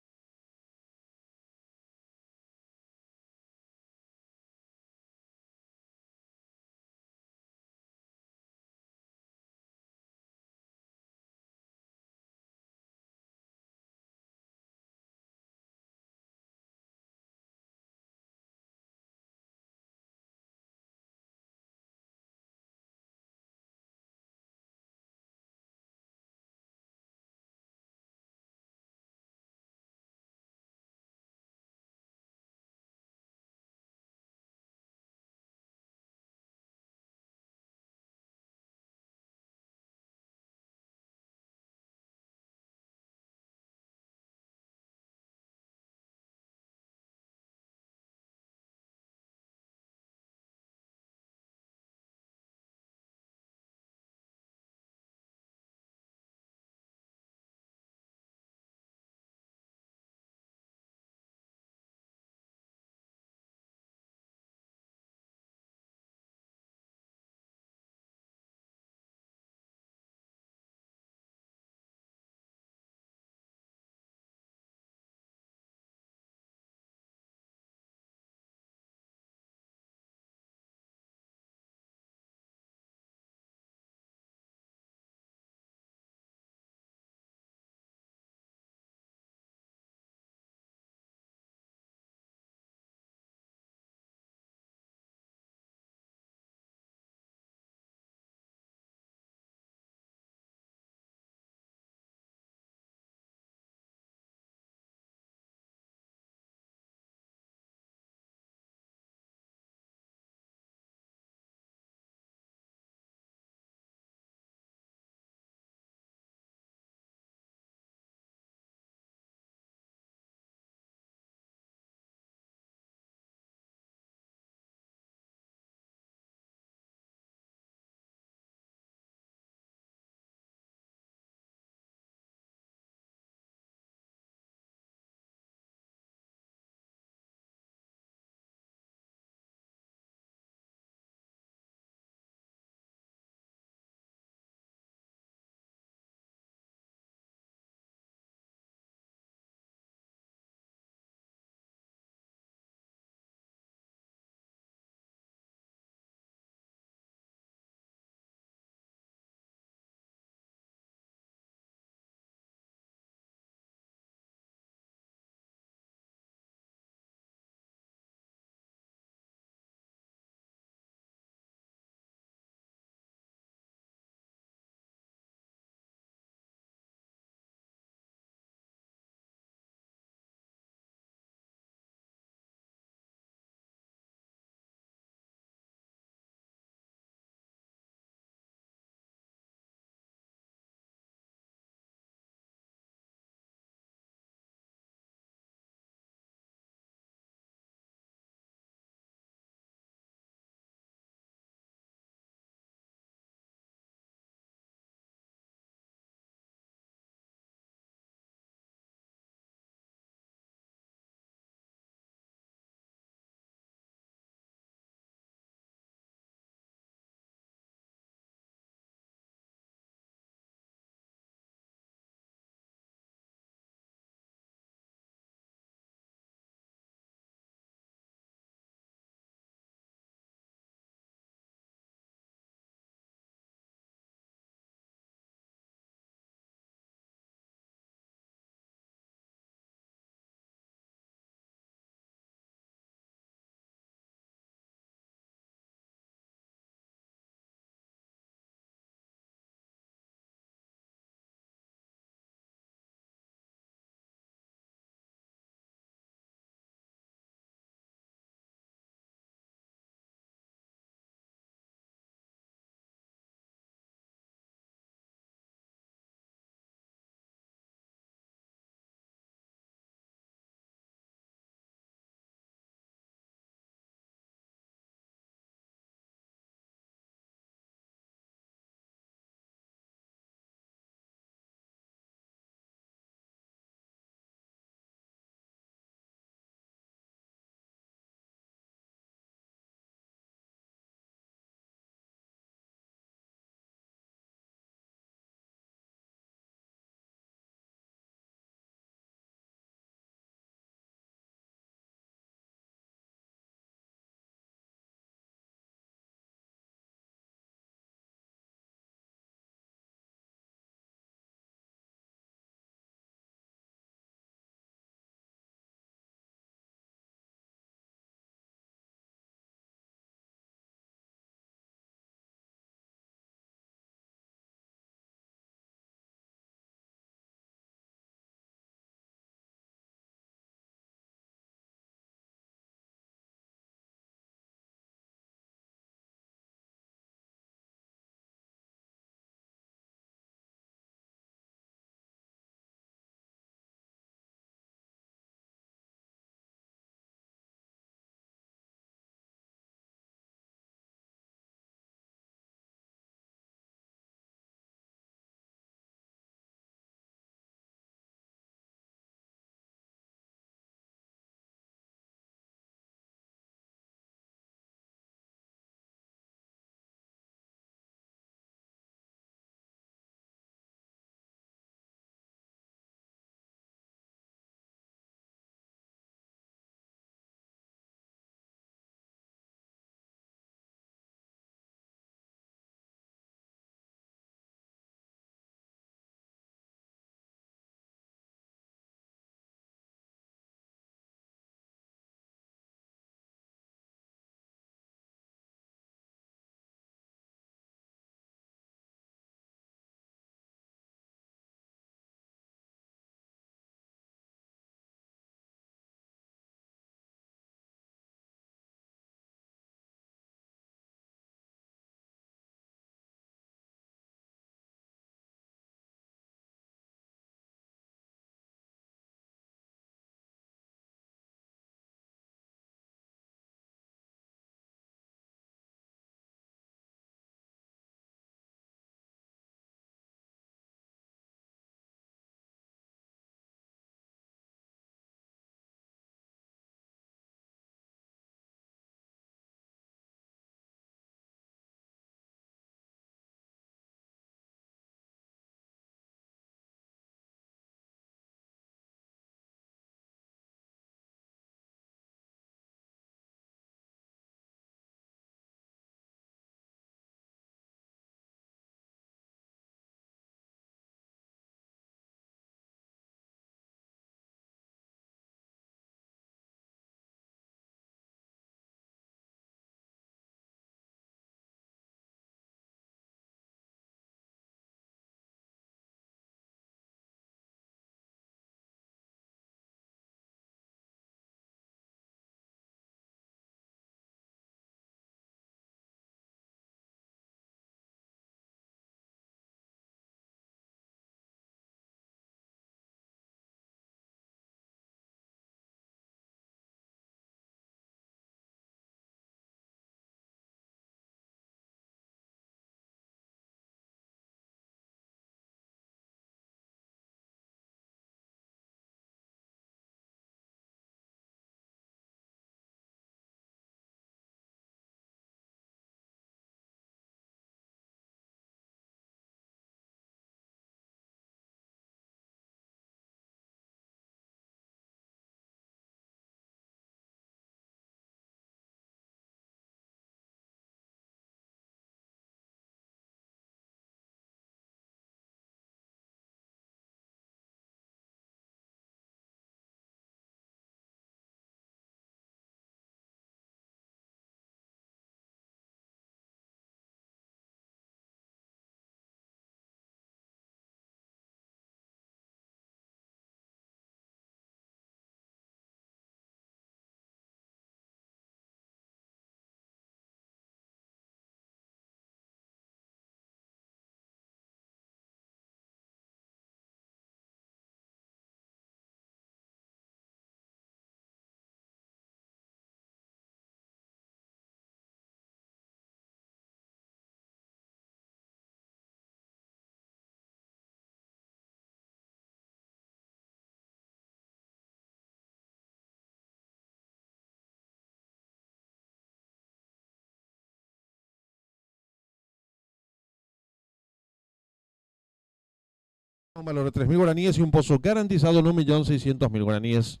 Un valor de 3.000 guaraníes y un pozo garantizado en 1.600.000 guaraníes.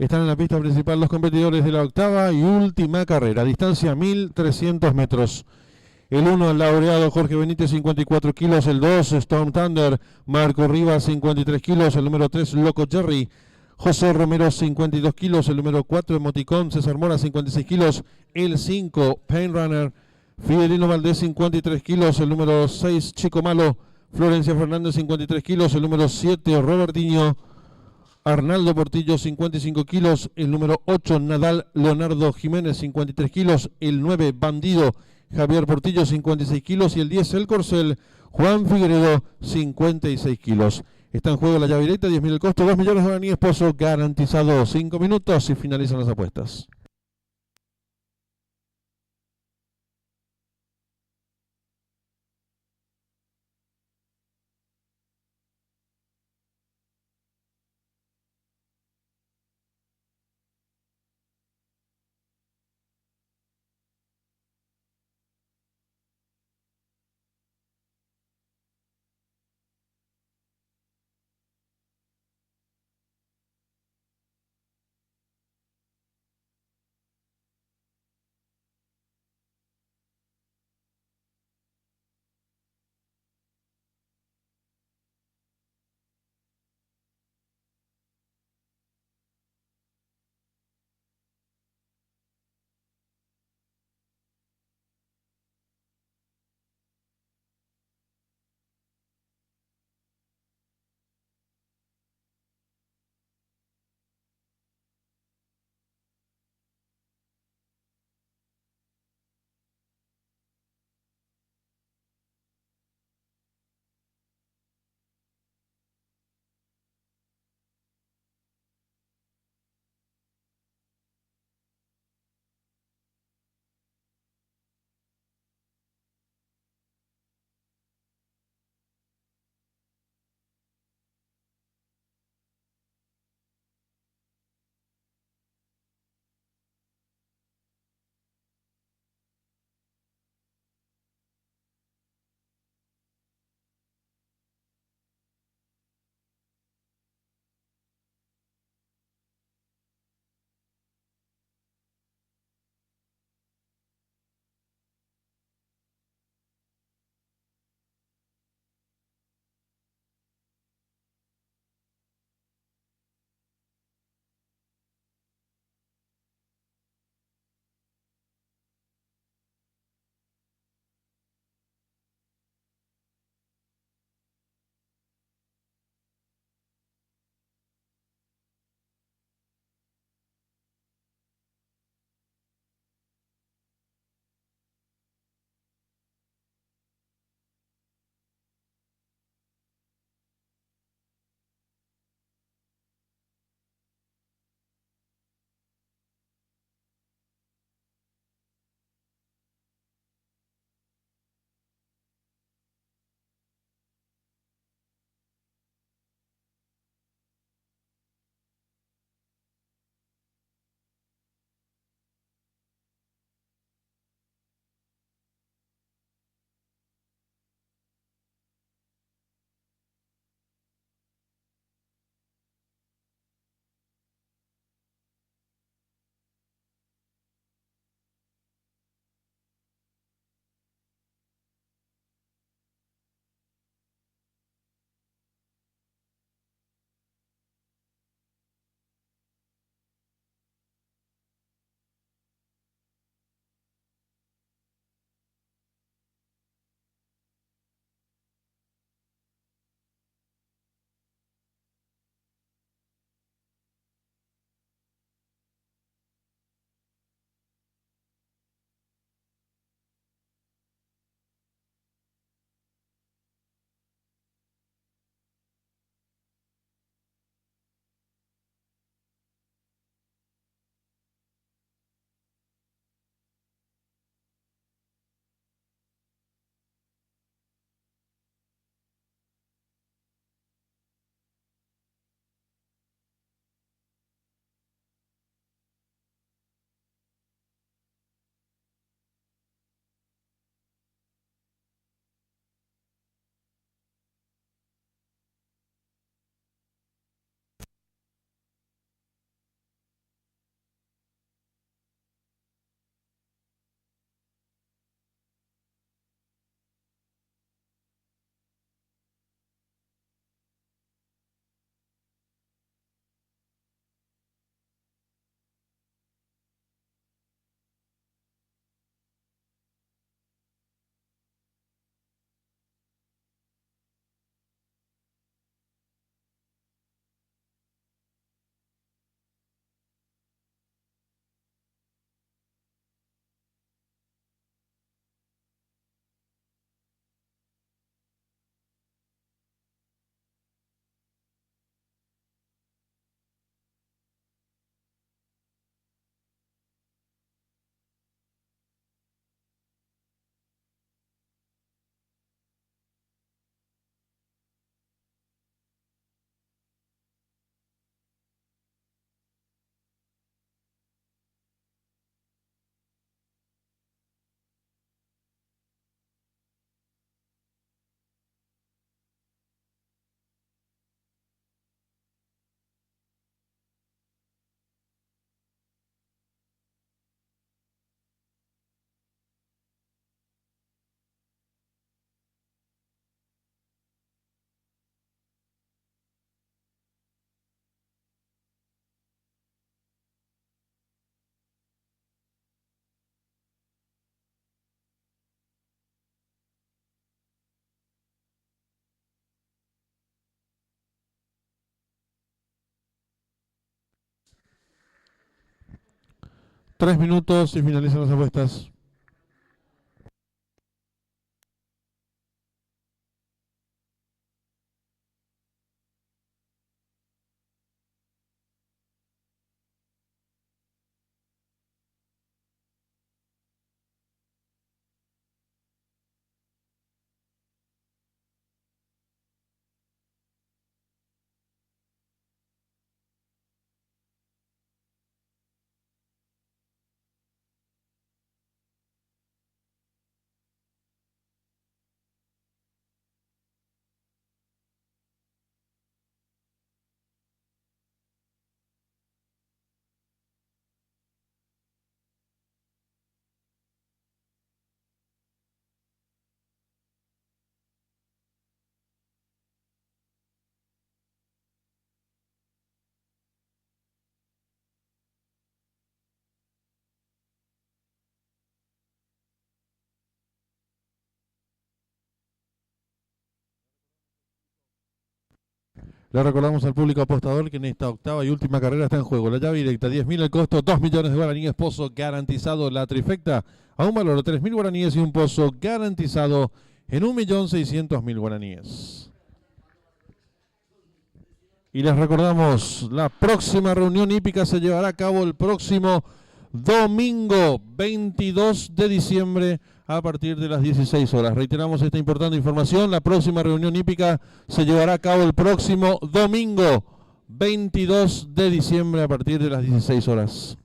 Están en la pista principal los competidores de la octava y última carrera, distancia 1.300 metros. El 1, laureado Jorge Benítez, 54 kilos. El 2, Storm Thunder, Marco Rivas, 53 kilos. El número 3, Loco Jerry, José Romero, 52 kilos. El número 4, Emoticón, César Mora, 56 kilos. El 5, Pain Runner, Fidelino Valdés, 53 kilos. El número 6, Chico Malo, Florencia Fernández, 53 kilos. El número 7, Robertinho, Arnaldo Portillo, 55 kilos. El número 8, Nadal Leonardo Jiménez, 53 kilos. El 9, Bandido Javier Portillo, 56 kilos. Y el 10, El Corcel Juan Figueredo, 56 kilos. Está en juego la llave directa, 10.000 el costo, 2 millones de guaraníes, pozo garantizado. 5 minutos y finalizan las apuestas. 3 minutos y finalizan las apuestas. Le recordamos al público apostador que en esta octava y última carrera está en juego la llave directa, 10.000 el costo, 2 millones de guaraníes, pozo garantizado, la trifecta a un valor de 3.000 guaraníes y un pozo garantizado en 1.600.000 guaraníes. Y les recordamos, la próxima reunión hípica se llevará a cabo el próximo domingo 22 de diciembre a partir de las 16 horas. Reiteramos esta importante información, la próxima reunión hípica se llevará a cabo el próximo domingo 22 de diciembre a partir de las 16 horas.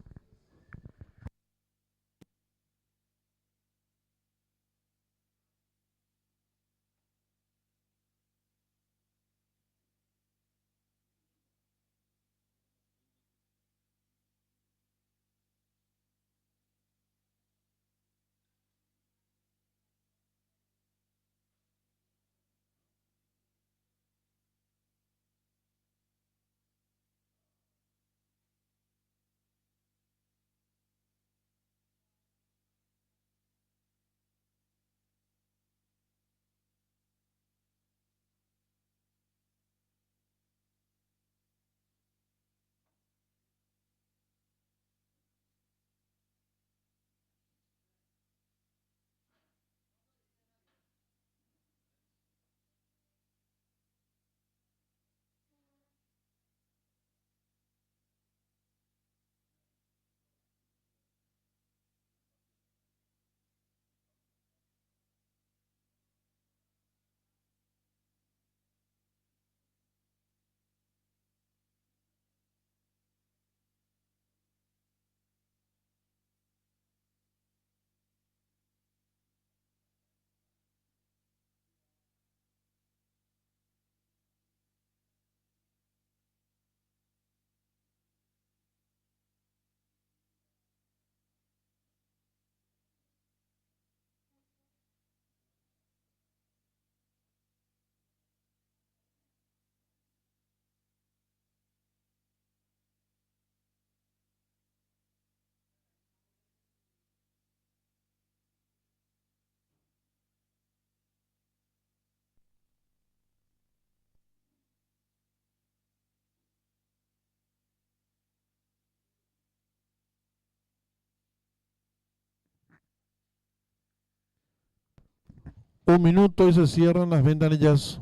Un minuto y se cierran las ventanillas.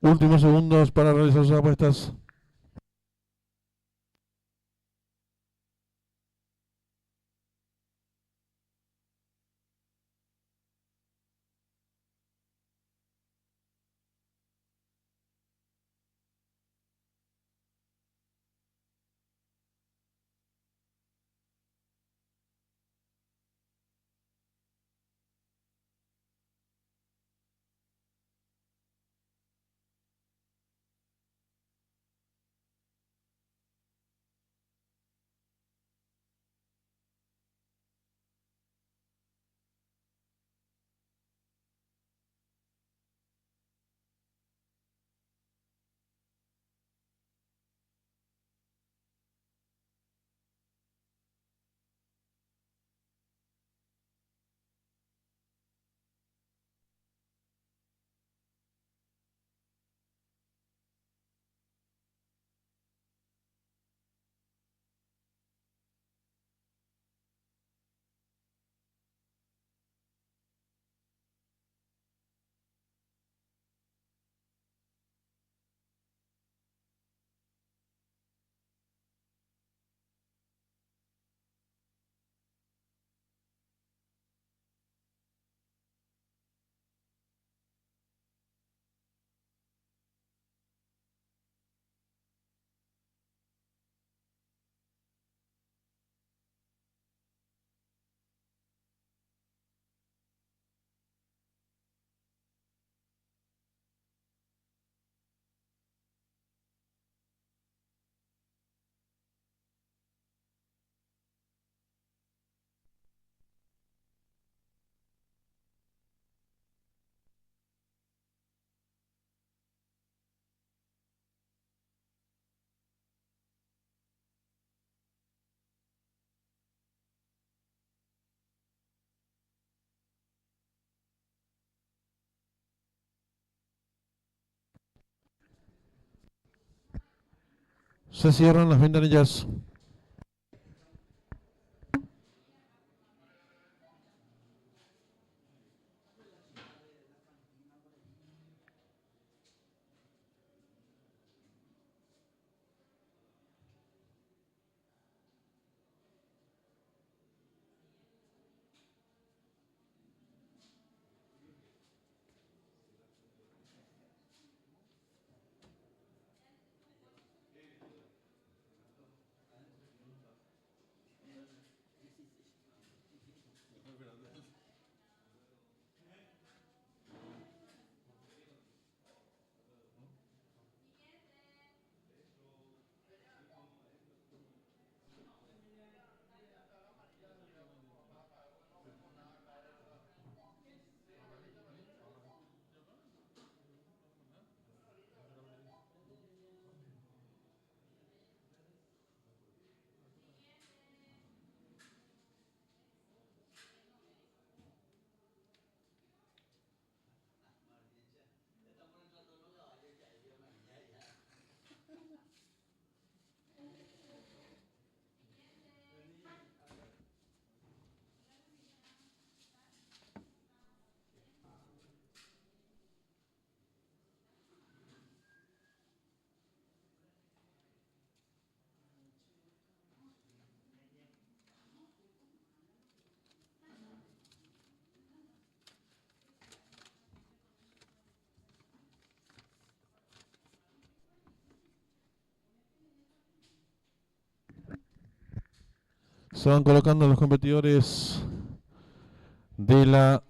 Últimos segundos para realizar sus apuestas. Se cierran las ventanillas. Se van colocando los competidores de la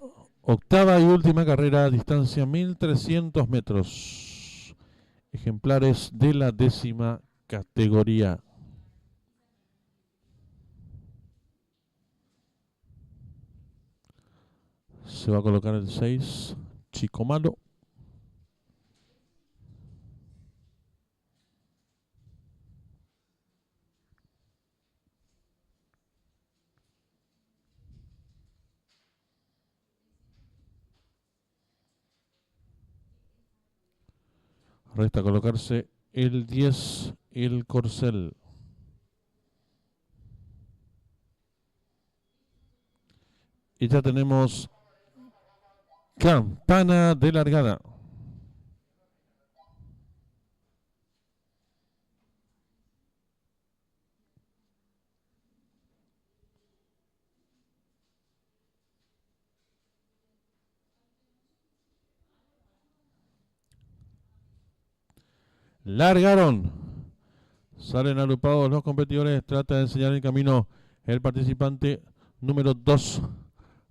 octava y última carrera, distancia 1300 metros. Ejemplares de la 10ª categoría. Se va a colocar el 6, Chico Malo. Resta colocarse el 10, el Corcel. Y ya tenemos campana de largada. largaron. Salen agrupados los competidores. Trata de enseñar el camino el participante número 2.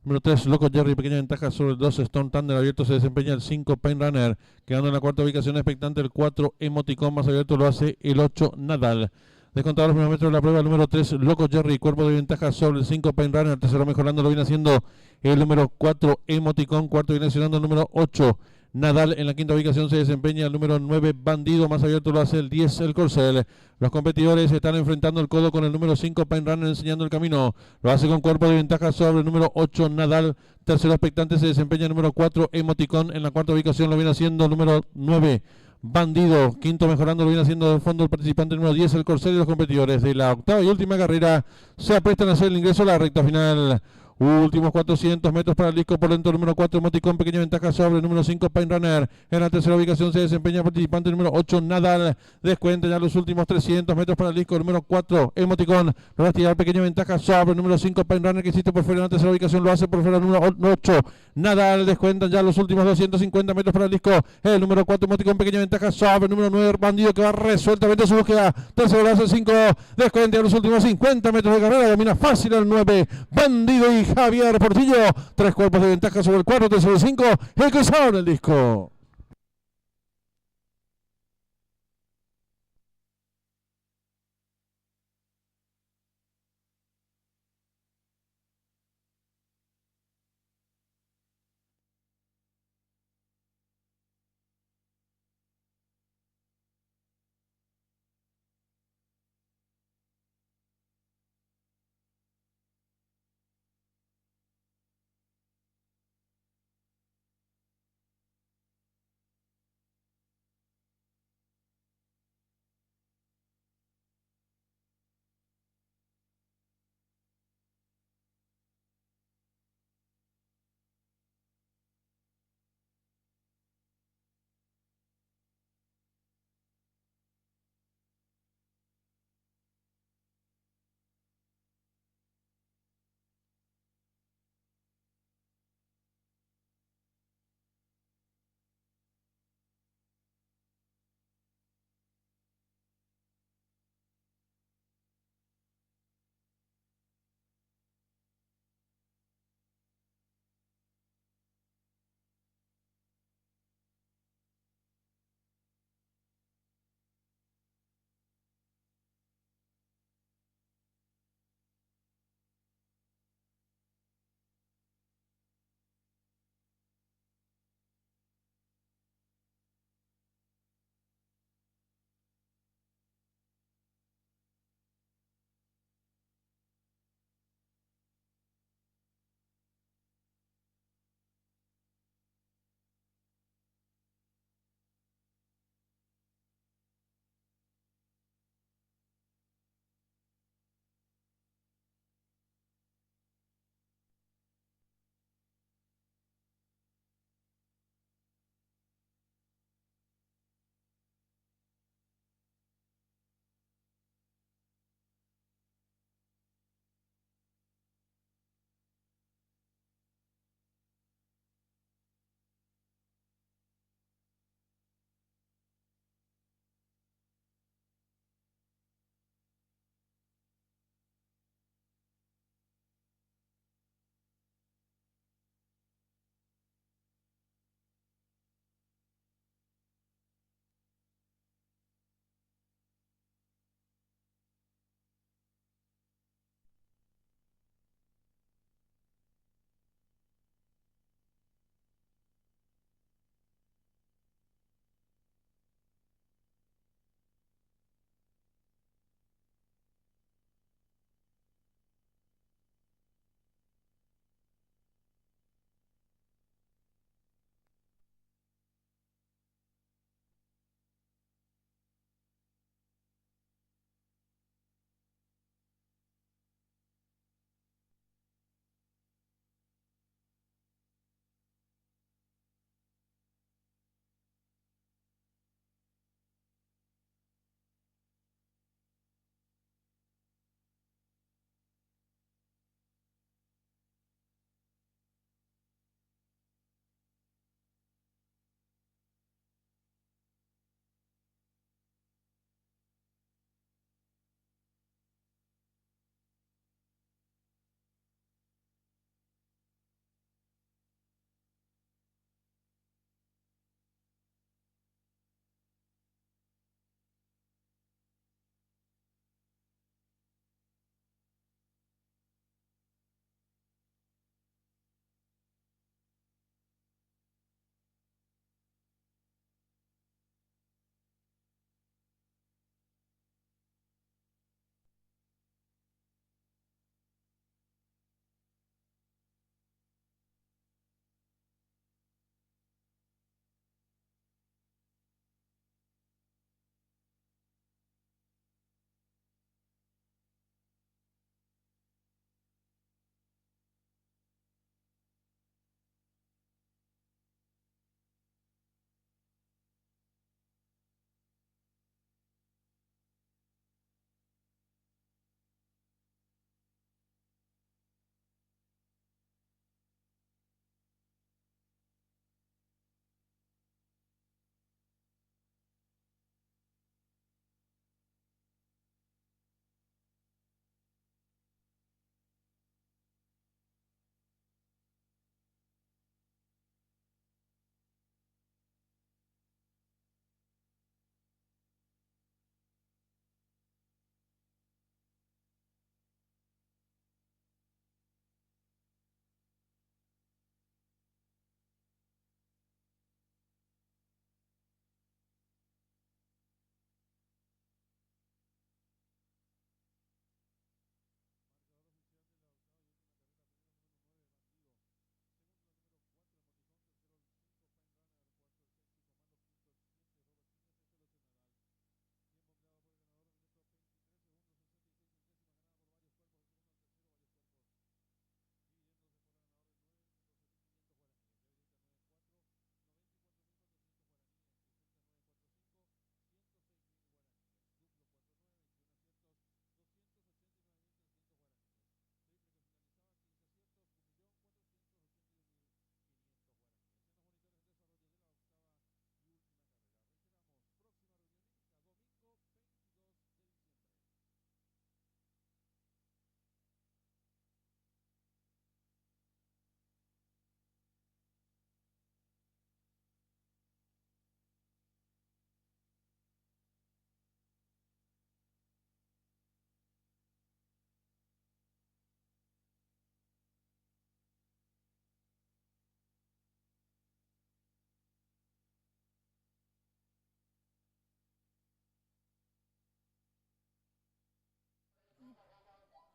Número 3, Loco Jerry, pequeña ventaja sobre el 2, Stone Thunder, abierto se desempeña el 5, Pain Runner, quedando en la cuarta ubicación expectante el 4, Emoticon, más abierto lo hace el 8, Nadal. Descontado los primeros metros de la prueba, el número 3, Loco Jerry, cuerpo de ventaja sobre el 5, Pain Runner, tercero mejorando lo viene haciendo el número 4, Emoticon, cuarto viene accionando el número 8, Nadal. En la quinta ubicación se desempeña el número 9, Bandido, más abierto lo hace el 10, el Corcel. Los competidores están enfrentando el codo con el número 5, Pain Runner, enseñando el camino. Lo hace con cuerpo de ventaja sobre el número 8, Nadal. Tercero expectante se desempeña el número 4, Emoticon. En la cuarta ubicación lo viene haciendo el número 9, Bandido. Quinto mejorando lo viene haciendo del fondo el participante número 10, el Corcel. Y los competidores de la octava y última carrera se aprestan a hacer el ingreso a la recta final. Últimos 400 metros para el disco por dentro, número 4, Emoticon, pequeña ventaja sobre el número 5, Pain Runner. En la tercera ubicación se desempeña el participante número 8, Nadal. Descuenta ya los últimos 300 metros para el disco, número 4, Emoticon. Lo va a tirar pequeña ventaja sobre el número 5, Pain Runner, que existe por fuera en la tercera ubicación, lo hace por fuera el número 8, Nadal. Descuentan ya los últimos 250 metros para el disco, el número 4, Emoticon, pequeña ventaja sobre el número 9, Bandido, que va resueltamente su búsqueda. Tercero lo hace el 5, descuenta ya los últimos 50 metros de carrera, domina fácil el 9, Bandido y Javier Portillo, 3 cuerpos de ventaja sobre el 4, tercero el 5, el cruzado en el disco.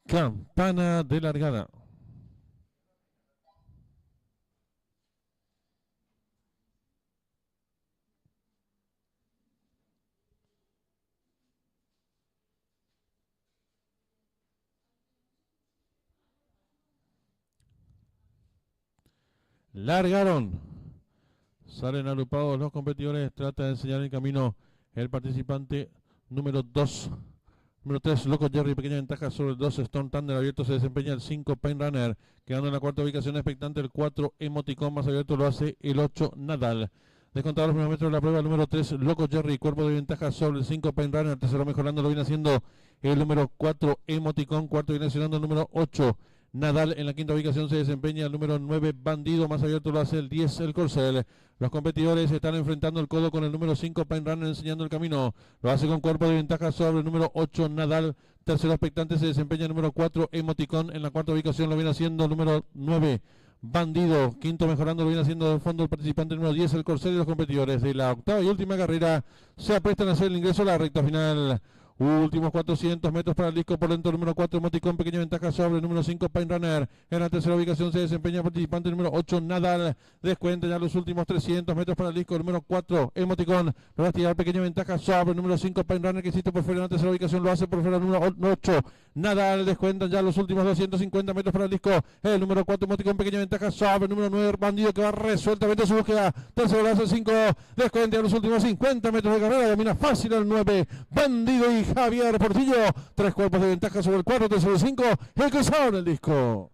Campana de largada. Largaron. Salen agrupados los competidores. Trata de enseñar el camino el participante número 2. Número 3, Loco Jerry, pequeña ventaja sobre el 2, Stone Thunder abierto se desempeña el 5, Pain Runner, quedando en la cuarta ubicación expectante el 4, Emoticon, más abierto lo hace el 8, Nadal. Descontado los primeros metros de la prueba, el número 3, Loco Jerry, cuerpo de ventaja sobre el 5, Pain Runner, tercero mejorando lo viene haciendo el número 4, Emoticon, cuarto viene accionando el número 8, Nadal. En la quinta ubicación se desempeña el número 9, Bandido, más abierto lo hace el 10, el Corcel. Los competidores están enfrentando el codo con el número 5, Pain Runner, enseñando el camino. Lo hace con cuerpo de ventaja sobre el número 8, Nadal. Tercero expectante se desempeña el número 4, Emoticon. En la cuarta ubicación lo viene haciendo el número 9, Bandido. Quinto mejorando lo viene haciendo del fondo el participante número 10, el Corcel. Y los competidores de la octava y última carrera se aprestan a hacer el ingreso a la recta final. Últimos 400 metros para el disco por dentro, número 4, Emoticon, pequeña ventaja sobre el número 5, Pain Runner. En la tercera ubicación se desempeña el participante número 8, Nadal. Descuenta ya los últimos 300 metros para el disco, número 4, Emoticon. Lo va a tirar pequeña ventaja sobre el número 5, Pain Runner, que existe por fuera. En la tercera ubicación lo hace por fuera el número 8, Nadal. Descuenta ya los últimos 250 metros para el disco, el número 4, Emoticon, pequeña ventaja sobre el número 9, Bandido, que va resueltamente a su búsqueda. Tercero lo hace el 5, descuenta ya los últimos 50 metros de carrera. Domina fácil el 9, Bandido y Javier Portillo, tres cuerpos de ventaja sobre el 4, tercero el 5, el cruzado en el disco.